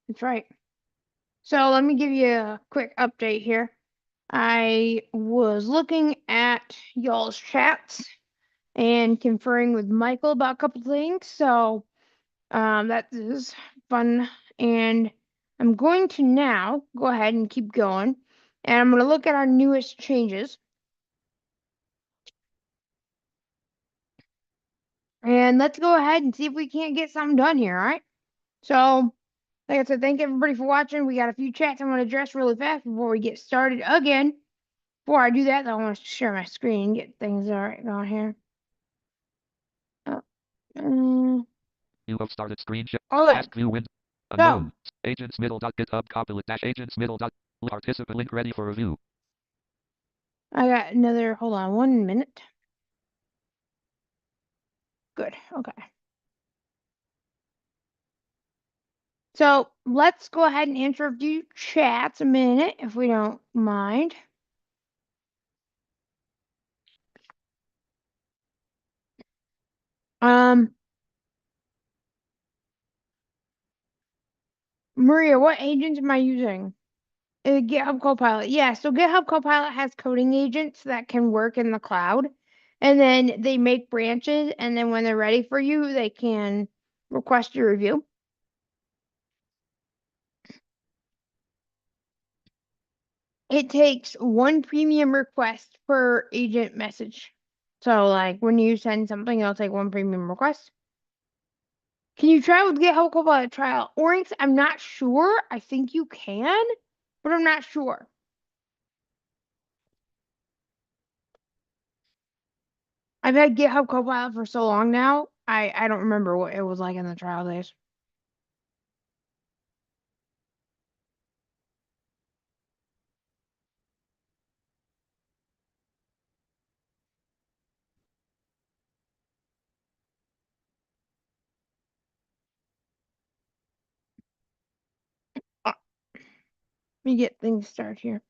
That's right. So let me give you a quick update here. I was looking at y'all's chats and conferring with Michael about a couple things. So that is fun. And I'm going to now go ahead and keep going. And I'm going to look at our newest changes. And let's go ahead and see if we can't get something done here, all right? So, like I said, thank everybody for watching. We got a few chats I want to address really fast before we get started again. Before I do that, I want to share my screen and get things all right going here.
You have started screen share.
Okay,
Task view window.
so
Unknown. Agents middle dot GitHub copilot dash agents middle dot participant link ready for review.
I got another, hold on 1 minute. Good, okay. So let's go ahead and answer a few chats a minute, if we don't mind. Maria, what agents am I using? GitHub Copilot. Yeah, so GitHub Copilot has coding agents that can work in the cloud. And then they make branches, and then when they're ready for you, they can request your review. It takes one premium request per agent message. So, like, when you send something, it'll take one premium request. Can you try with GitHub Copilot trial? Orinx, I'm not sure. I think you can, but I'm not sure. I've had GitHub Copilot for so long now, I don't remember what it was like in the trial days. Let me get things started here.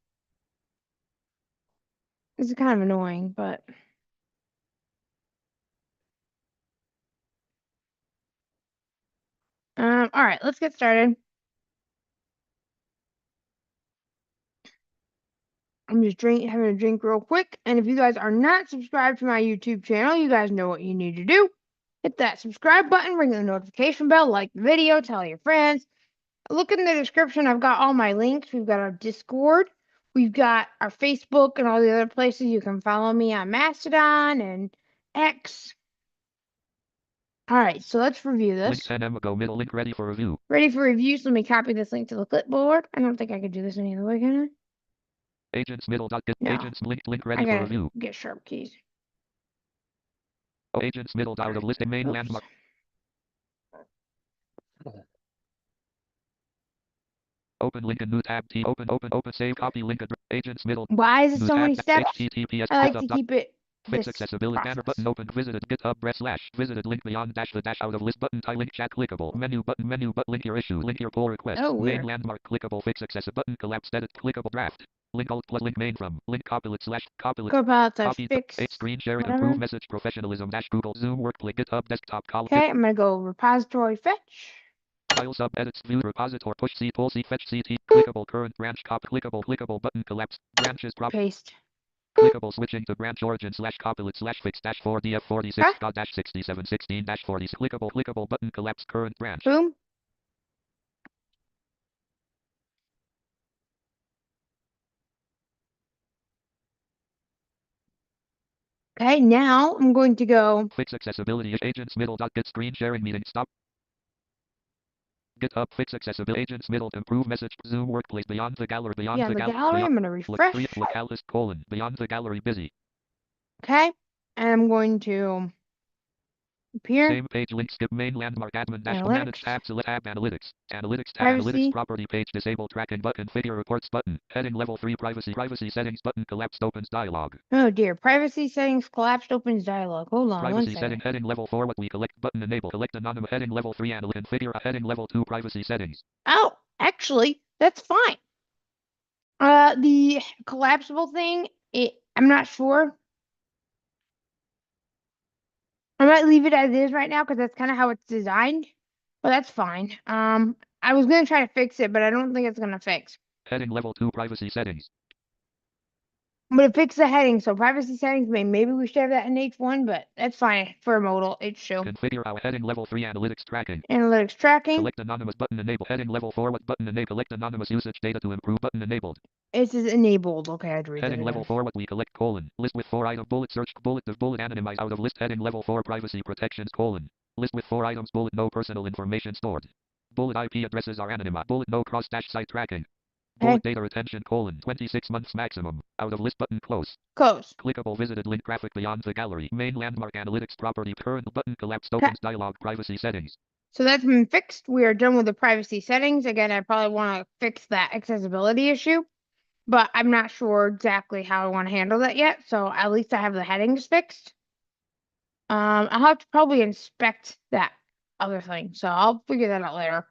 This is kind of annoying, but all right, let's get started. I'm just having a drink real quick, and if you guys are not subscribed to my YouTube channel, you guys know what you need to do. Hit that subscribe button, ring the notification bell, like the video, tell your friends. Look in the description. I've got all my links. We've got our Discord. We've got our Facebook and all the other places. You can follow me on Mastodon and X. All right, so let's review
Link
this.
10 ago middle link ready for review.
Ready for review, so let me copy this link to the clipboard. I don't think I could do this any other way, can I?
Agents middle dot get
No.
agents link
I
ready for
gotta
review.
get sharp keys.
Oh, agents middle out of listing main
Oops.
landmark. Open link in new tab T. Open save copy link address. Agents middle.
Why is it
New
so many
tab
steps?
HTTPS.
I like
GitHub
to
dot
keep it
fix
this
accessibility banner
process.
button open visited GitHub press slash visited link beyond dash the dash out of list button tie link chat clickable menu button link your issue link your pull request
Oh,
main
weird.
landmark clickable fix accessible button collapse edit clickable draft link alt plus link main from link copilot slash copilot
Copilot
copy
fix
screen sharing
whatever.
improve message professionalism dash Google Zoom workplace GitHub desktop column.
Okay, I'm gonna go repository fetch.
File sub edits view repository push C pull C fetch CT clickable current branch clickable button collapse branches prop
Paste.
clickable switching to branch origin slash copilot slash fix dash 4 df 46
Okay.
dot dash 6716 dash 40 clickable button collapse current branch.
Boom. Okay, now I'm going to go
Fix accessibility agents middle dot get screen sharing meeting stop. GitHub fix accessibility agents middle improve message Zoom workplace beyond the gallery
beyond the gallery. I'm gonna refresh.
Localist colon beyond the gallery busy.
Okay, and I'm going to appear.
Same page link skip main landmark admin dash manage tab select tab analytics tab
Privacy.
analytics property page disable tracking button configure reports button heading level 3 privacy settings button collapsed opens dialog.
Oh dear, privacy settings collapsed opens dialog. Hold on
Privacy
1
setting
second.
heading level 4 what we collect button enable collect anonymous heading level 3 and configure a heading level 2 privacy settings.
Oh, actually, that's fine. The collapsible thing, I'm not sure. I might leave it as is right now because that's kind of how it's designed. Well, that's fine. I was gonna try to fix it, but I don't think it's gonna fix.
Heading level 2 privacy settings.
But it fixed the heading, so privacy settings, maybe we should have that in H1, but that's fine for a modal H2.
Configure our heading level 3 analytics tracking.
Analytics tracking.
Select anonymous button enable. Heading level 4 what button enable. Collect anonymous usage data to improve button enabled.
It is enabled. Okay, I'd read
Heading
that
level
again.
4 what we collect colon. List with 4 items bullet search bullet div bullet anonymize out of list. Heading level 4 privacy protections colon. List with 4 items bullet no personal information stored. Bullet IP addresses are anonymized. Bullet no cross dash site tracking. Bullet data retention colon 26 months maximum. Out of list button close.
Close.
Clickable visited link graphic beyond the gallery. Main landmark analytics property current button collapse tokens dialog privacy settings.
So that's been fixed. We are done with the privacy settings. Again, I probably want to fix that accessibility issue, but I'm not sure exactly how I want to handle that yet. So at least I have the headings fixed. I'll have to probably inspect that other thing. So I'll figure that out later.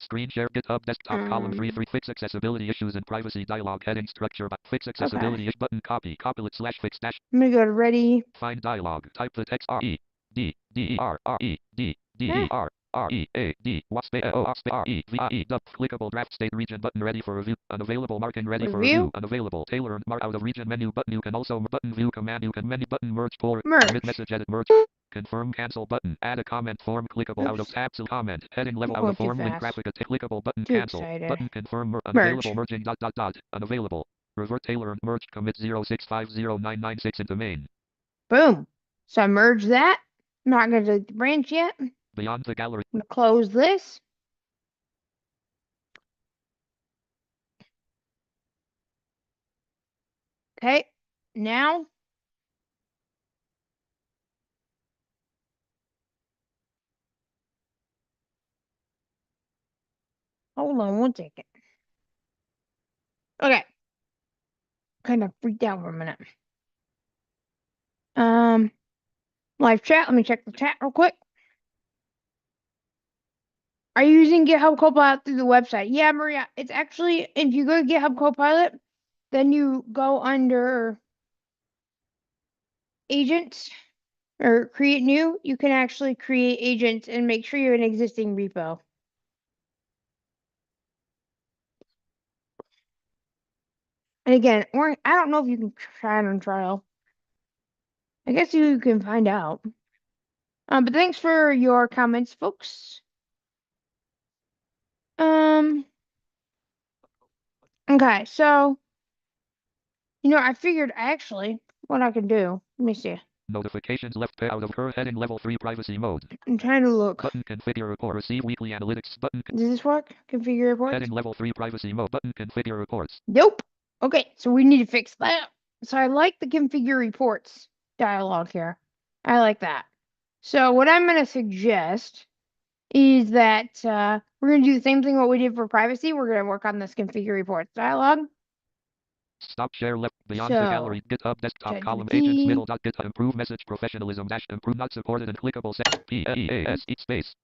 Screen share GitHub desktop column 3 fix accessibility issues and privacy dialog heading structure but fix accessibility button copy copilot slash fix dash.
I'm gonna go to ready.
Find dialog. Type the text REDDERREDDERREAD clickable draft state region button ready for review. Unavailable marking ready for review. Unavailable Taylor mark out of region menu button. You can also button view command. You can menu button merge pull merge message edit merge. Confirm cancel button. Add a comment form clickable out of tab to comment. Heading level out of form link graphic clickable button cancel. Button confirm unavailable merging unavailable. Revert Taylor merge commit 0650996 into main.
Boom. So I merge that. I'm not going to delete the branch yet.
Beyond the gallery.
I'm going to close this. Okay. Now. Hold on one second. Okay. Kind of freaked out for a minute. Live chat. Let me check the chat real quick. Are you using GitHub Copilot through the website? Yeah, Maria. It's actually, if you go to GitHub Copilot, then you go under agents or create new. You can actually create agents and make sure you have an existing repo. And again, or I don't know if you can try it on trial. I guess you can find out. But thanks for your comments, folks. Okay, so I figured actually what I can do. Let me see.
Notifications left pair out of her heading level 3 privacy mode.
I'm trying to look.
Button configure report receive weekly analytics button.
Does this work? Configure reports?
Heading level 3 privacy mode button configure reports.
Nope. Okay, so we need to fix that. So I like the configure reports dialog here. I like that. So what I'm going to suggest is that we're going to do the same thing what we did for privacy. We're going to work on this configure reports dialog.
Stop share left beyond the gallery GitHub desktop column agents middle dot GitHub improve message professionalism dash improve not supported and clickable set PEAS space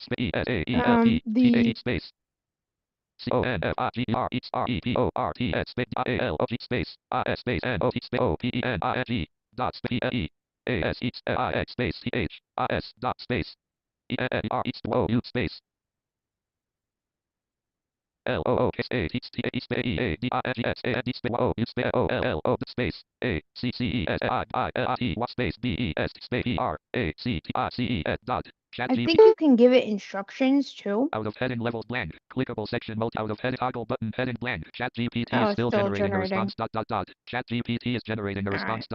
space CONFIGREREPORTS space ALOG space AS space NOT space OPENING dot space AS space CH AS dot space ENER space LOO space space A C C E S I T space B E S space E R A C T I C E S dot.
I think you can give it instructions too.
Out of heading levels blank. Clickable section mode out of heading toggle button heading blank. Chat GPT is still generating a response Chat GPT is generating a response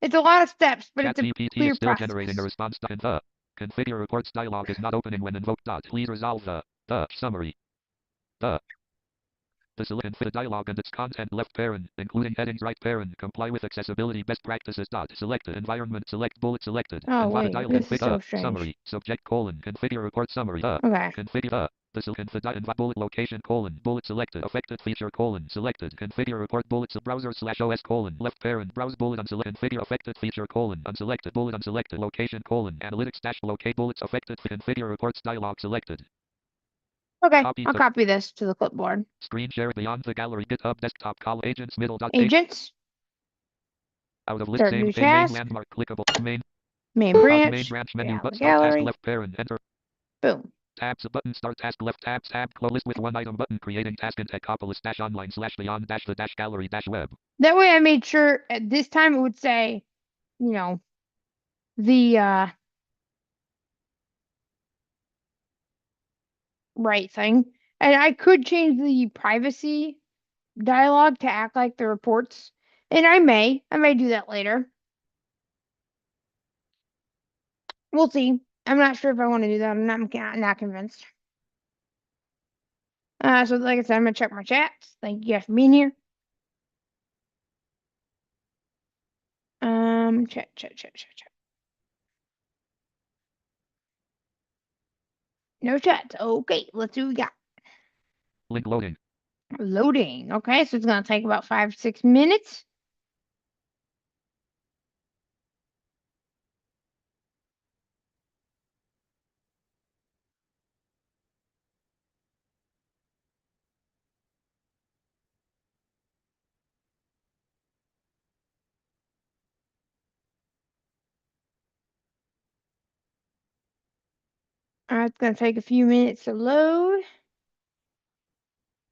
It's a lot of steps, but
Chat
it's a
GPT
clear
is still
process.
generating a response and the configure reports dialog is not opening when invoked please resolve the summary. The select the dialog and its content left parent, including headings right parent, comply with accessibility best practices. Select environment select bullet selected.
Oh wait, this is so strange.
Summary subject colon configure report summary.
Okay.
Configure the select bullet location colon bullet selected affected feature colon selected configure report bullets browser slash OS colon left parent browse bullet unselect configure affected feature colon unselected bullet unselected location colon analytics dash locate bullets affected configure reports dialog selected.
Okay, I'll copy this to the clipboard.
Screen share beyond the gallery GitHub desktop call agents middle dot
agents.
Out of list same main landmark clickable main
Main
Main
branch.
branch
Get
menu.
out
But
the
start task
gallery.
left parent. Enter.
Boom.
Tabs button. Start task left tabs tab. Close list with one item button. Creating task in Techopolis dash online slash beyond dash the dash gallery dash web.
That way I made sure at this time it would say, you know, the right thing. And I could change the privacy dialogue to act like the reports. And I may do that later. We'll see. I'm not sure if I want to do that. I'm not convinced. So like I said, I'm gonna check my chats. Thank you guys for being here. Chat. No chats. Okay, let's see what we got.
Link loading.
Loading. Okay, so it's gonna take about 5-6 minutes. It's gonna take a few minutes to load.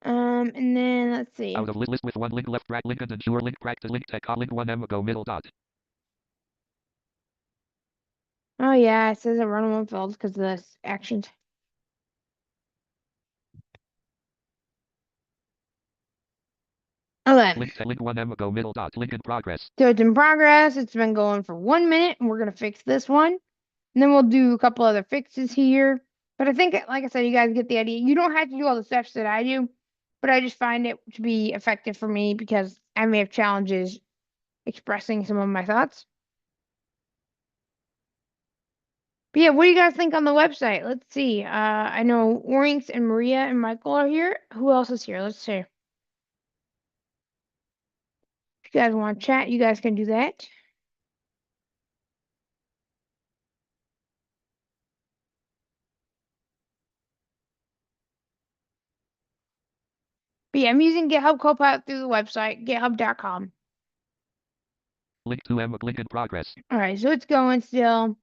And then let's see.
Out of list with one link left drag link and ensure link practice link tech link 1 go middle dot.
Oh yeah, it says a run one failed because of the actions. Oh then.
Link to link 1 go middle dot. Link in progress.
So it's in progress. It's been going for 1 minute, and we're gonna fix this one. And then we'll do a couple other fixes here. But I think, like I said, you guys get the idea. You don't have to do all the steps that I do, but I just find it to be effective for me because I may have challenges expressing some of my thoughts. But yeah, what do you guys think on the website? Let's see. I know Orinx and Maria and Michael are here. Who else is here? Let's see. If you guys want to chat, you guys can do that. But yeah, I'm using GitHub Copilot through the website, github.com.
Link to link in progress.
All right, so it's going still.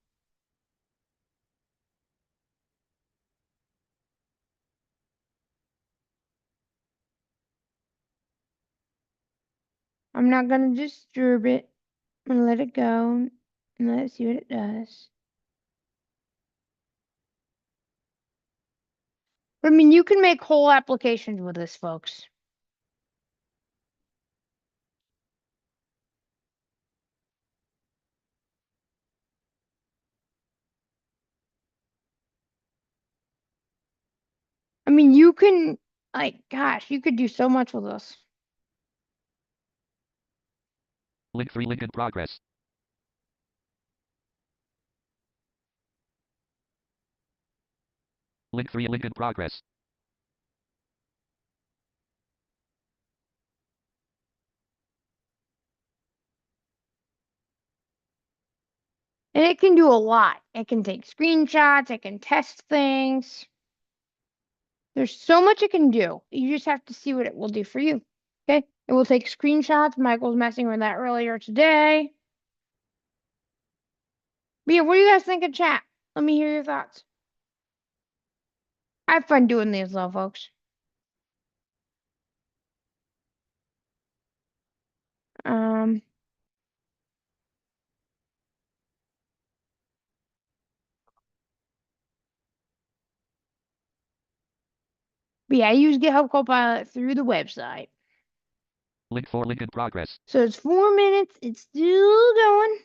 I'm not going to disturb it. I'm going to let it go and let it see what it does. But I mean, you can make whole applications with this, folks. I mean, you can, like, gosh, you could do so much with this.
Link 3 link in progress. Link 3 link in progress.
And it can do a lot. It can take screenshots, it can test things. There's so much it can do. You just have to see what it will do for you. Okay? It will take screenshots. Michael's messing with that earlier today. But yeah, what do you guys think in chat? Let me hear your thoughts. I have fun doing these though, folks. Um, but yeah, I use GitHub Copilot through the website.
Link 4 link in progress.
So it's 4 minutes. It's still going.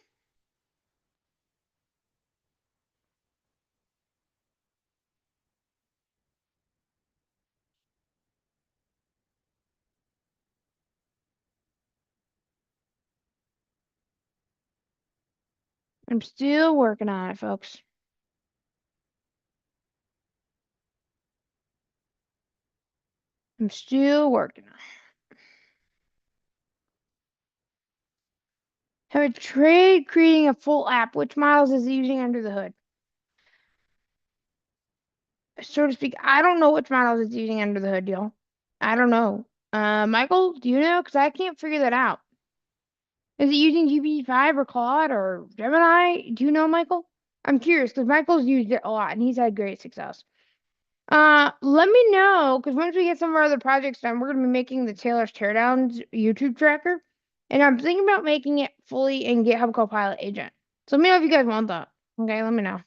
I'm still working on it, folks. I'm still working on it. Have a trade creating a full app. Which models is it using under the hood? So to speak, I don't know which models it's using under the hood, y'all. I don't know. Michael, do you know? Because I can't figure that out. Is it using GPT-5 or Claude or Gemini? Do you know, Michael? I'm curious because Michael's used it a lot and he's had great success. Let me know because once we get some of our other projects done, we're gonna be making the Taylor's Teardowns YouTube tracker, and I'm thinking about making it fully in GitHub Copilot agent. So let me know if you guys want that. Okay, let me know.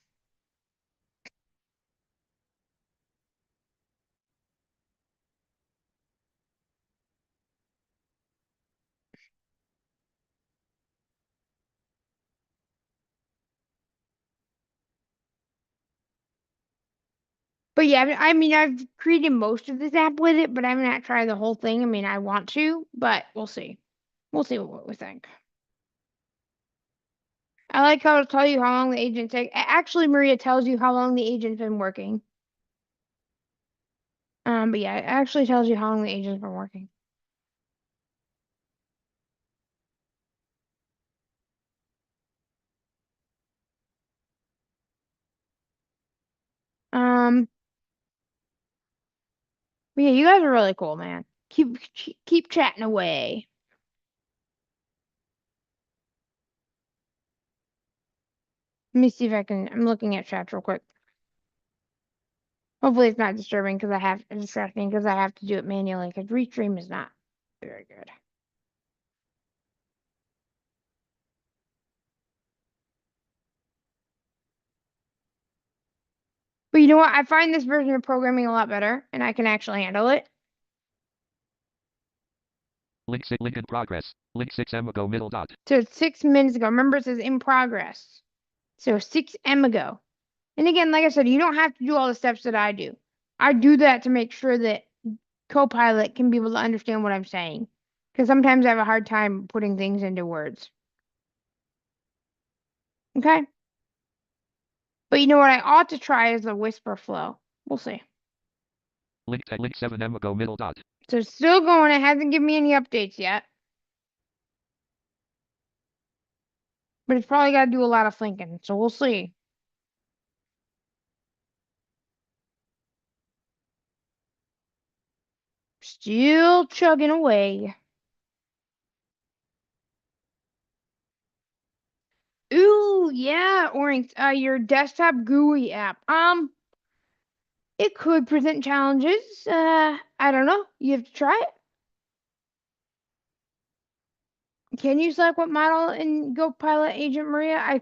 But yeah, I mean, I've created most of this app with it, but I'm not trying the whole thing. I mean, I want to, but we'll see. We'll see what we think. I like how it'll tell you how long the agent take. Actually, Maria tells you how long the agent's been working. But yeah, it actually tells you how long the agent's been working. Um, but yeah, you guys are really cool, man. Keep chatting away. Let me see if I can. I'm looking at chats real quick. Hopefully, it's not disturbing because I have distracting because I have to do it manually because Restream is not very good. But you know what? I find this version of programming a lot better, and I can actually handle it.
Link in progress. Link 6M ago middle dot.
So 6 minutes ago. Remember, it says in progress. So 6M ago. And again, like I said, you don't have to do all the steps that I do. I do that to make sure that Copilot can be able to understand what I'm saying. Because sometimes I have a hard time putting things into words. Okay? But you know what I ought to try is the whisper flow. We'll see.
Link 7M ago middle dot.
So it's still going. It hasn't given me any updates yet. But it's probably got to do a lot of thinking. So we'll see. Still chugging away. Ooh, yeah, Orange. Your desktop GUI app. It could present challenges. I don't know. You have to try it. Can you select what model in Go Pilot Agent Maria? I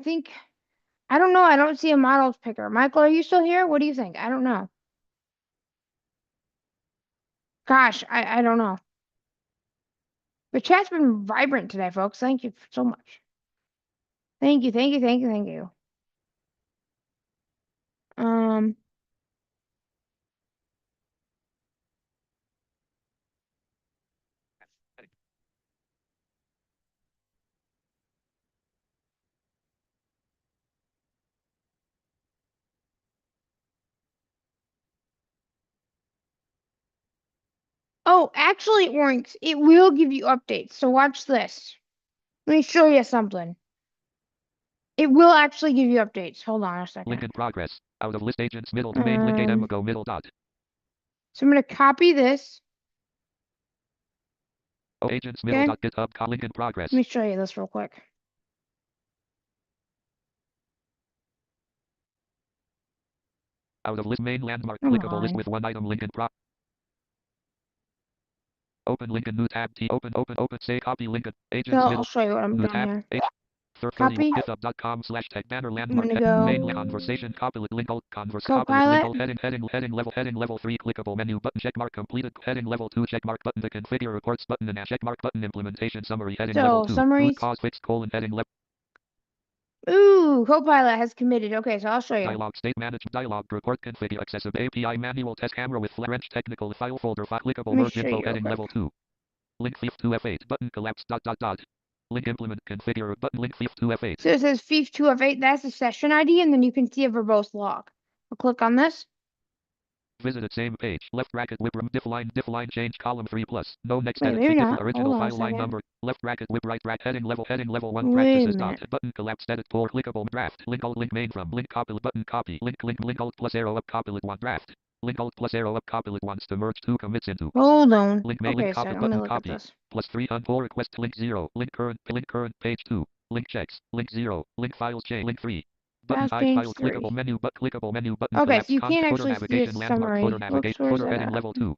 don't know. I don't see a models picker. Michael, are you still here? What do you think? I don't know. Gosh, I don't know. The chat's been vibrant today, folks. Thank you so much. Thank you, thank you, thank you, thank you. Um, oh, actually, Orange, it will give you updates. So watch this. Let me show you something. It will actually give you updates. Hold on a second.
Link in progress. Out of list agents middle domain link 8M ago middle dot.
So I'm going to copy this.
Oh, agents middle
Okay.
dot GitHub link in progress.
Let me show you this real quick.
Out of list main landmark
Come
clickable list
on.
with one item link in pro. Open link in new tab T open say copy link agents
So
middle
I'll show you what I'm
new
doing
tab
here.
30
Copy.
github.com/tech banner
I'm
landmark
going to go
main conversation copilot link alt converse
Copilot.
copilot link alt heading level 3 clickable menu button checkmark completed heading level 2 checkmark button to configure reports button and a checkmark button implementation summary heading level
So
2
summaries.
root cause fix heading level.
Ooh, Copilot has committed. Okay, so I'll show you.
Dialog state managed dialog report configure accessible API manual test camera with French technical file folder clickable
Let me
merge
show
info
you real
heading
quick.
level 2 link FIF 2 F8 button collapse dot link implement configure button link FIF 2 F8.
So it says FIF 2 of 8. That's the session ID, and then you can see a verbose log. I'll click on this.
Visited same page. Left bracket whip define change column 3 plus. No next
Wait,
edit
maybe
different
not.
original
Hold on a
file line
second.
number. Left bracket whip right bracket heading level 1
Wait a
practices
minute.
dot button collapsed edit pour clickable draft link alt link main from link copy button copy link alt plus arrow up copilot 1 draft. Link Alt plus arrow up copy it wants to merge two commits into.
Hold on.
Link main
Okay,
link
so
copy
let me
button
look at
copy.
this.
Plus 3 on pull request link 0. Link current page 2. Link checks. Link 0. Link files chain link 3. Button
Fast
hide
change
files
3.
clickable menu button
Okay, so
collapse
you
content
can't
footer
actually see a
navigation landmark footer
summary. Whoops,
navigation
where's
footer
that
heading
at?
level 2.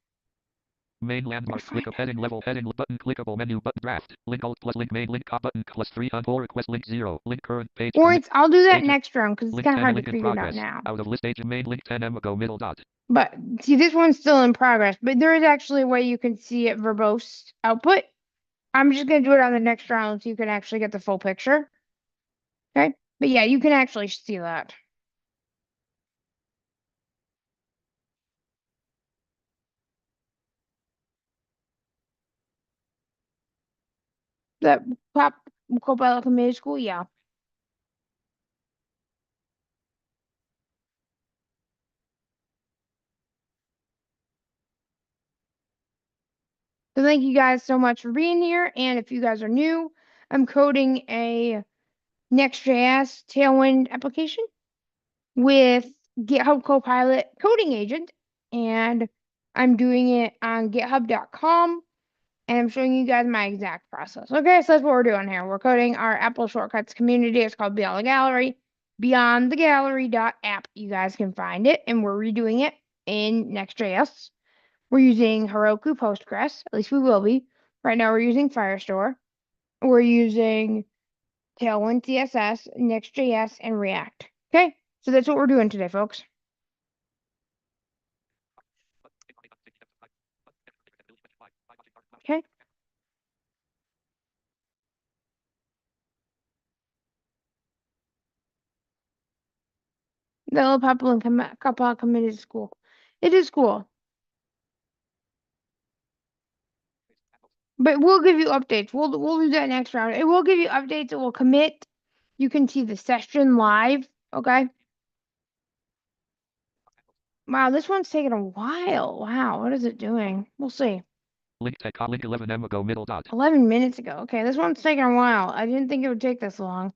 Main
Gotta
landmark
find
click of
it.
heading level heading button clickable menu button draft link alt plus link main link cop button plus 3 on pull request link 0 link current page
Or
commit
it's, I'll do that
agent
next round because it's
link
kind of
10
hard to
link in
figure it out
progress
now.
out of list agent main link 10 ago middle dot.
But see, this one's still in progress, but there is actually a way you can see it verbose output. I'm just going to do it on the next round so you can actually get the full picture. Okay? But yeah, you can actually see that. That pop Copilot Community School, yeah. So thank you guys so much for being here. And if you guys are new, I'm coding a Next.js Tailwind application with GitHub Copilot Coding Agent. And I'm doing it on github.com. And I'm showing you guys my exact process. Okay, so that's what we're doing here. We're coding our Apple Shortcuts community. It's called Beyond the Gallery. BeyondTheGallery.app. You guys can find it. And we're redoing it in Next.js. We're using Heroku Postgres. At least we will be. Right now we're using Firestore. We're using Tailwind CSS, Next.js, and React. Okay, so that's what we're doing today, folks. Okay. The little couple and couple committed to school. It is cool. But we'll give you updates. We'll do that next round. It will give you updates. It will commit. You can see the session live. Okay. Wow, this one's taking a while. Wow, what is it doing? We'll see.
Link tech link 11 M ago middle dot.
11 minutes ago. Okay, this one's taking a while. I didn't think it would take this long.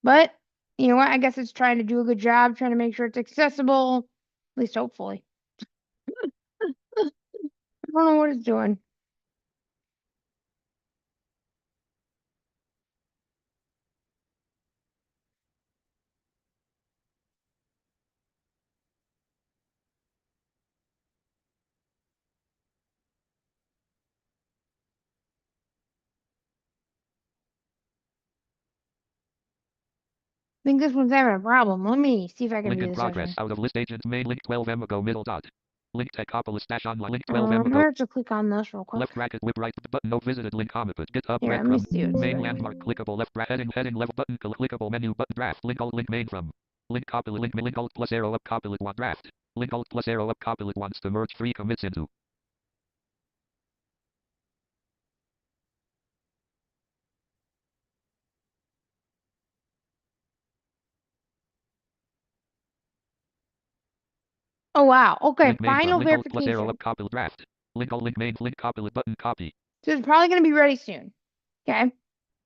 But you know what? I guess it's trying to do a good job, trying to make sure it's accessible. At least hopefully. I don't know what it's doing. I think this one's having a problem. Let me see if I can
Link
view
in
the
progress
session.
out of list agent main link 12 M ago middle dot. Link Techopolis dash online link 12 M ago.
I have to click on this real quick.
Left bracket whip right button no visited link comic GitHub
Here, let me
breadcrumb
see what's
main
doing.
landmark clickable left bracket heading level button clickable menu button draft link alt link main from link copy link link alt plus arrow up copy one draft link alt plus arrow up copy wants to merge three commits into.
Oh wow. Okay,
Link main from
final
link alt plus arrow
verification.
up copy draft link alt link main link copy button copy
So it's probably gonna be ready soon. Okay.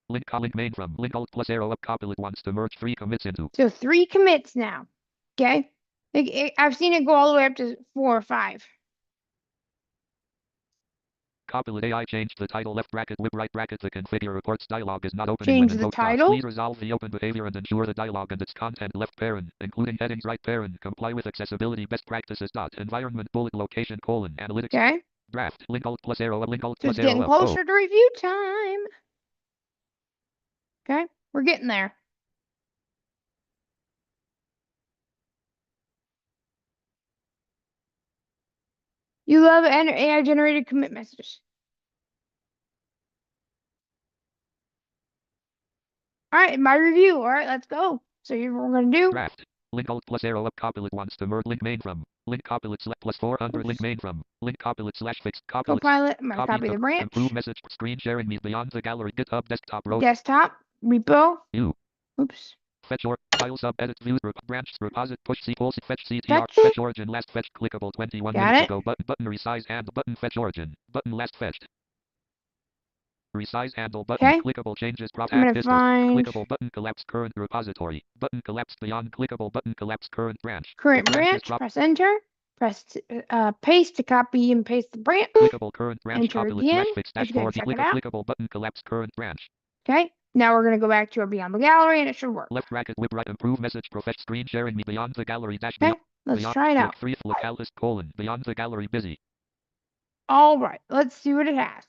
link main from link alt plus arrow up copy wants to merge three commits into.
So 3 commits now. Okay. I've seen it go all the way up to 4 or 5.
Copilot AI changed the title left bracket whip right bracket the configure reports dialog is not opening
Change
when
the
invoked.
title.
Please resolve the open behavior and ensure the dialog and its content left parent, including headings right parent, comply with accessibility best practices. Environment bullet location analytics.
Okay.
Draft link alt plus arrow up link alt
So
plus
it's getting
arrow up.
closer to review time. Okay. We're getting there. You love AI generated commit messages. All right, my review. All right, let's go. So here's what we're gonna do.
Draft link alt plus arrow up Copilot wants to merge link main from link Copilot select plus 400 link main from link Copilot slash fixed Copilot.
Copilot. I'm gonna copy the branch.
Improve message screen sharing me beyond the gallery GitHub desktop row.
Desktop repo.
You.
Oops.
Fetch or file sub edit view branch reposit push C pulse fetch CTR
Fetch
fetch origin last fetch clickable 21
Got
minutes
it.
ago button resize and button fetch origin button last fetched resize handle button
Okay.
clickable changes prop
I'm gonna
distance
find
clickable button collapse current repository button collapse beyond clickable button collapse current branch
current branch. Press enter. Press paste to copy and paste the branch.
Clickable current branch.
Enter
Copy
again.
slash fix
Let's go
dashboard.
check it out.
Clickable button. Collapse current branch.
Okay. Now we're going to go back to our Beyond the Gallery and it should work.
Left bracket whip right. Improve message. Profess screen sharing me beyond the gallery dash.
Okay. Let's
beyond,
try it out.
3 localist colon. Beyond the gallery busy.
All right. Let's see what it has.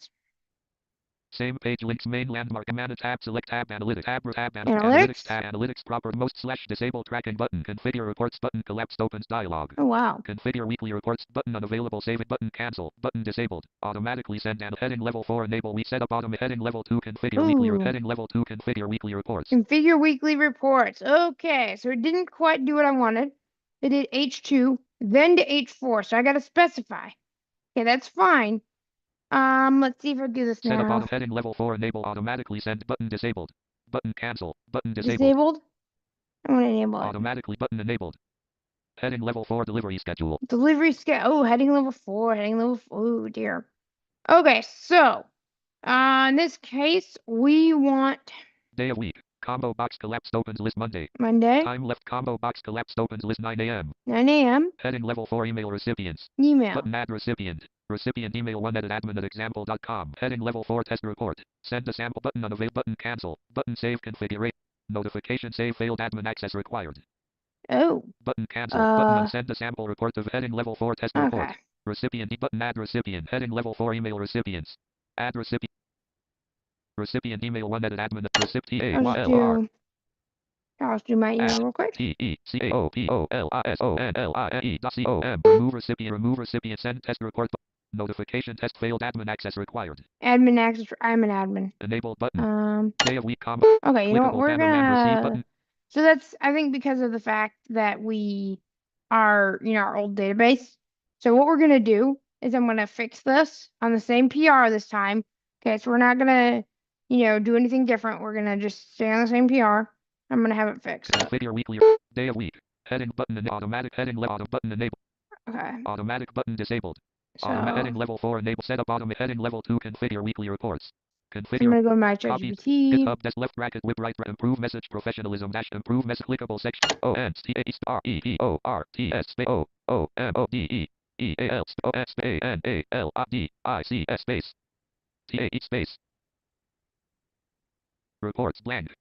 Same page links main landmark mana tab select tab analytics analytics tab analytics proper most slash disable tracking button configure reports button collapsed opens dialog.
Oh wow.
Configure weekly reports button unavailable save it button cancel button disabled automatically send and heading level 4 enable we set up heading level 2 configure weekly heading level 2 configure weekly reports.
Configure weekly reports. Okay, so it didn't quite do what I wanted. It did H2 then to H4, so I got to specify. Okay, that's fine. Let's see if I do this now.
Set up heading level 4 enable automatically send button disabled. Button cancel. Button disabled.
Disabled? I want to enable it.
Automatically button enabled. Heading level 4 delivery schedule.
Delivery schedule. Oh, heading level 4. Heading level 4. Oh, dear. Okay, so, in this case, we want...
Day of week. Combo box collapsed opens list Monday.
Monday.
Time left combo box collapsed opens list 9 a.m.
9 a.m.
Heading level 4 email recipients.
Email.
Button add recipient. Recipient email 1@admin@example.com. Heading level 4 test report. Send a sample button unavailable button cancel. Button save configuration. Notification save failed admin access required.
Oh.
Button cancel. Button send a sample report of heading level 4 test report.
Okay.
Recipient button add recipient. Heading level 4 email recipients. Add recipient. Recipient email 1@admin.
I'll do my email real quick.
TECAOPOLISONLIE.com. Remove recipient. Send test report. Notification test failed. Admin access required.
Admin access. I'm an admin.
Enable button. Day of week combo.
Okay, you know what? We're gonna. So that's I think because of the fact that we are our old database. So what we're gonna do is I'm gonna fix this on the same PR this time. Okay, so we're not gonna do anything different. We're gonna just stay on the same PR. I'm gonna have it fixed.
Configure weekly day of week. Heading button and automatic heading auto button enable.
Okay.
Automatic button disabled.
So
heading level 4 enable set up automatic heading level 2 configure weekly reports. Configure.
I'm gonna go to my ChatGPT.
GitHub desk left bracket whip right improve message professionalism dash improve message clickable section ONSTAREPORTS OMODEALSPANALIDIC space TAE space reports blank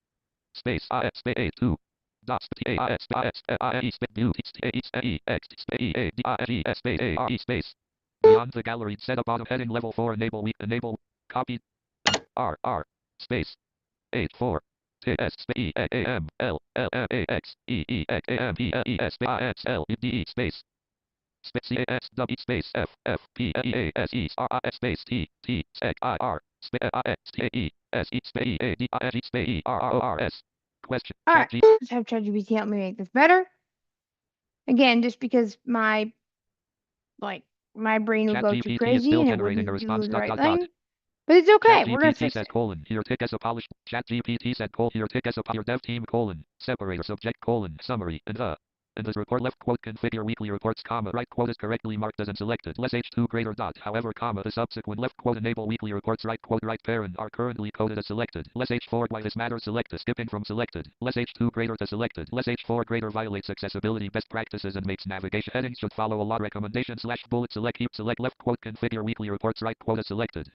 space IS space 2 dots TAIS space IE space beauty space EX space ADIGS space ARE space beyond the gallery set up auto heading level 4 enable week enable copy R space 84 TS space EAM LLMAX EEXAMPLES space LEDE space CAS W space FFPEASE RIS space T SEC space ISTAE SE space ADIG space RRORS question.
All right, let's have ChatGPT help me make this better. Again, just because my brain will go too crazy and it wouldn't do the right thing. But it's okay. We're gonna fix it.
Here tick as a polished ChatGPT said here tick as a your dev team separator subject summary and the report left quote configure weekly reports right quote is correctly marked as unselected less H2 greater dot however the subsequent left quote enable weekly reports right quote right parent are currently coded as selected less H4 why this matter selected skipping from selected less H2 greater to selected less H4 greater violates accessibility best practices and makes navigation headings should follow a lot recommendation / bullet select keep select left quote configure weekly reports right quote as selected.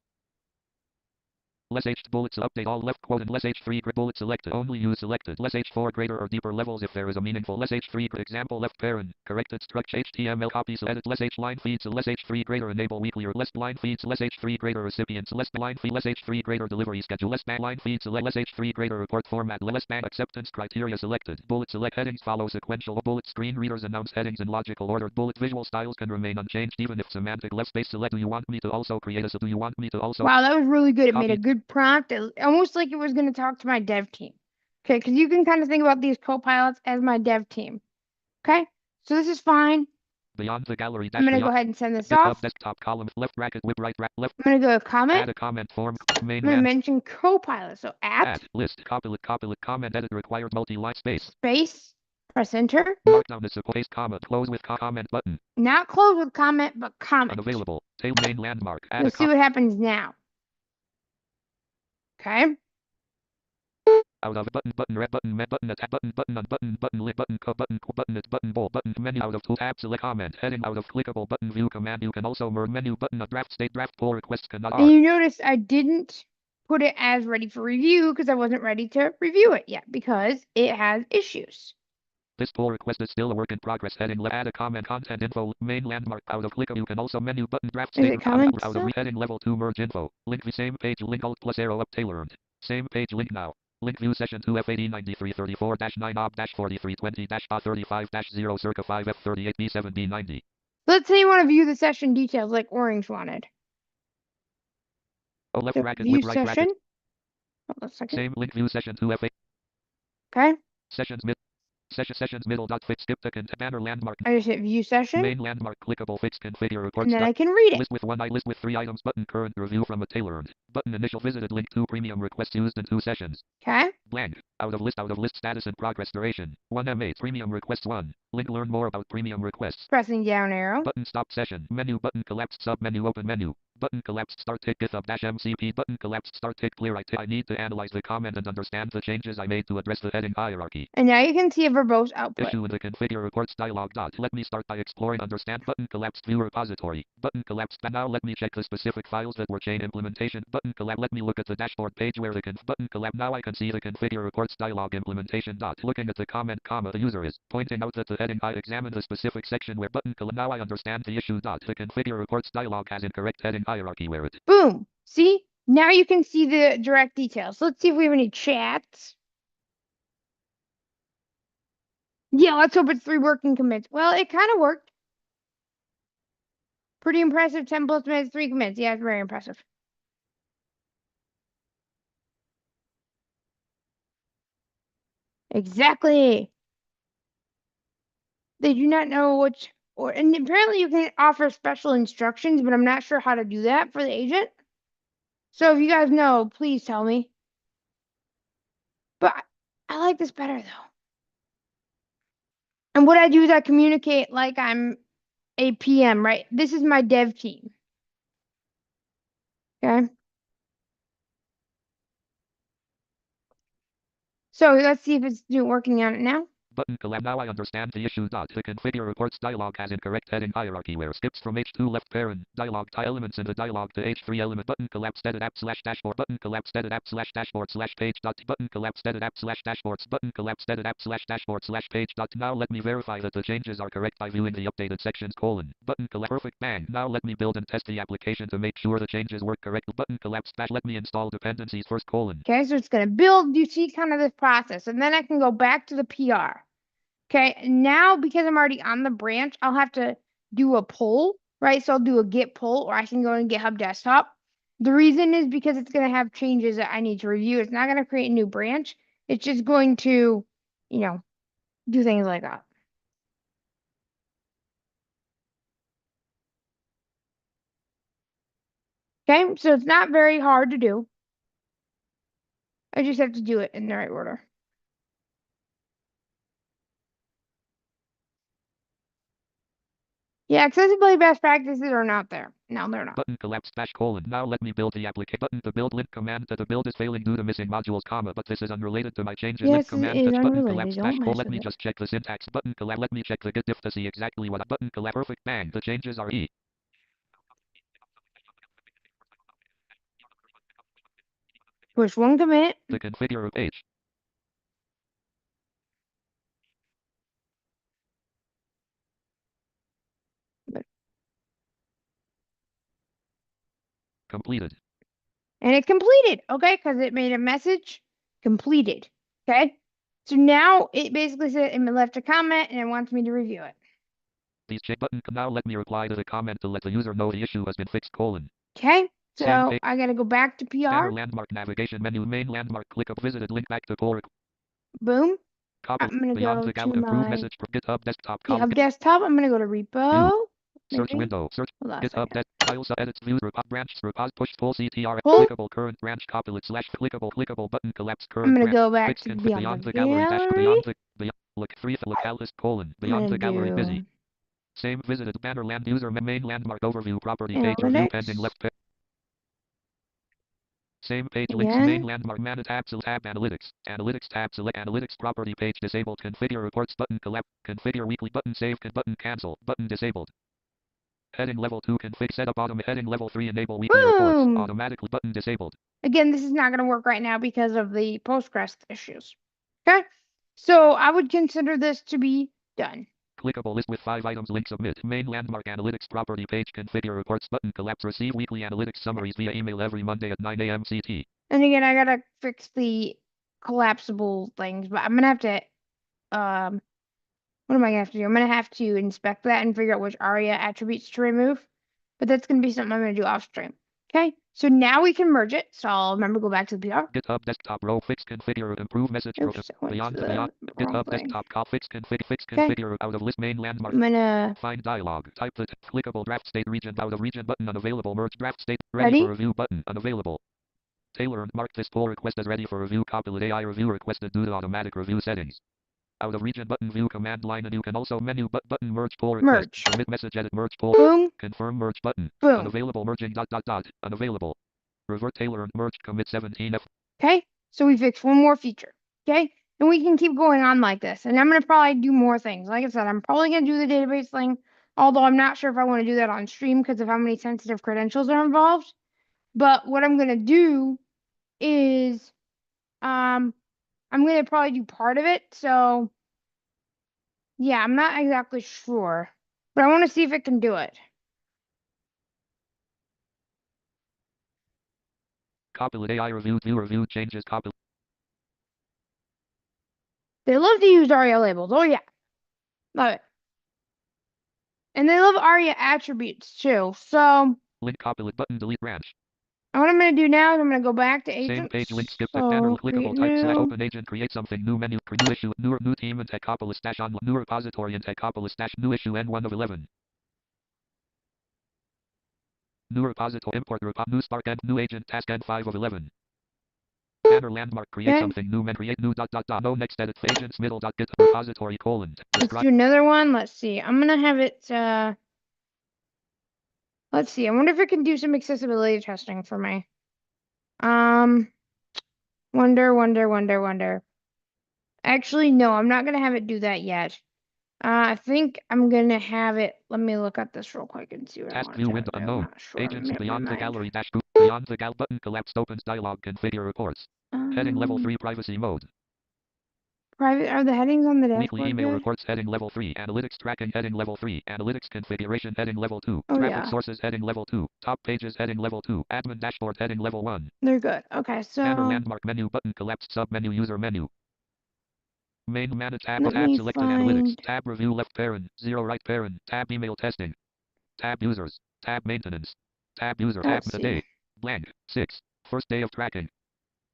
Less H bullets update all left quote and less H3 bullet selected only use selected less H4 greater or deeper levels if there is a meaningful less H3 example left parent corrected structure HTML copies edit less H line feeds less H3 greater enable weekly or less line feeds less H3 greater recipients less line feed less H3 greater delivery schedule less line feeds less H3 greater report format less acceptance criteria selected bullet select headings follow sequential bullet screen readers announce headings in logical order bullet visual styles can remain unchanged even if semantic left space select do you want me to also create a do you want me to also
wow that was really good. It made a good prompt, almost like it was going to talk to my dev team. Okay, because you can kind of think about these co-pilots as my dev team. Okay, so this is fine.
Beyond the gallery.
I'm going to go ahead and send this off.
Desktop column left bracket whip right left.
I'm going to go to comment.
Add a comment form. Main
I'm going to mention co-pilot. So at
list copilot comment edit required multi-line space.
Space. Press enter.
Markdown is space comma close with comment button.
Not close with comment, but comment.
Unavailable. Tail main landmark.
Let's see what happens now. Okay.
Out of button, button, red button, med button, attack button, button, on button, button, lit button, co button, button, it's button, bold button, menu out of tool tab, select comment, heading out of clickable button, view command. You can also merge menu button, a draft state, draft pull request cannot.
And you notice I didn't put it as ready for review because I wasn't ready to review it yet because it has issues.
This pull request is still a work in progress. Heading add a comment, content info, main landmark, out of clickable. You can also menu button, draft
Is
state,
it comment
out of heading level 2 merge info. Link the same page, link alt plus arrow up tailored. Same page link now. Link view session 2 F809334-9 ob-4320-A35-0 circa 5 F38 B7 B90.
Let's say you want to view the session details like Orange wanted.
Oh, left
So
bracket,
view
lip right
session.
bracket.
Hold on a second.
Same link view session 2 F8.
Okay.
Sessions mid. Sessions middle dot fit skip the banner landmark.
I just hit view session.
Main landmark clickable fix configure reports.
And then I can read it.
List with one list with 3 items button current review from a tailored button initial visited link 2 premium requests used in 2 sessions.
Okay.
Blank. Out of list status and progress duration. 1 M8 premium request 1. Link learn more about premium requests.
Pressing down arrow.
Button stop session. Menu button collapsed sub menu open menu. Button collapsed start tick github dash MCP button collapsed start tick clear. I need to analyze the comment and understand the changes I made to address the heading hierarchy.
And now you can see a verbose output.
Issue in the configure reports dialog dot. Let me start by exploring understand button collapsed view repository. Button collapsed. Now let me check the specific files that were chain implementation. Button collapse. Let me look at the dashboard page where the button collapse. Now I can see the configure reports dialog implementation dot. Looking at the comment comma the user is pointing out that the heading I examined the specific section where button collapse. Now I understand the issue dot. The configure reports dialog has incorrect heading hierarchy where it.
Boom. See? Now you can see the direct details. Let's see if we have any chats. Yeah, let's hope it's 3 working commits. Well, it kind of worked. Pretty impressive. 10 plus minutes, 3 commits. Yeah, it's very impressive. Exactly. They do not know which, and apparently you can offer special instructions, but I'm not sure how to do that for the agent. So if you guys know, please tell me. But I like this better though. And what I do is I communicate like I'm a PM, right? This is my dev team. Okay. So let's see if it's working on it now.
Button collapse. Now I understand the issue dot. The configure reports dialog has incorrect heading hierarchy where skips from H2 left parent dialog to elements in the dialog to H3 element. Button collapse edit app slash dashboard. Button collapse edit app slash dashboard slash page dot. Button collapse edit app slash dashboards. Button collapse edit app slash dashboard slash page dot. Now let me verify that the changes are correct by viewing the updated sections colon. Button collapse perfect bang. Now let me build and test the application to make sure the changes work correctly. Button collapse dash. Let me install dependencies first colon.
Okay, so it's gonna build. You see kind of this process, and then I can go back to the PR. Okay, now because I'm already on the branch, I'll have to do a pull, right? So I'll do a git pull, or I can go in GitHub desktop. The reason is because it's going to have changes that I need to review. It's not going to create a new branch. It's just going to, do things like that. Okay, so it's not very hard to do. I just have to do it in the right order. Yeah, accessibility best practices are not there. No, they're not.
Button collapse dash colon. Now let me build the application. Button to build link command that the build is failing due to missing modules, comma, but this is unrelated to my changes.
Yes,
Link command
it is
touch button
unrelated.
collapse dash
Don't
col.
mess
Let
with
me
it.
just check the syntax. Button collapse. Let me check the git diff to see exactly what button collapse. Perfect bang. The changes are E.
Push one commit.
The configure page. Completed.
And it completed, okay? Because it made a message completed, okay? So now it basically said it left a comment and it wants me to review it.
These check button. Now let me reply to the comment to let the user know the issue has been fixed, colon.
Okay, so I got to go back to PR.
Banner landmark navigation menu main landmark click up visited link back to pull.
Boom.
Copy.
I'm going to
Beyond
go
the
to
improve
my
message GitHub desktop.
GitHub desktop. I'm going to go to repo.
Search
Maybe.
window. Search GitHub files edits views branch repos push full CTR
Pull.
clickable current branch copilot slash clickable button collapse current.
I'm going to go back
fix
to
beyond the
gallery.
dash beyond look 3 localist colon beyond the gallery busy. Same visited banner land user main landmark overview property page review pending left. Same page links.
Again.
Main landmark. Manage tab. Tab analytics. Analytics tab. Select analytics property page disabled. Configure reports button. Collapse. Configure weekly button. Save button. Cancel button disabled. Heading level 2 config setup automate. Heading level 3 enable weekly reports.
Boom.
Automatically button disabled.
Again, this is not going to work right now because of the Postgres issues. Okay. So I would consider this to be done.
Clickable list with 5 items. Link submit. Main landmark analytics property page. Configure reports button. Collapse. Receive weekly analytics summaries via email every Monday at 9 a.m. CT.
And again, I gotta fix the collapsible things, but I'm gonna have to what am I gonna have to do? I'm gonna have to inspect that and figure out which ARIA attributes to remove. But that's gonna be something I'm gonna do off stream. Okay, so now we can merge it. So I'll remember go back to the PR.
GitHub desktop row fix configure improve message beyond GitHub desktop call fix configure out of list main landmark.
I'm gonna
find dialog type the clickable draft state region out of region button unavailable merge draft state ready for review button unavailable. Taylor and mark this pull request as ready for review. Copilot AI review requested due to automatic review settings. Out of region button view command line and you can also menu button merge pull request. Submit message edit merge pull. Boom. Confirm merge button. Boom. Unavailable merging unavailable. Revert Taylor and merge commit 17F.
Okay, so we fixed one more feature. Okay, and we can keep going on like this. And I'm gonna probably do more things. Like I said, I'm probably gonna do the database thing, although I'm not sure if I want to do that on stream because of how many sensitive credentials are involved. But what I'm gonna do is I'm gonna probably do part of it. So yeah, I'm not exactly sure, but I want to see if it can do it.
Copilot AI review view changes Copilot.
They love to use ARIA labels. Oh yeah, love it. And they love ARIA attributes too. So
link Copilot button delete branch.
What I'm going to do now is I'm going to go back to agents.
Same page link skip the banner clickable type select open agent create something new menu new issue new team and Techopolis stash on new repository and Techopolis stash new issue N1 of 11. New repository import new spark and new agent task N5 of 11. Banner landmark create something new and create new no next edit agents middle get repository colon.
Let's do another one. Let's see. I'm going to have it let's see. I wonder if it can do some accessibility testing for me. Wonder. Actually, no, I'm not going to have it do that yet. I think I'm going to have it. Let me look at this real quick and see what
task
I want
view
to
window
do.
unknown.
Sure.
Agents beyond the gallery dash beyond the gal button collapsed opens dialog configure reports. Heading level 3 privacy mode.
Private are the headings on the dashboard?
Weekly email reports heading level 3. Analytics tracking heading level 3. Analytics configuration heading level 2. Traffic sources heading level 2. Top pages heading level 2. Admin dashboard heading level 1.
They're good. Okay, so
banner landmark menu button collapsed sub menu user menu. Main manage tab selected analytics. Tab review left parent. 0 right parent. Tab email testing. Tab users. Tab maintenance. Tab user. Tab the day. Blank. 6. First day of tracking.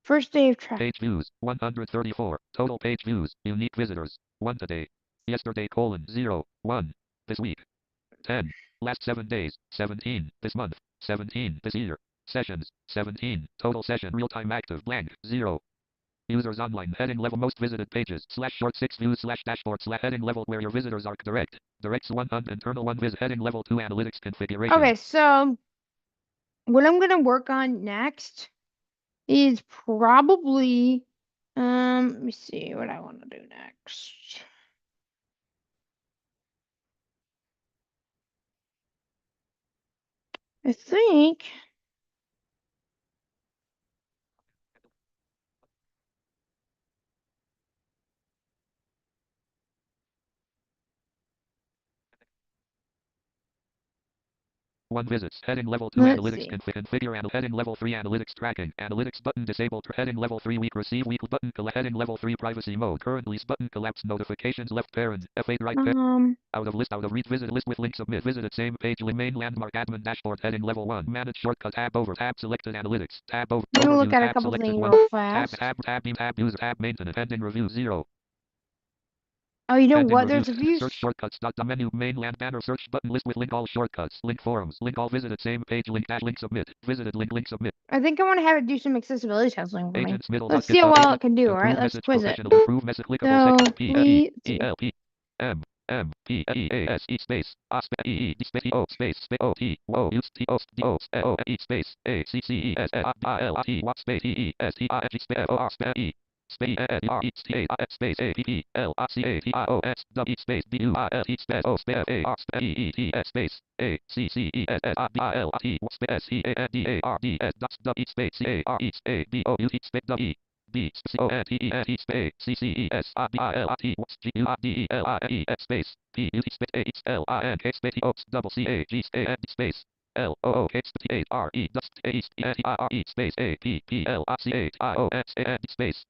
First day of tracking.
Page views, 134. Total page views, unique visitors, 1 today. Yesterday, 0, 1. This week. 10. Last 7 days, 17. This month, 17. This year. Sessions, 17. Total session, real-time active, blank, 0. Users online, heading level most visited pages, /short 6 views /dashboard heading level where your visitors are direct. Directs 1 internal 1 visit, heading level 2 analytics configuration. Okay, so what I'm going to work on next is probably, let me see what I want to do next. I think one visits. Heading level 2 analytics configure heading level 3 analytics tracking. Analytics button disabled. Heading level 3 week receive week button heading level 3 privacy mode. Currently button collapse notifications left parent. F8 right parent. Out of list out of read visit list with link submit visited same page main landmark admin dashboard heading level 1 manage shortcut tab over tab selected analytics tab over overview, look at a couple things real fast. Tab user tab maintenance pending review 0. Oh, you know what? There's a few search shortcuts. The menu main land banner search button list with link all shortcuts. Link forums. Link all visited same page. Link dash link submit. Visited link submit. I think I want to have it do some accessibility testing for me. Let's see how well it can do. All right, let's quiz it. So, M P E A S E space A space E E D space O space space O T O U T O D O O E space A C C E S A L T W space E E S T I G space O R space E space A R E T A space A P P L I C A T I O S W space B U I L T space O space A R space E E T S space A C C E S S I B I L T space S E A N D A R D S dot W space C A R E A B O U T space W B C O N T E N T space C C E S I B I L I T G U I D E L I N E S space P U T space A H L I N K space T O double C A G A N D space L O O H T A R E dust A H T N T I R E space A P P L I C A T I O S A N D space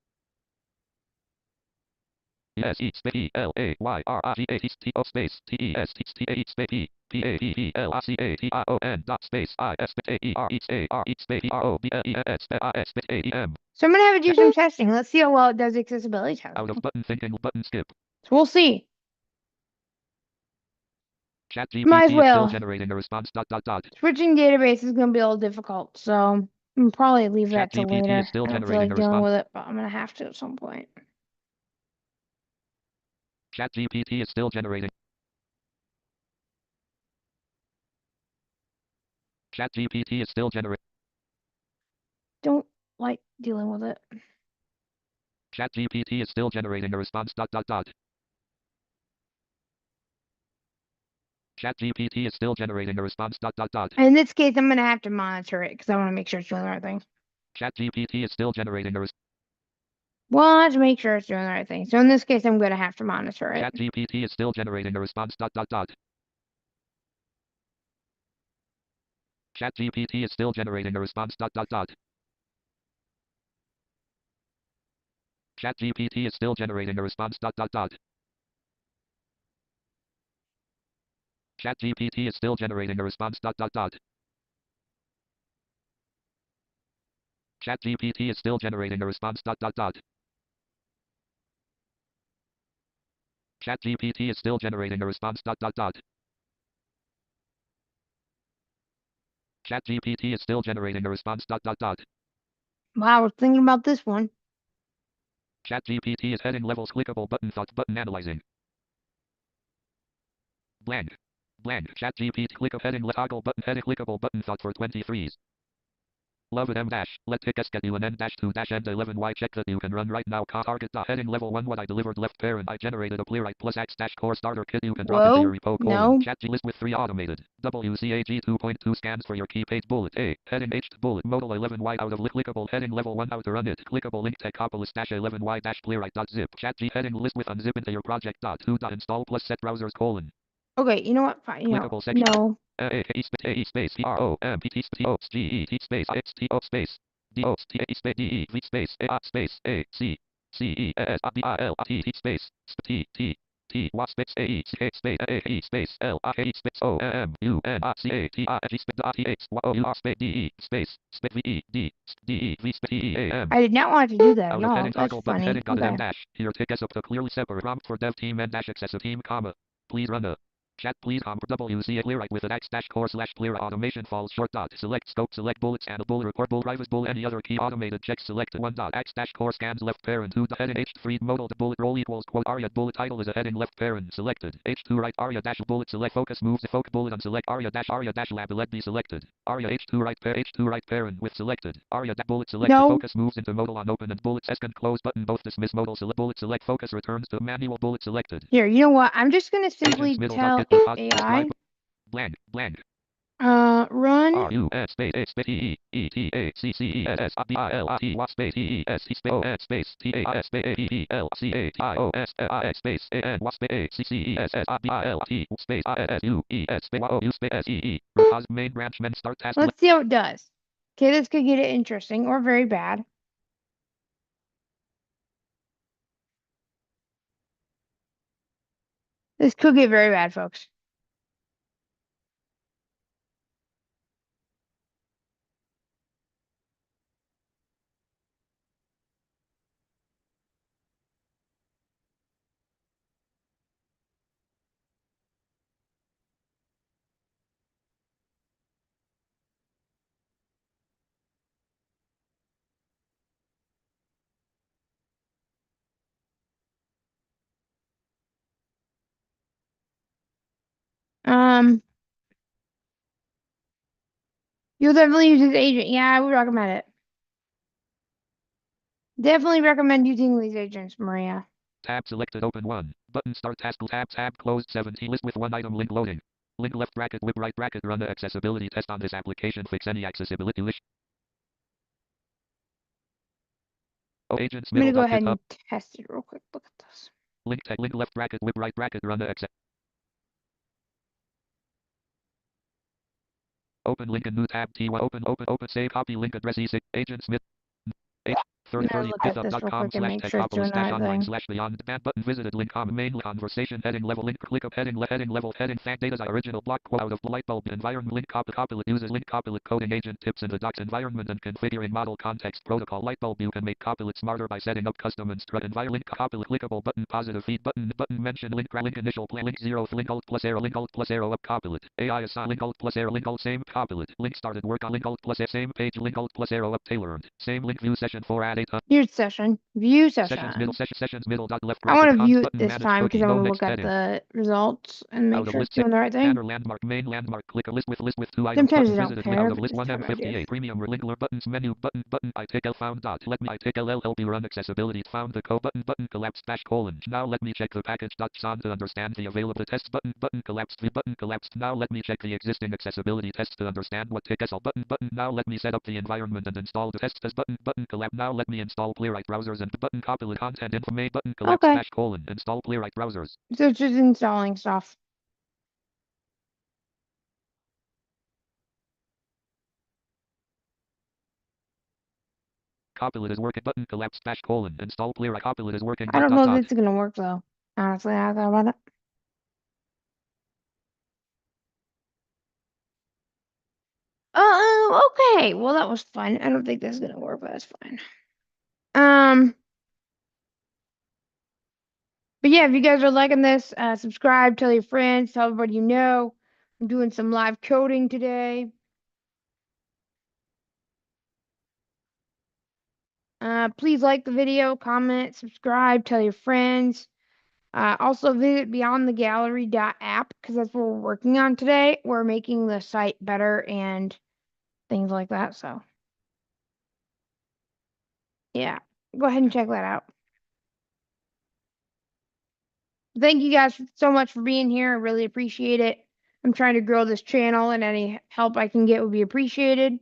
S E space E L A Y R I G A T T O space T E S T T A H space P P A P P L I C A T I O N dot space I S space A E R H A R E space E R O B L E N S space I S space A E M.
So I'm gonna have it do some testing. Let's see how well it does accessibility
Out
testing.
of button thinking button skip.
So we'll see.
Chat
Might as
GPT is still
well.
generating a response dot dot dot.
Switching database is gonna be a little difficult, so I'm probably leave that till
ChatGPT
later.
is still
I don't feel
generating
like
a
dealing
response.
with it, but I'm gonna have to at some point.
ChatGPT is still generating. ChatGPT is still generating.
Don't like dealing with it.
ChatGPT is still generating a response dot dot dot. ChatGPT is still generating a response dot dot dot.
In this case, I'm gonna have to monitor it because I want to make sure it's doing the right thing.
ChatGPT is still generating a response.
Well, I have to make sure it's doing the right thing. So in this case, I'm gonna have to monitor it.
ChatGPT is still generating a response dot dot dot. ChatGPT is still generating a response dot dot dot. ChatGPT is still generating a response dot dot dot. ChatGPT is still generating a response dot dot dot. ChatGPT is still generating a response dot dot dot. ChatGPT is still generating a response dot dot dot. ChatGPT is still generating a response dot dot dot.
Wow, we're thinking about this one.
ChatGPT is heading levels clickable button thoughts button analyzing. Blank. Blank. ChatGPT click of heading toggle button heading clickable button thought for 23s. Love it M dash. Let tick schedule an N dash 2 dash end 11 Y check that you can run right now. Target dot heading level 1 what I delivered left parent. I generated a playwright plus X dash core starter kit you can drop into your repo
No.
Chat G list with 3 automated. WCAG 2.2 scans for your key page bullet. A. Heading H bullet modal 11 Y out of clickable heading level 1 out to run it. Clickable link techopolis dash 11 Y dash playwright dot zip. Chat G heading list with unzip into your project dot 2 dot install plus set browsers colon.
Okay, you know what? Fine. You know,
Clickable section.
no.
A space P R O M P T space O G E T space X T O space D O T A space D E V space A space A C C E S D I L T T space T T T Y space A E C H space A E space L I H space O M U N I C A T I G space T H Y O U R space D E space V E D D E V space T E A M.
I did not want to do that
Out
at
of
all.
heading
That's
toggle button
funny.
heading got an M
Okay.
dash. Here tick S up to clearly separate prompt for dev team and dash accessive team comma. Please run a chat please WC playwright with an X dash core slash clear automation falls short dot select scope select bullets and a bull record bull private bull any other key automated check select 1 dot X dash core scans left parent 2 dot heading H3 modal the bullet roll equals quote aria bullet title is a heading left parent selected H2 right aria dash bullet select focus moves the focus bullet on select aria dash lab let be selected aria H2 right parent with selected aria dash bullet select
No.
focus moves into modal on open and bullet second close button both dismiss modal select bullet select focus returns to manual bullet selected.
Here, you know what? I'm just gonna simply
Agents middle
tell
dot get the
AI,
blank blank
run.
R U S space H space E E T A C C E S S I B I L I T Y space E E S E space O N space T A I S space A E P L C A T I O S I X space A N Y space A C C E S S I B I L T space I S U E S space Y O U space S E E. Repos main branch men start task.
Let's see how it does. Okay, this could get it interesting or very bad. This could get very bad, folks. You'll definitely use this agent. Yeah, I would recommend it. Definitely recommend using these agents, Maria.
Tab selected. Open 1. Button start task. Tab closed. 17 list with one item. Link loading. Link left bracket whip right bracket. Run the accessibility test on this application. Fix any accessibility issue. Oh, agents
I'm gonna
middle
go
dot
ahead
GitHub.
and test it real quick. Look at this.
Link tag. Link left bracket whip right bracket. Run the open link in new tab. T1 open save copy link address E6 agent Smith.
I'm gonna
3030
look at this real
github.com
quick and
slash
make sure it's
technopolis
doing the
dash
right
online
thing.
slash beyond band button visited link main conversation heading level link click up heading heading level heading fact data original block quote out of light bulb environment link copilot uses link copilot coding agent tips in the docs environment and configuring model context protocol light bulb. You can make copilot smarter by setting up custom instruct environment link copilot clickable button positive feed button mention link link initial play link 0 link alt plus arrow up copilot AI assign link alt plus arrow link alt same copilot link started work on link alt plus same page link alt plus arrow up tailored same link view session 4 add 8
Here's session. View
Sessions
session.
middle dot left
I
bracket
want to
cons
view it
button
this
manage
time because
cookie
I
no
want to look
next
at
heading
the results and make
out of
sure it's
list
doing the right thing.
banner landmark main landmark click a list with 2 items
Sometimes
button
I don't
visited link
care,
out of
but
list
this
1
time I do.
M58 premium link buttons menu button I take L found dot let me I take LL help you run accessibility found the co button collapse dash colon now let me check the package dot on to understand the available tests button collapsed the button collapsed now let me check the existing accessibility tests to understand what tick SL button now let me set up the environment and install the tests as button collapse now let me install playwright browsers and button copilot content information button collapse
Okay,
dash colon install playwright browsers.
so it's just installing stuff.
Copilot is working button collapse dash colon install playwright Copilot is working
I don't know if it's gonna work though. Honestly, I thought about it. Okay. Well, that was fun. I don't think that's gonna work, but that's fine. Um, but yeah, if you guys are liking this, subscribe, tell your friends, tell everybody you know. I'm doing some live coding today. Please like the video, comment, subscribe, tell your friends. Also visit beyondthegallery.app because that's what we're working on today. We're making the site better and things like that. So yeah, go ahead and check that out. Thank you guys so much for being here. I really appreciate it. I'm trying to grow this channel and any help I can get would be appreciated.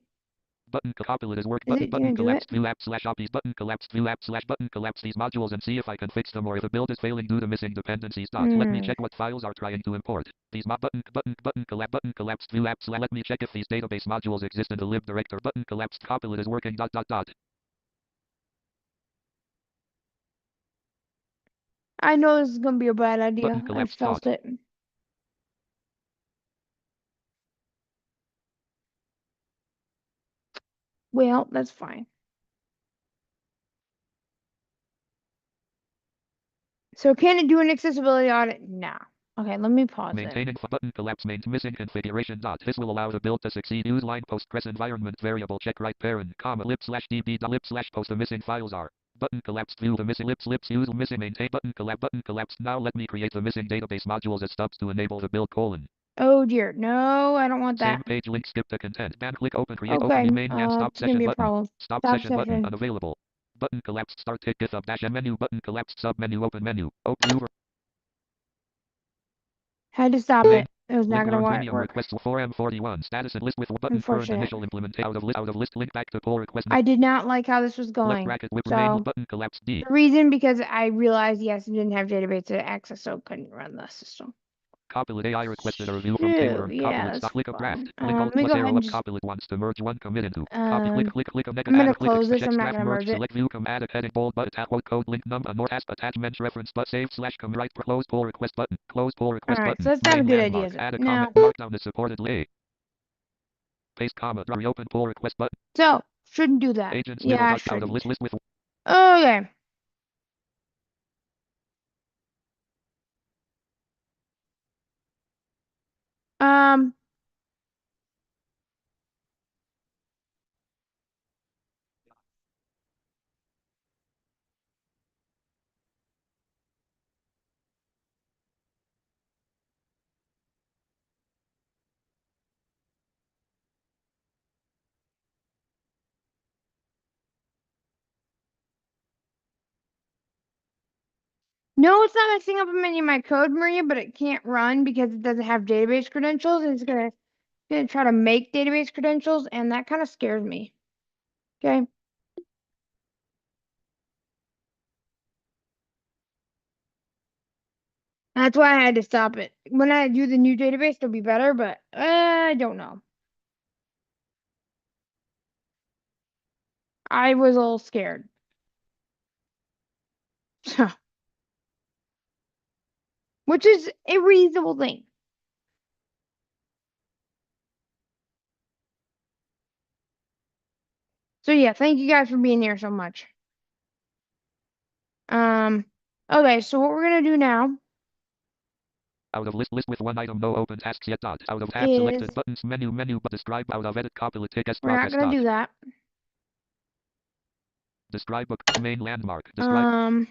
button Copilot is work
Is it gonna do it?
collapsed view app slash opis button collapsed view app slash button collapse these modules and see if I can fix them or if a build is failing due to missing dependencies let me check what files are trying to import these button collapsed view app slash let me check if these database modules exist in the lib director button collapsed Copilot is working
I know this is gonna be a bad
button
idea. I
collapsed
felt it. Well, that's fine. So can it do an accessibility audit? No. Okay, let me pause it.
maintaining button collapse missing configuration this will allow the build to succeed use line postgres environment variable check right parent comma lib slash db lib slash post the missing files are button collapsed view the missing lips use missing maintain button collapsed now let me create the missing database modules as stubs to enable the build colon
Oh dear. No, I don't want
same
that.
page link skip the content and click open create
Okay,
open main and stop
it's gonna
session
be a
button
problem.
stop
Stop
session button
session.
unavailable button collapsed start tick github dash menu button collapsed sub menu open view
Had to stop
main
it. It was not
link
gonna
learn premium
work.
requests 4M41 status and list with button current
Unfortunate.
initial implement out of list link back to pull request
I did not like how this was
left
going.
bracket whip remain
So
button collapse D
the reason because I realized yes, it didn't have database access, so it couldn't run the system.
Copilot AI requested a review from
So
Taylor
yeah,
Copilot
that's
stop click of
fun.
draft link alt
Let me
plus
go ahead
arrow
and
up
just
Copilot wants to merge one commit into copy click of negative
I'm
add
gonna
a click
close this. I'm
text
not
draft
gonna
merge
merge it.
select view add heading bold but tap code link number north attachments reference but save slash come right close pull request button close pull request
Alright, so
button
that's not a
main
good idea,
landmark
is it?
add a
No.
comment markdown is supported lay paste comma reopen pull request button
So shouldn't do that.
agents
Yeah,
middle
I
dot out of
shouldn't.
list with
Okay. Um No, it's not messing up any of my code, Maria, but it can't run because it doesn't have database credentials, and it's gonna try to make database credentials, and that kind of scares me. Okay. That's why I had to stop it. When I do the new database, it'll be better, but I don't know. I was a little scared. Which is a reasonable thing. So yeah, thank you guys for being here so much. Um, okay, so what we're gonna do now
Out of list with one item, no open tasks yet. Dot. Out of tab
is
selected buttons menu but describe out of edit copy take as
we're not
progress.
gonna
Dot.
do that.
Describe book main landmark. Describe
Um,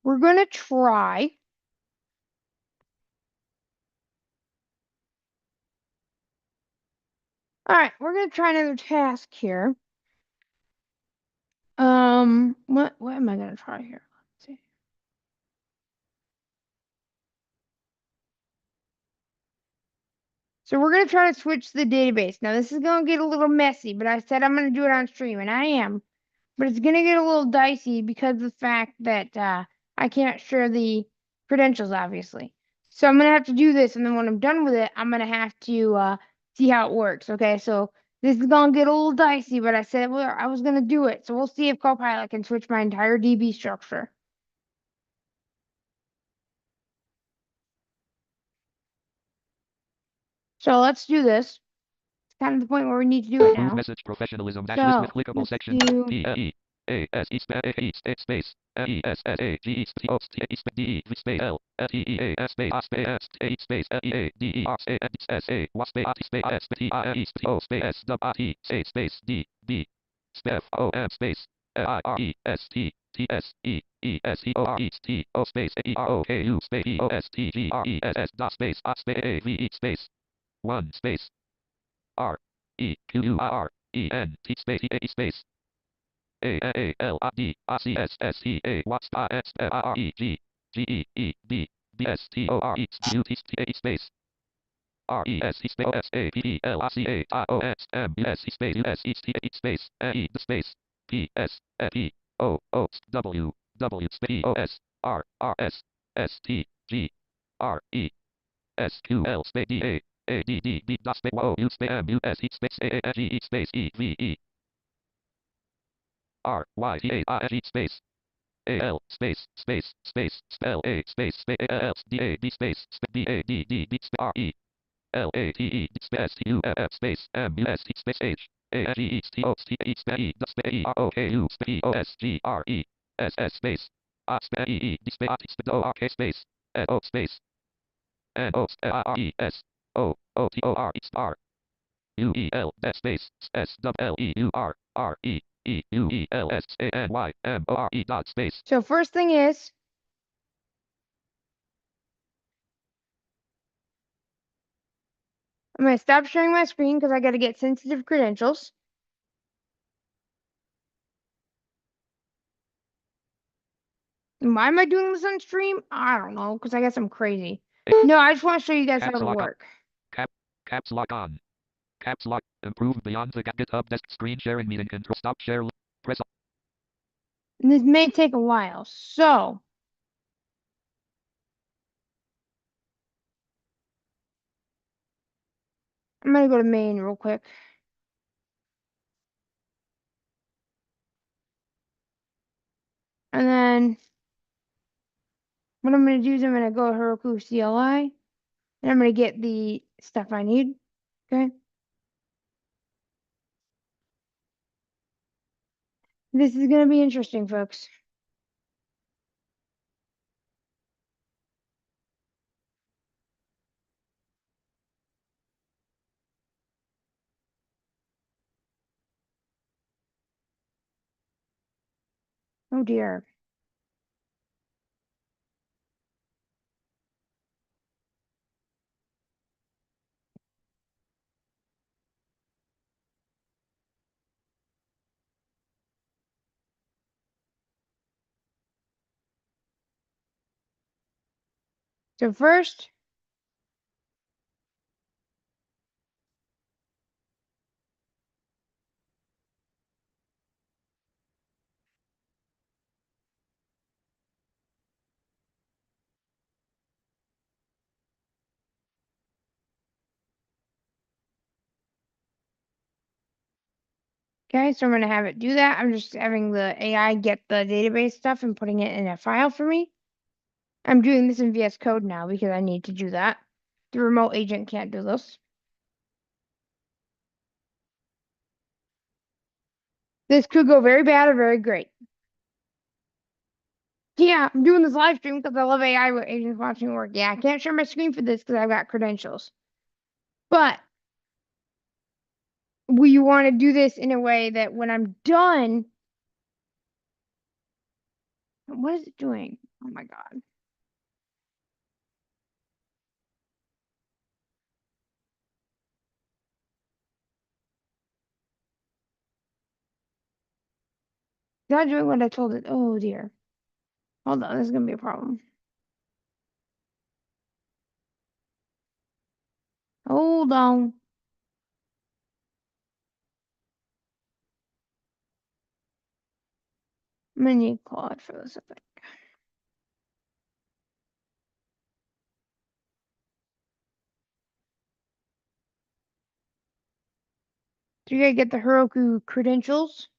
we're gonna try. All right, we're gonna try another task here. What am I gonna try here? Let's see. So we're gonna try to switch the database. Now this is gonna get a little messy, but I said I'm gonna do it on stream, and I am. But it's gonna get a little dicey because of the fact that I can't share the credentials, obviously. So I'm gonna have to do this, and then when I'm done with it, I'm gonna have to see how it works. Okay, so this is gonna get a little dicey, but I said I was gonna do it. So we'll see if Copilot can switch my entire DB structure. So let's do this. It's kind of the point where we need to do it
Move
now.
message professionalism dash list with
So
clickable
let's
section.
do.
D E A S E space E S S A G E T O T E space D E V space L T E A S space A space S A space L E A D E R space S A W space T space S T I E space O space S W T space D B space F O M space I R E S T T S E E S E O R E T O space A E R O K U space E O S T G R E S S dot space A space A V E space 1 space R E Q U R E N T space E A space A L I D I C S S E A Watts I S R E G G E E B B S T O R E U T A space R E S E space S A P E L I C A I O S M U S E space U S E T A space E the space P S P O O W W space O S R R S S T G R E S Q L space D A D D B dot space O U space M U S E space A N G E space E V E R Y T A I G space A L space spell A space A L D A D space B A D D D R E L A T E space T U F F space M U S T space H A N G E T O T E space E dot space E R O K U space E O S G R E S S space I space E E D space T space O R K space N O space N O I R E S O O T O R E star U E L space S W L E U R R E E U E L S A N Y M O R E dot space.
So first thing is, I'm gonna stop sharing my screen because I gotta get sensitive credentials. And why am I doing this on stream? I don't know, because I guess I'm crazy. No, I just want to show you guys how
Caps
to
lock on.
work.
Caps lock on. Caps lock. Improved beyond the GitHub desk screen sharing meeting control. Stop share. Press.
And this may take a while, so I'm gonna go to main real quick. And then what I'm gonna do is I'm gonna go to Heroku CLI and I'm gonna get the stuff I need. Okay. This is gonna be interesting, folks. Oh dear. So first, okay, so I'm gonna have it do that. I'm just having the AI get the database stuff and putting it in a file for me. I'm doing this in VS Code now because I need to do that. The remote agent can't do this. This could go very bad or very great. Yeah, I'm doing this live stream because I love AI agents watching work. Yeah, I can't share my screen for this because I've got credentials. But we want to do this in a way that when I'm done, what is it doing? Oh my God. It's not doing what I told it. Oh dear. Hold on, this is gonna be a problem. Hold on. I'm gonna need Claude for this, I think. So you gotta get the Heroku credentials.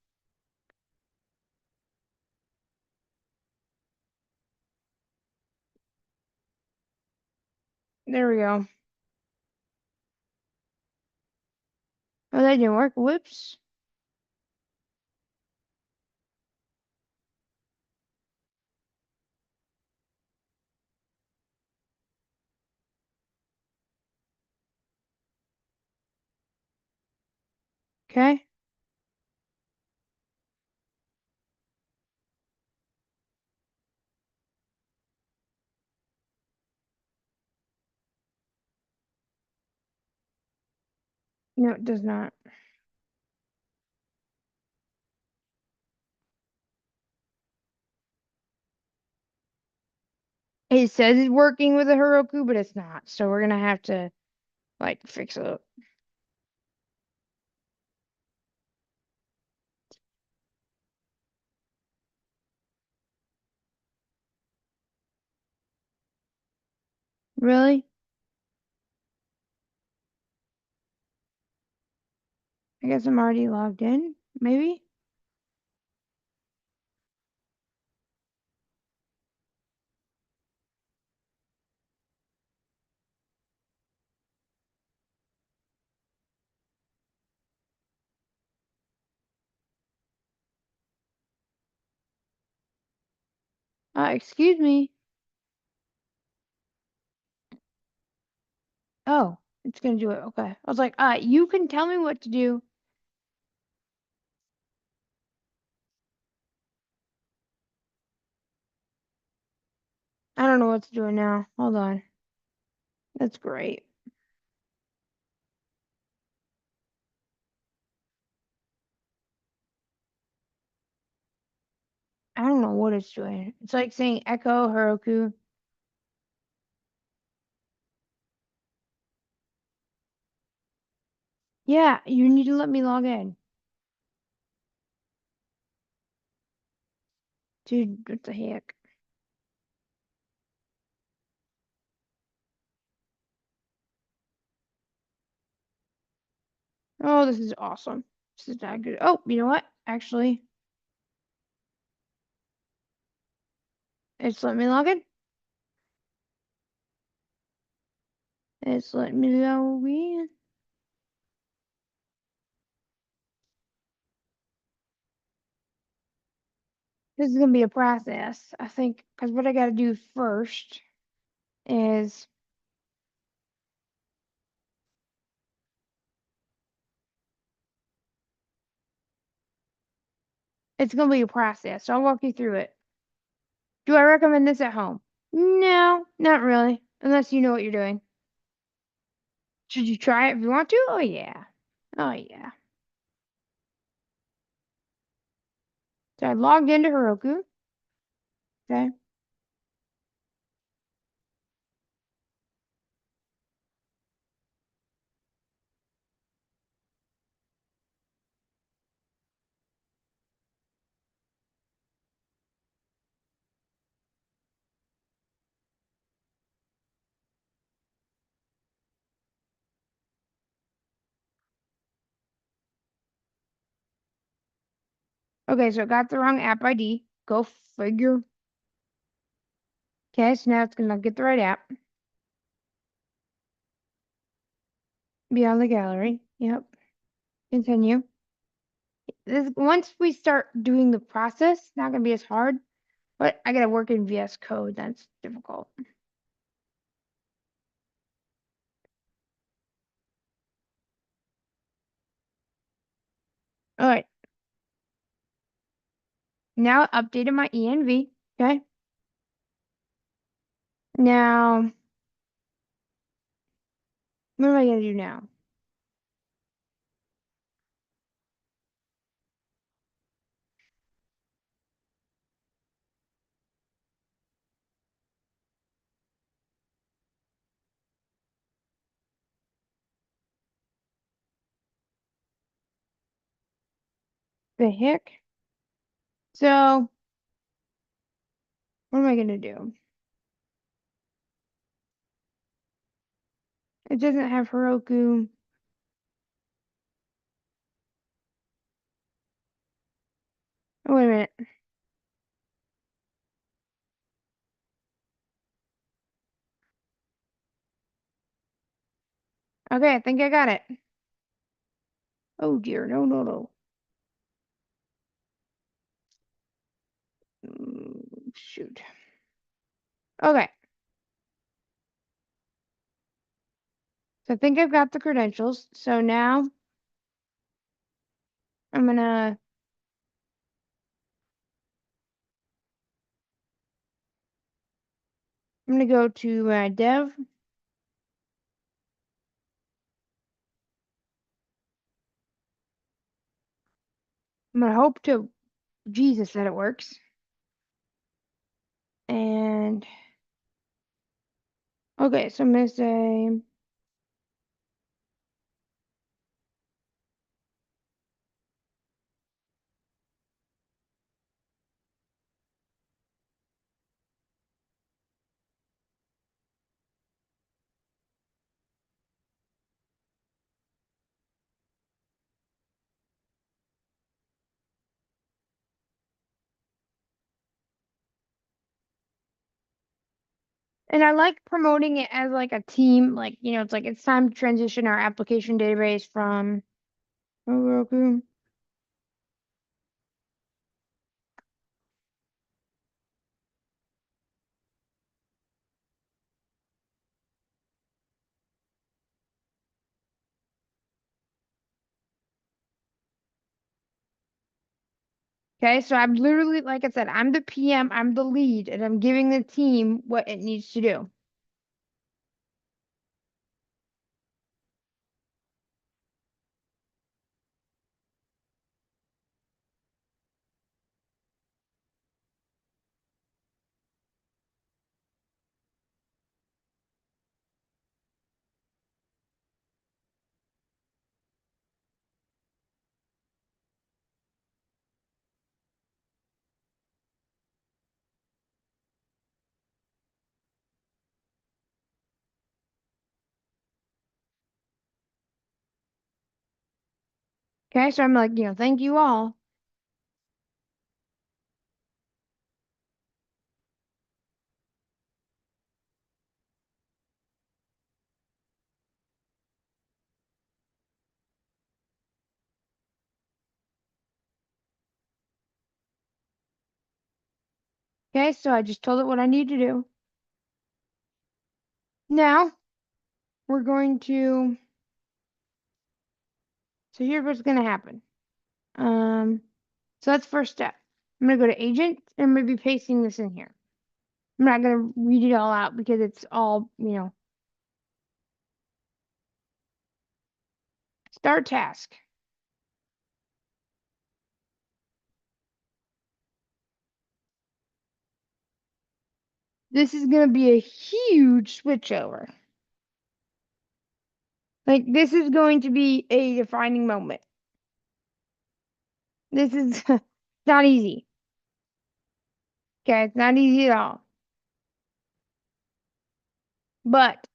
There we go. Oh, that didn't work. Whoops. Okay. No, it does not. It says it's working with the Heroku, but it's not. So we're gonna have to like fix it. Really? I guess I'm already logged in. Maybe? Excuse me. Oh, it's gonna do it. Okay. I was like, you can tell me what to do. I don't know what to do now. Hold on. That's great. I don't know what it's doing. It's like saying Echo Heroku. Yeah, you need to let me log in. Dude, what the heck? Oh, this is awesome. This is not good. Oh, you know what? Actually, it's letting me log in. It's letting me log in. This is gonna be a process, I think, because what I gotta do first is It's going to be a process. So I'll walk you through it. Do I recommend this at home? No, not really, unless you know what you're doing. Should you try it if you want to? Oh, yeah. Oh, yeah. So I logged into Heroku. Okay. Okay, so it got the wrong app ID. Go figure. Okay, so now it's going to get the right app. Be on the gallery. Yep. Continue. Once we start doing the process, it's not going to be as hard, but I got to work in VS Code. That's difficult. All right. Now I updated my ENV. Okay. Now, what am I going to do now? The heck? So, what am I going to do? It doesn't have Heroku. Oh, wait a minute. Okay, I think I got it. Oh dear, no, no, no. Shoot. Okay, so I think I've got the credentials. So now I'm gonna go to dev. I'm gonna hope to Jesus that it works. And okay, so I'm gonna say and I like promoting it as like a team, like it's like it's time to transition our application database from Roku. Okay, so I'm literally, like I said, I'm the PM, I'm the lead, and I'm giving the team what it needs to do. Okay, so I'm like, thank you all. Okay, so I just told it what I need to do. Now we're going to, so here's what's gonna happen. So that's first step. I'm going to go to agent and I'm going to be pasting this in here. I'm not going to read it all out because it's all, start task. This is going to be a huge switchover. Like, this is going to be a defining moment. This is not easy. Okay, it's not easy at all. But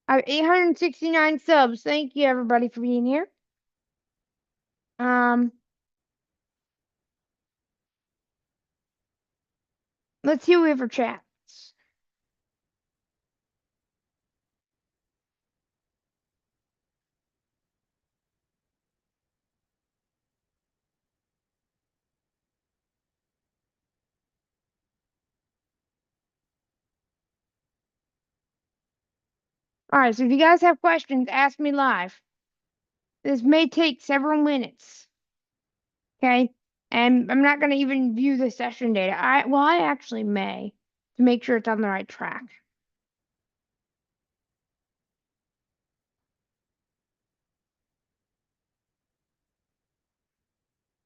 I have 869 subs. Thank you, everybody, for being here. Let's see what we have for chats. All right, so if you guys have questions, ask me live. This may take several minutes. Okay? And I'm not going to even view the session data. I actually may to make sure it's on the right track.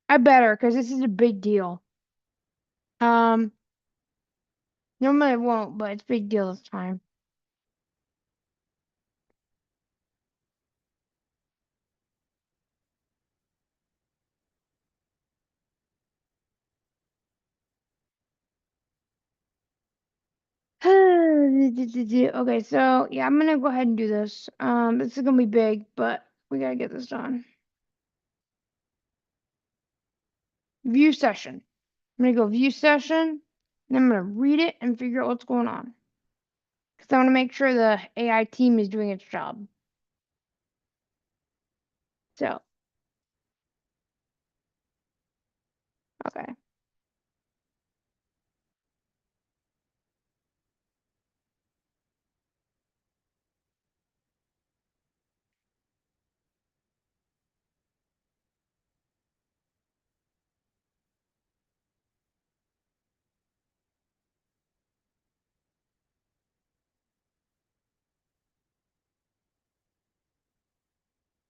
I better, because this is a big deal. Normally I won't, but it's a big deal this time. Okay, so yeah, I'm gonna go ahead and do this. This is gonna be big, but we gotta get this done. View session. I'm gonna go view session, and I'm gonna read it and figure out what's going on. Because I want to make sure the AI team is doing its job. So, okay.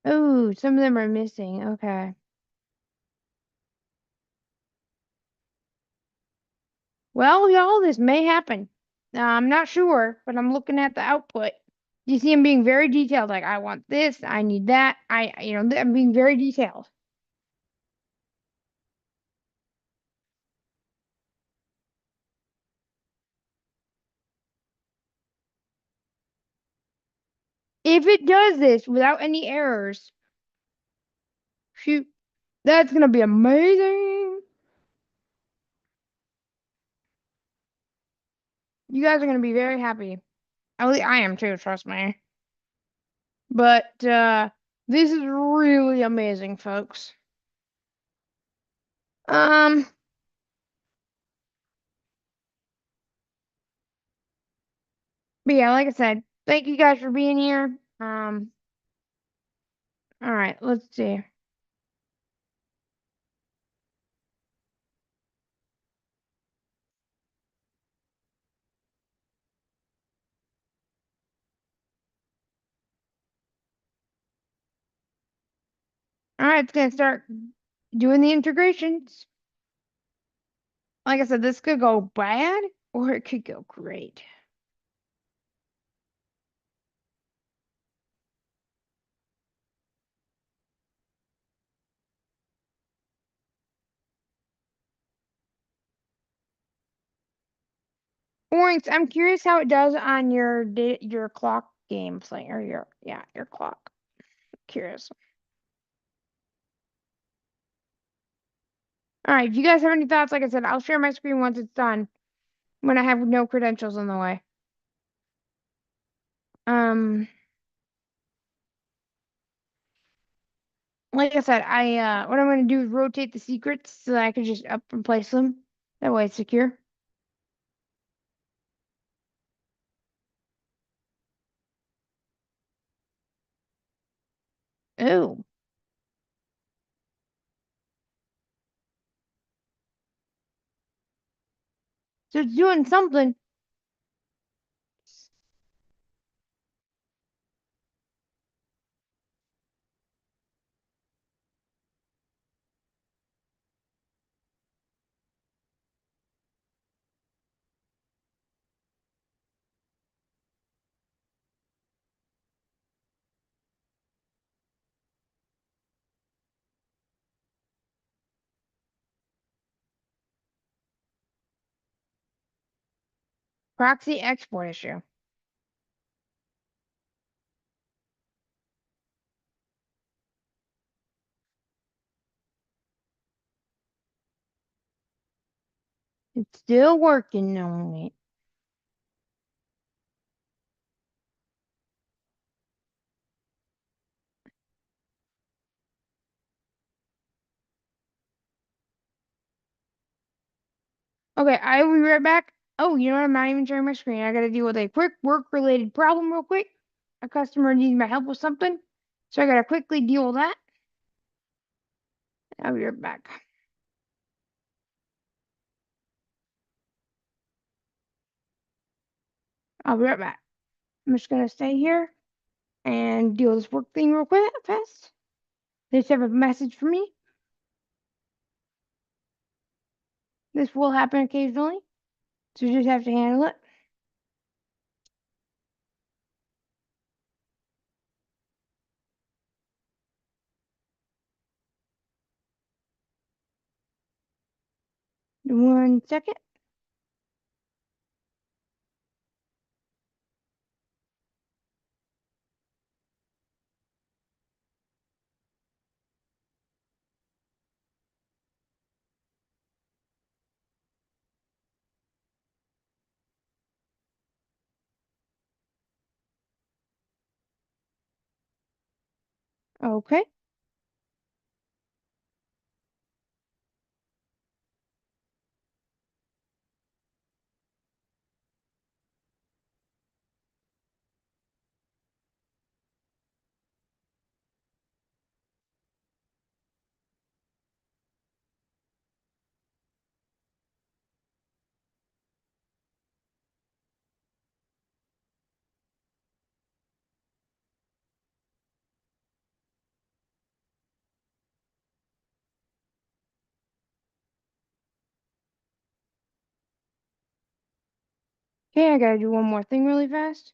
Oh, some of them are missing. Okay. Well, y'all, this may happen. I'm not sure, but I'm looking at the output. You see, I'm being very detailed. Like, I want this, I need that. I'm being very detailed. If it does this without any errors, shoot, that's gonna be amazing. You guys are gonna be very happy. At least I am too, trust me. But this is really amazing, folks. Um, but yeah, like I said, thank you guys for being here. All right, let's see. All right, it's gonna start doing the integrations. Like I said, this could go bad or it could go great. Oinks, I'm curious how it does on your clock gameplay or your clock. Curious. All right, if you guys have any thoughts, like I said, I'll share my screen once it's done when I have no credentials in the way. Um, like I said, what I'm gonna do is rotate the secrets so that I can just up and place them. That way it's secure. Oh, so it's doing something. Proxy export issue. It's still working on it. Okay, I will be right back. Oh, you know what? I'm not even sharing my screen. I gotta deal with a quick work-related problem real quick. A customer needs my help with something, so I gotta quickly deal with that. I'll be right back. I'll be right back. I'm just gonna stay here and deal with this work thing real quick fast. They just have a message for me. This will happen occasionally, so you just have to handle it. One second. Okay. Okay, I gotta do one more thing really fast.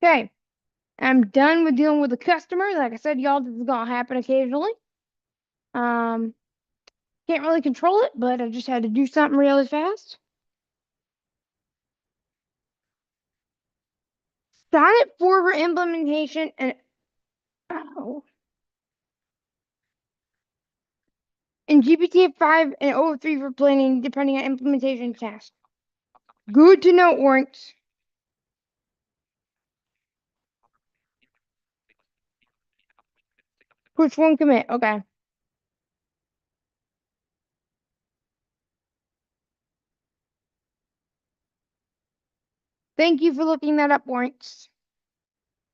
Okay, I'm done with dealing with the customer. Like I said, y'all, this is gonna happen occasionally. Um, can't really control it, but I just had to do something really fast. Sonnet 4 for implementation and oh, and GPT-5 and O3 for planning, depending on implementation task. Good to know, Orinks. Push one commit. Okay. Thank you for looking that up, Orinks,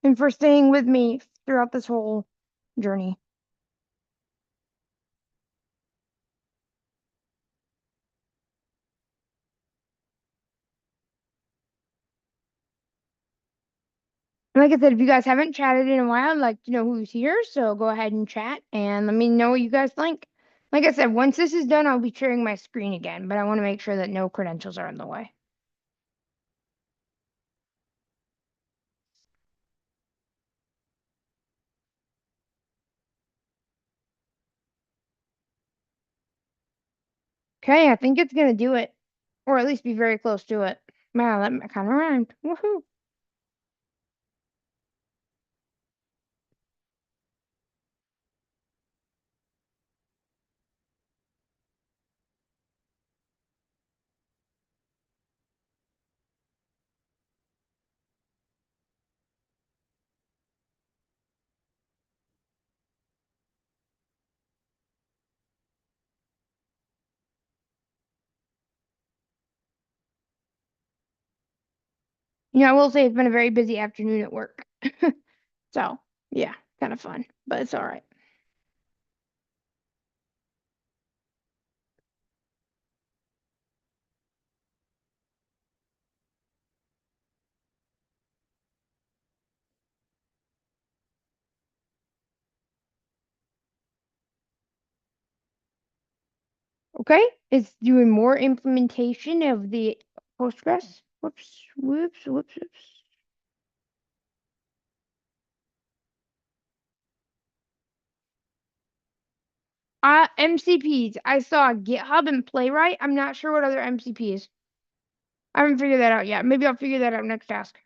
and for staying with me throughout this whole journey. And like I said, if you guys haven't chatted in a while, I'd like to know who's here. So go ahead and chat and let me know what you guys think. Like I said, once this is done, I'll be sharing my screen again, but I want to make sure that no credentials are in the way. Okay, I think it's gonna do it. Or at least be very close to it. Wow, that kind of rhymed. Woohoo. I will say it's been a very busy afternoon at work. So, yeah, kind of fun, but it's all right. Okay, it's doing more implementation of the Postgres. Whoops, whoops, whoops, whoops. MCPs. I saw GitHub and Playwright. I'm not sure what other MCPs. I haven't figured that out yet. Maybe I'll figure that out next task.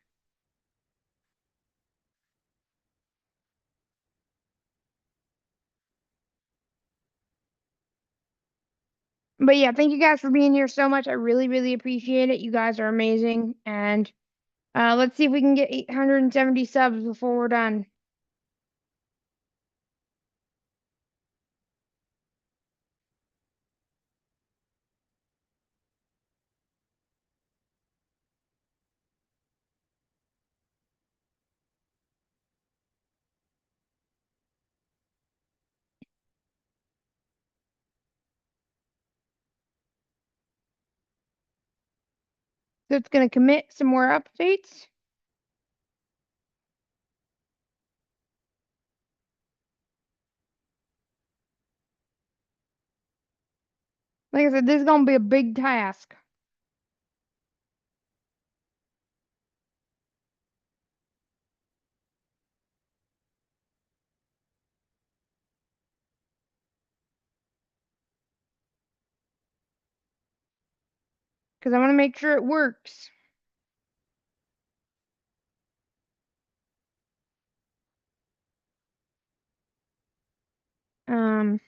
But yeah, thank you guys for being here so much. I really, really appreciate it. You guys are amazing. And let's see if we can get 870 subs before we're done. So it's going to commit some more updates. Like I said, this is going to be a big task. Because I want to make sure it works. Um,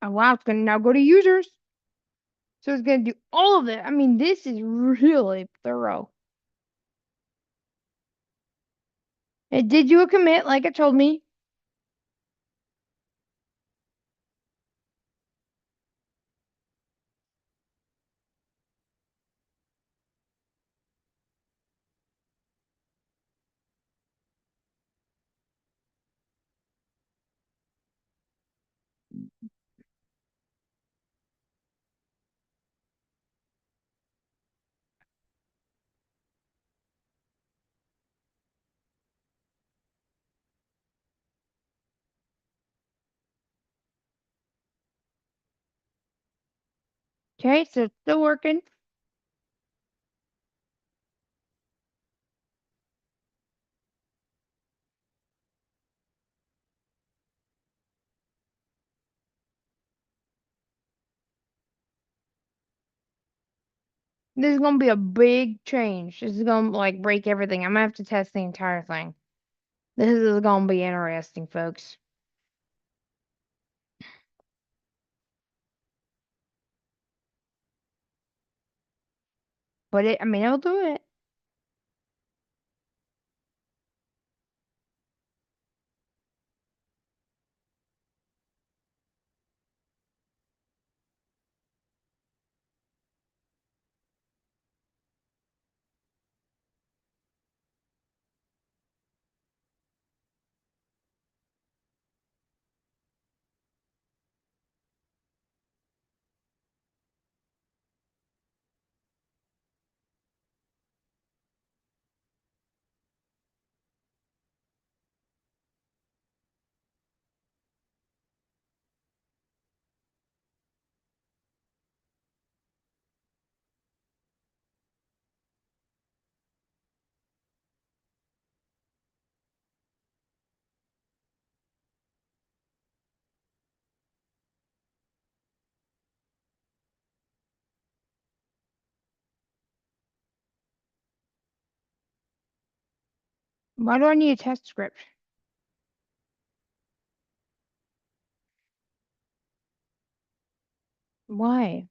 oh, wow, it's going to now go to users. So it's going to do all of it. I mean, this is really thorough. It did do a commit, like it told me. Okay, so it's still working. This is gonna be a big change. This is gonna like break everything. I'm gonna have to test the entire thing. This is gonna be interesting, folks. But I mean, it'll do it. Why do I need a test script? Why?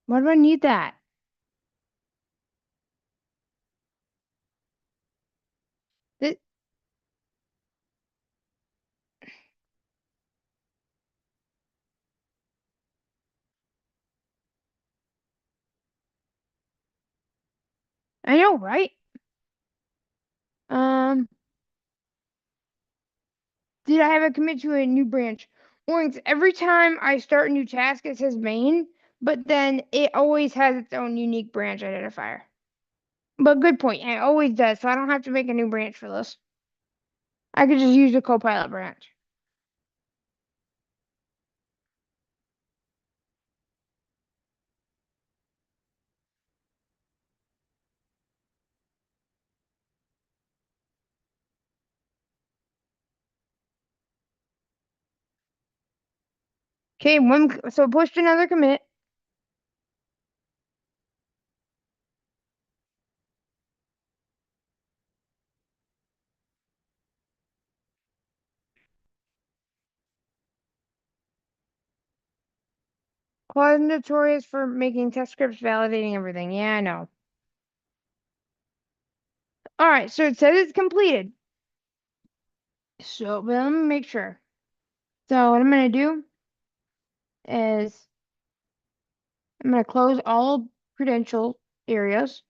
Why do I need that? Th- I know, right? Um, did I have a commit to a new branch? Once every time I start a new task, it says main, but then it always has its own unique branch identifier. But good point. It always does, so I don't have to make a new branch for this. I could just use the Copilot branch. Okay, so pushed another commit. Claude notorious for making test scripts, validating everything. Yeah, I know. All right, so it says it's completed. So, but let me make sure. So what I'm gonna do is I'm gonna close all credential areas.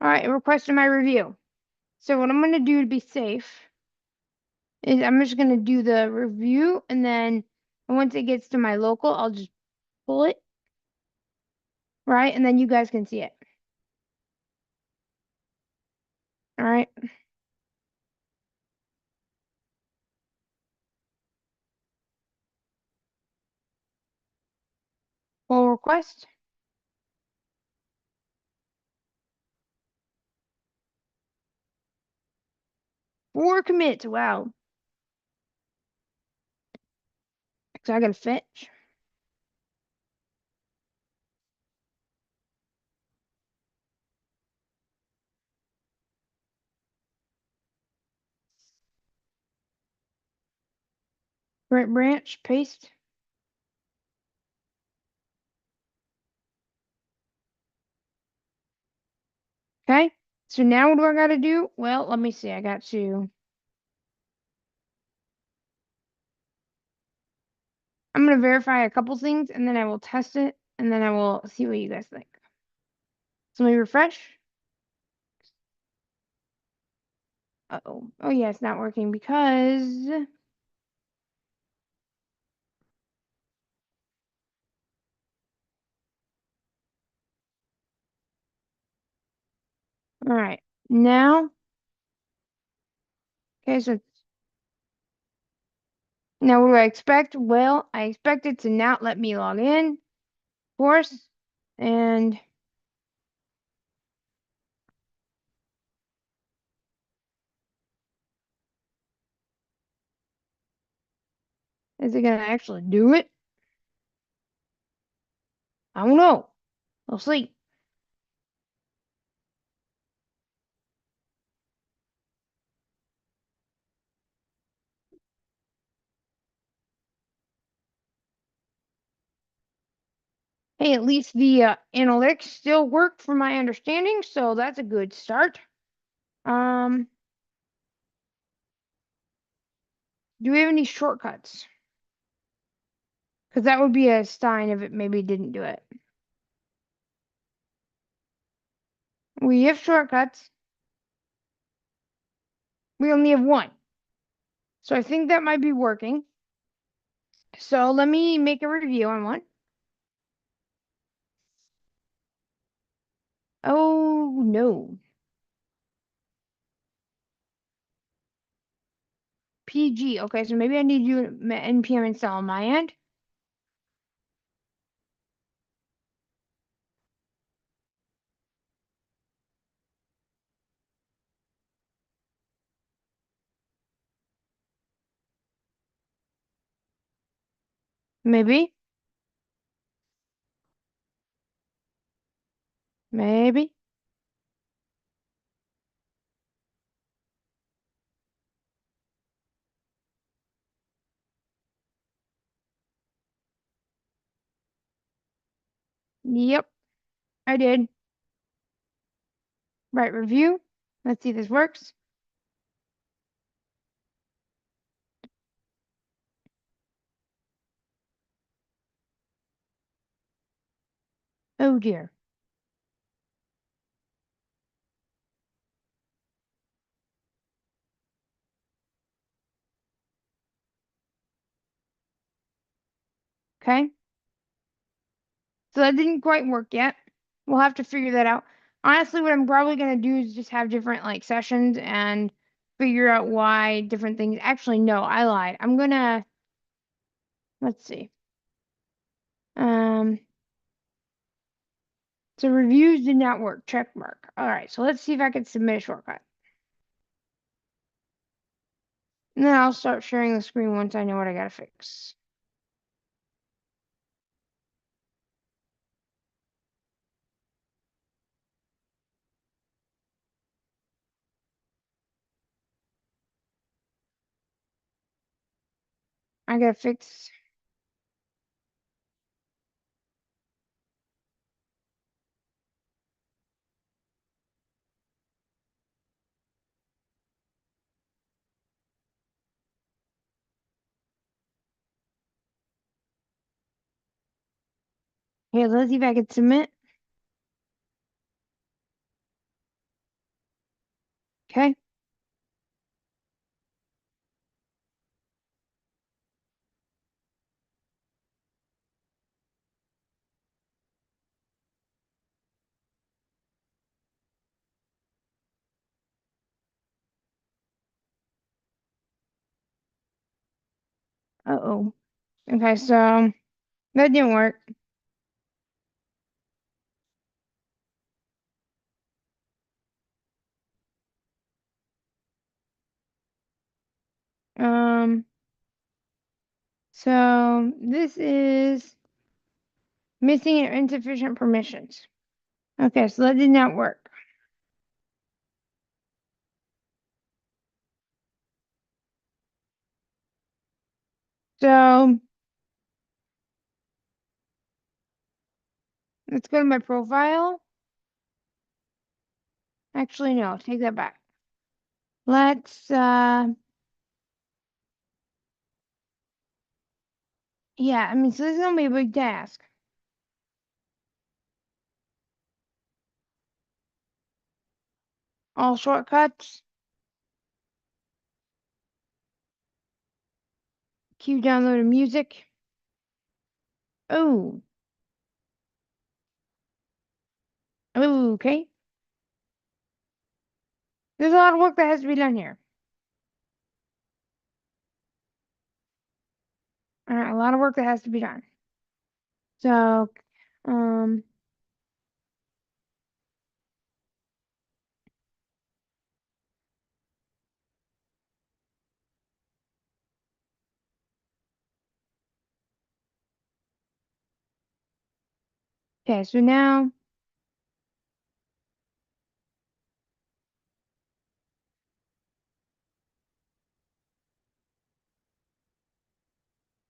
All right, requesting my review. So what I'm gonna do to be safe is I'm just gonna do the review, and then once it gets to my local, I'll just pull it, right? And then you guys can see it. All right, pull request, 4 commits. Wow. So I gotta fetch. Branch, paste. Okay. So now what do I gotta do? Well, let me see. I got to. I'm gonna verify a couple things, and then I will test it, and then I will see what you guys think. So let me refresh. Uh-oh. Oh yeah, it's not working because all right. Now, okay, so now what do I expect? Well, I expect it to not let me log in, of course. And is it gonna actually do it? I don't know. We'll see. Hey, at least the analytics still work from my understanding, so that's a good start. Um, do we have any shortcuts? Because that would be a sign if it maybe didn't do it. We have shortcuts. We only have one. So I think that might be working. So let me make a review on one. Oh no. PG. Okay, so maybe I need you to npm install on my end. Maybe. Maybe. Yep, I did. Write review. Let's see if this works. Oh dear. Okay. So that didn't quite work yet. We'll have to figure that out. Honestly, what I'm probably gonna do is just have different like sessions and figure out why different things. Actually, no, I lied. I'm gonna let's see. Um, so reviews did not work. Check mark. All right, so let's see if I can submit a shortcut. And then I'll start sharing the screen once I know what I gotta fix. I gotta fix. Here, let's see if I can submit. Okay. Uh-oh. Okay, so that didn't work. Um, so this is missing or insufficient permissions. Okay, so that did not work. So let's go to my profile. Actually, no, take that back. Let's, yeah, I mean, so this is gonna be a big task. All shortcuts, cue downloaded music. Oh, okay. There's a lot of work that has to be done here. All right, a lot of work that has to be done. So, um, okay, so now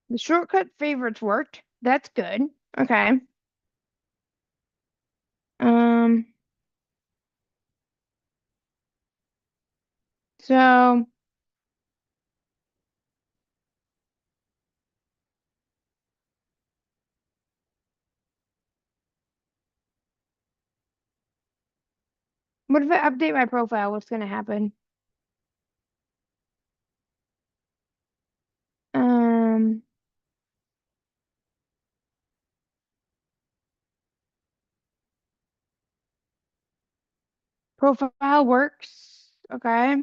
the shortcut favorites worked. That's good. Okay. Um, so what if I update my profile? What's gonna happen? Um, profile works. Okay.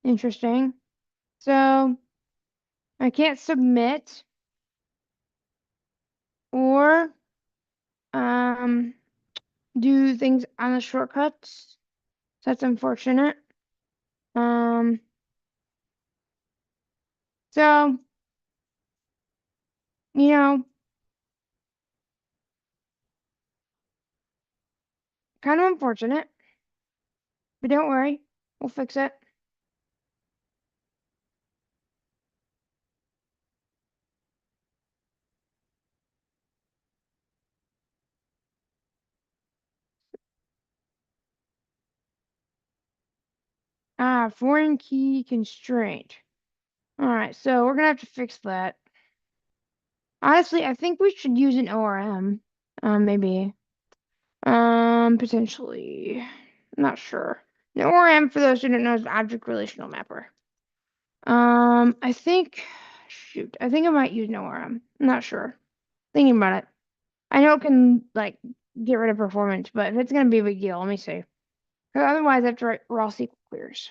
Interesting. So I can't submit or um do things on the shortcuts. That's unfortunate. Um, so You know, kind of unfortunate, but don't worry, we'll fix it. Ah, foreign key constraint. All right, so we're gonna have to fix that. Honestly, I think we should use an ORM. Maybe. Potentially. I'm not sure. An ORM, for those who don't know, is an object relational mapper. I think, shoot, I think I might use an ORM. I'm not sure. Thinking about it. I know it can, like, get rid of performance, but if it's gonna be a big deal, let me see. 'Cause otherwise, I have to write raw SQL queries.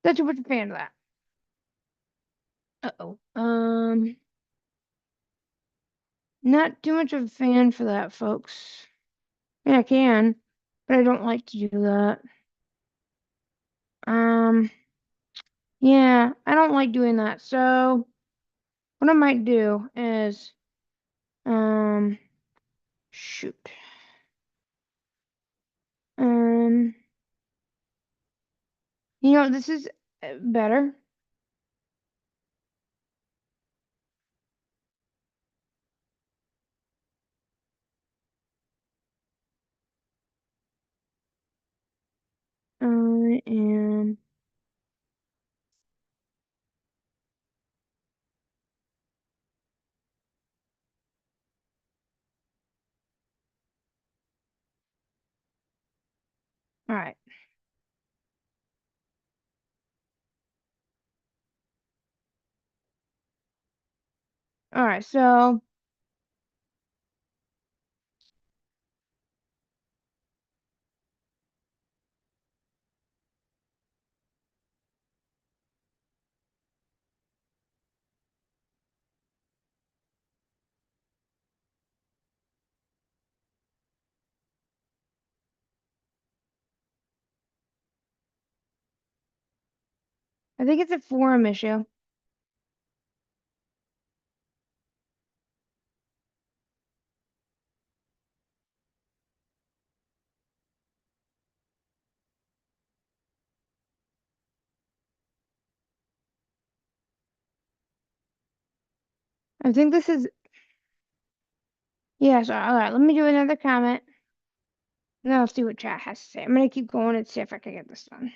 Not too much a fan of that. Uh-oh. Not too much of a fan for that, folks. I mean, I can, but I don't like to do that. Um, yeah, I don't like doing that. So what I might do is, um, shoot. Um, this is better. And all right, all right. So I think it's a forum issue. I think this is, yeah. So all right, let me do another comment. And then I'll see what chat has to say. I'm gonna keep going and see if I can get this done.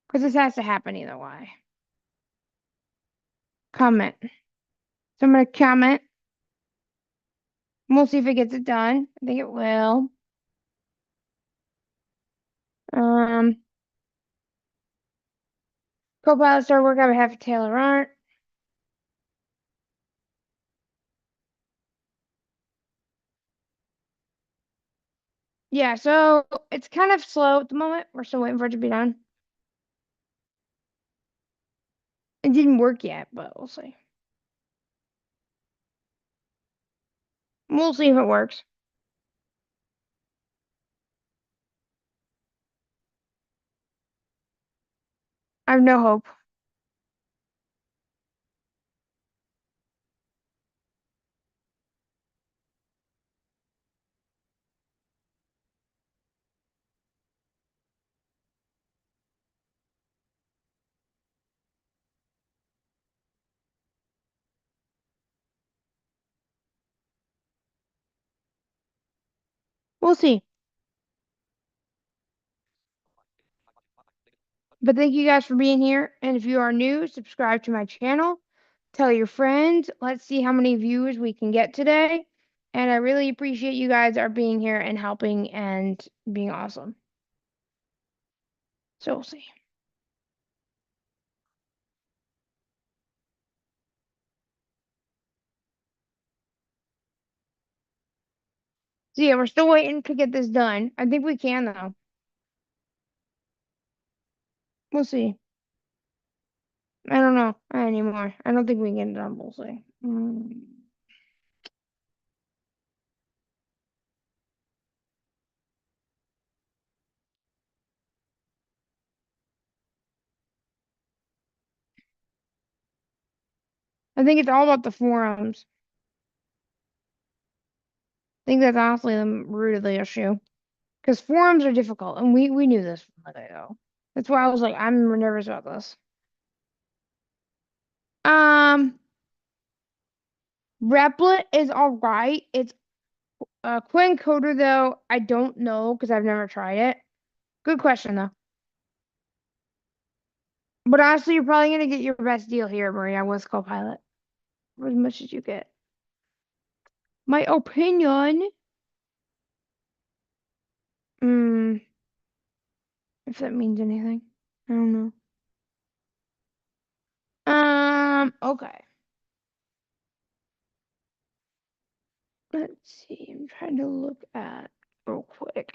Because this has to happen either way. Comment. So I'm gonna comment. We'll see if it gets it done. I think it will. Um, Copilot started working on behalf of Taylor Arndt. Yeah, so it's kind of slow at the moment. We're still waiting for it to be done. It didn't work yet, but we'll see. We'll see if it works. I have no hope. We'll see. But thank you guys for being here. And if you are new, subscribe to my channel. Tell your friends. Let's see how many views we can get today. And I really appreciate you guys are being here and helping and being awesome. So we'll see. So yeah, we're still waiting to get this done. I think we can though. We'll see. I don't know anymore. I don't think we can get it done. We'll see. I think it's all about the forums. I think that's honestly the root of the issue. Because forums are difficult, and we knew this from the get-go. That's why I was like, I'm nervous about this. Um, Replit is all right. It's Quencoder though. I don't know because I've never tried it. Good question though. But honestly, you're probably gonna get your best deal here, Maria, with Copilot. For as much as you get. My opinion. Hmm. If that means anything. I don't know. Okay. Let's see. I'm trying to look at real quick.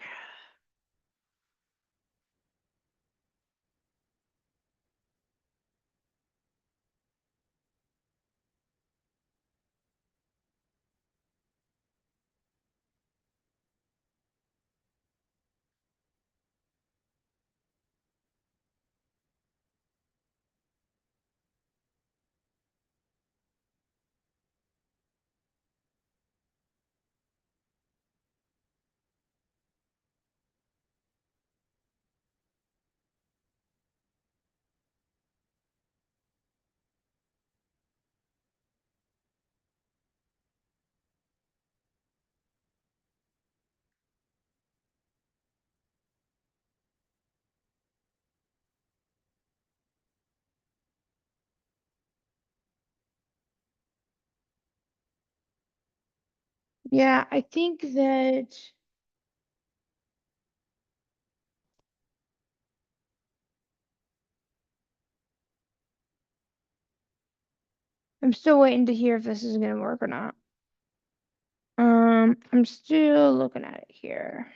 Yeah, I think that I'm still waiting to hear if this is gonna work or not. I'm still looking at it here.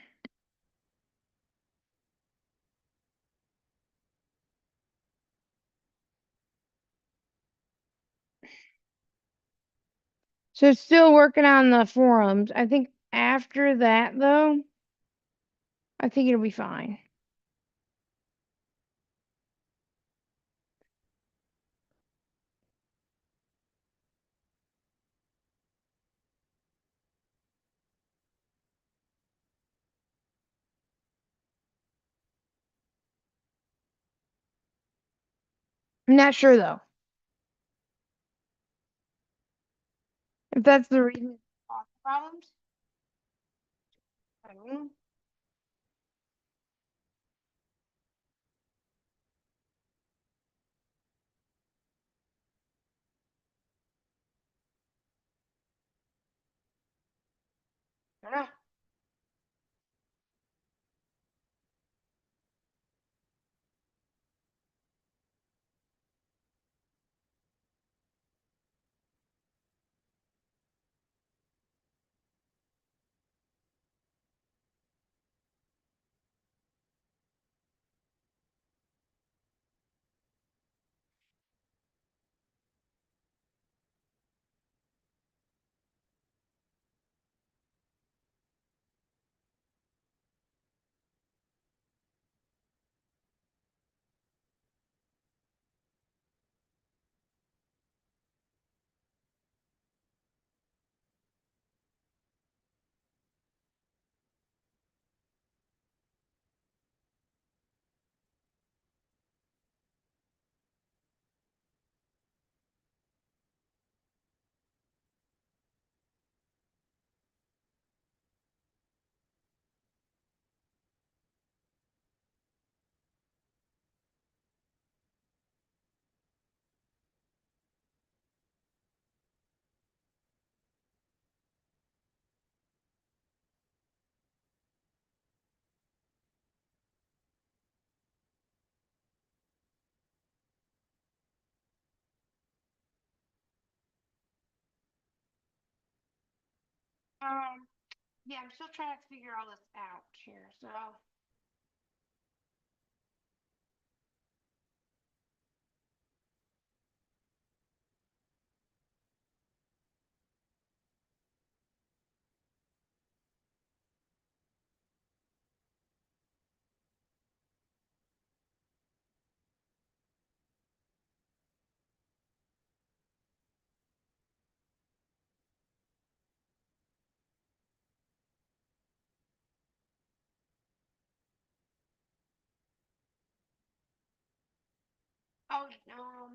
So it's still working on the forums. I think after that though, I think it'll be fine. I'm not sure though. If that's the reason it caused problems. I don't know. I don't know. Um, yeah, I'm still trying to figure all this out here. So about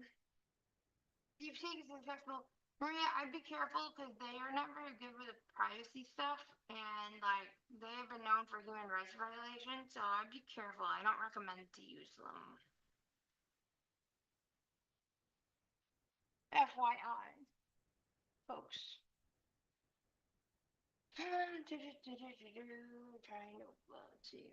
deep seek is accessible. Maria, I'd be careful because they are not very good with the privacy stuff, and like they have been known for human rights violations. So I'd be careful. I don't recommend to use them. FYI, folks. Trying to let's see.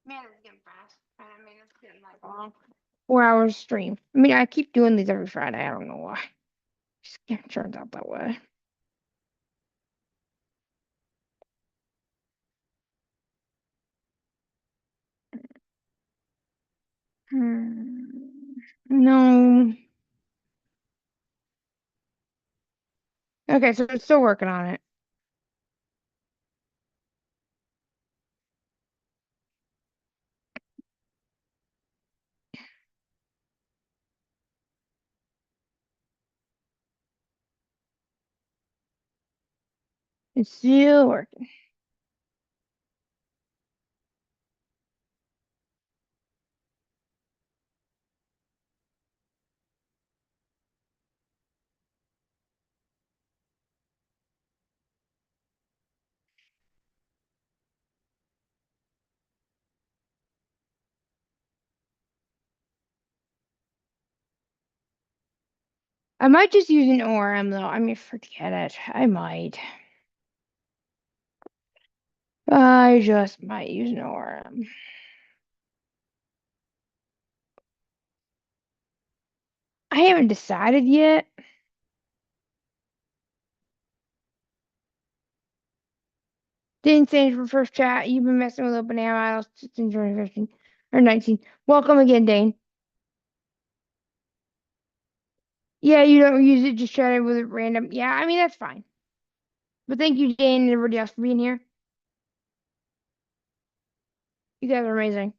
Man, it's getting fast. I mean, it's getting like long. 4 hours stream. I mean, I keep doing these every Friday. I don't know why. Just it turns out that way. No. Okay, so it's still working on it. It's still working. I might just use an ORM though. I mean, forget it. I might. I just might use an ORM. I haven't decided yet. Didn't say for first chat. You've been messing with open AI models since 2015 or 19. Welcome again, Dane. Yeah, you don't use it, just chat it with it random. Yeah, I mean, that's fine. But thank you, Dane, and everybody else for being here. You guys are amazing.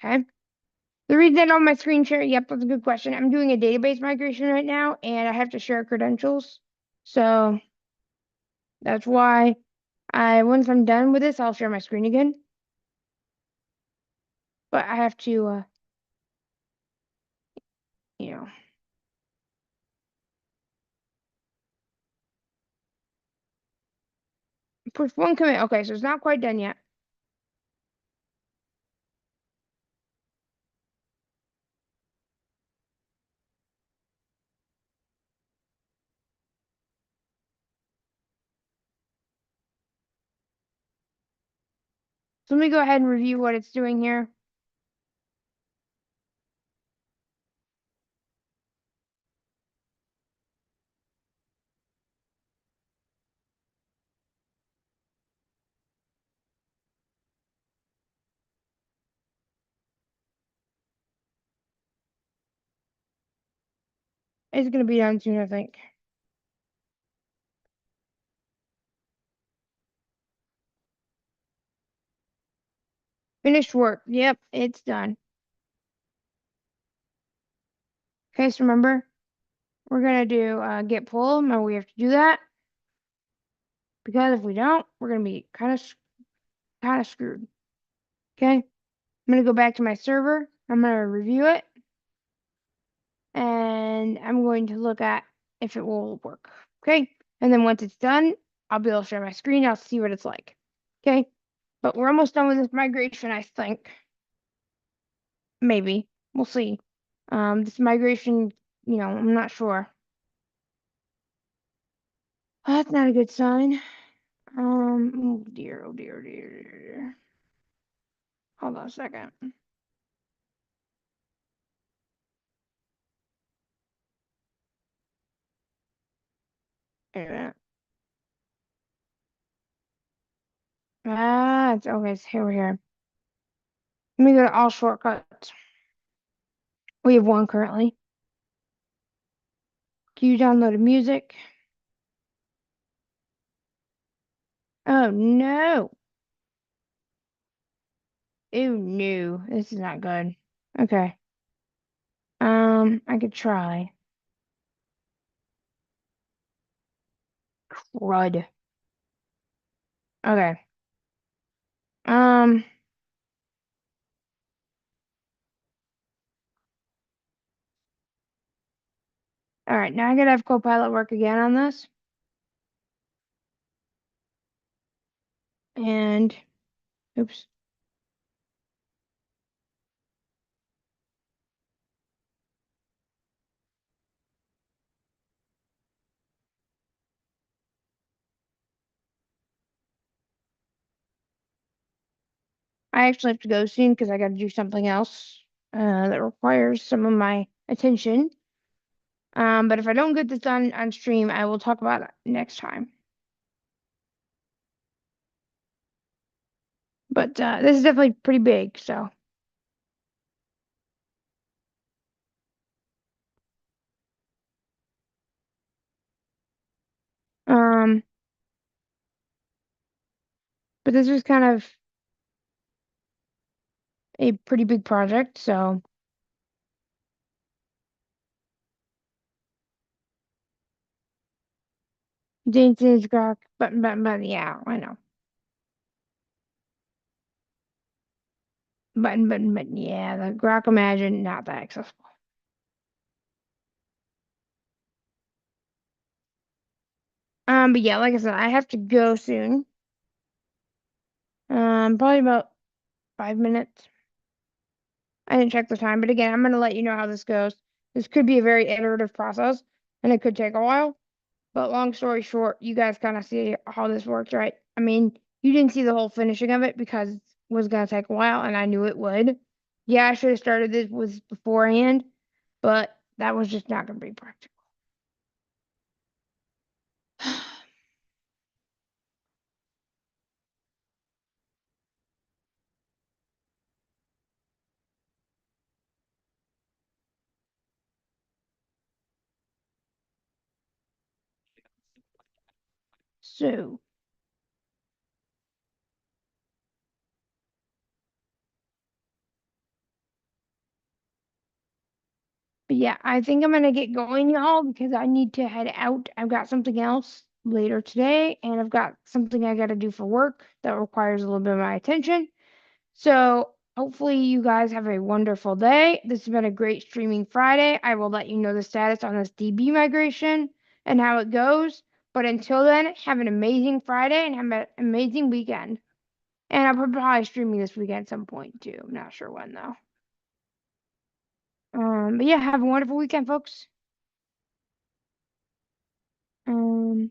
Okay. The reason I don't my screen share, yep, that's a good question. I'm doing a database migration right now, and I have to share credentials. So that's why once I'm done with this, I'll share my screen again. But I have to, you know, push one commit. Okay, so it's not quite done yet. So let me go ahead and review what it's doing here. It's gonna be done soon, I think. Finished work. Yep, it's done. Okay, so remember, we're gonna do get pull. Remember, we have to do that because if we don't, we're gonna be kind of screwed. Okay, I'm gonna go back to my server. I'm gonna review it, and I'm going to look at if it will work. Okay, and then once it's done, I'll be able to share my screen. I'll see what it's like. Okay, but we're almost done with this migration, I think. Maybe we'll see. This migration, I'm not sure. That's not a good sign. Oh dear, oh dear, oh dear, oh dear, dear. Hold on a second. Wait a minute. Ah, it's okay. It's here, we're here. Let me go to all shortcuts. We have one currently. You downloaded music. Oh no. Oh no. This is not good. Okay. I could try. Crud. Okay. Um, all right, now I gotta have Copilot work again on this. And oops. I actually have to go soon because I gotta do something else that requires some of my attention. But if I don't get this done on stream, I will talk about it next time. But this is definitely pretty big, so um, but this was kind of a pretty big project, so Jason's got but yeah, I know. But yeah, the Grok Imagine not that accessible. But yeah, like I said, I have to go soon. Probably about 5 minutes. I didn't check the time, but again, I'm gonna let you know how this goes. This could be a very iterative process, and it could take a while. But long story short, you guys kind of see how this works, right? I mean, you didn't see the whole finishing of it because it was gonna take a while, and I knew it would. Yeah, I should have started this was beforehand, but that was just not gonna be practical. So, but yeah, I think I'm gonna get going, y'all, because I need to head out. I've got something else later today, and I've got something I gotta do for work that requires a little bit of my attention. So hopefully you guys have a wonderful day. This has been a great streaming Friday. I will let you know the status on this DB migration and how it goes. But until then, have an amazing Friday and have an amazing weekend. And I'll probably streaming this weekend at some point too. I'm not sure when though. But yeah, have a wonderful weekend, folks. Um.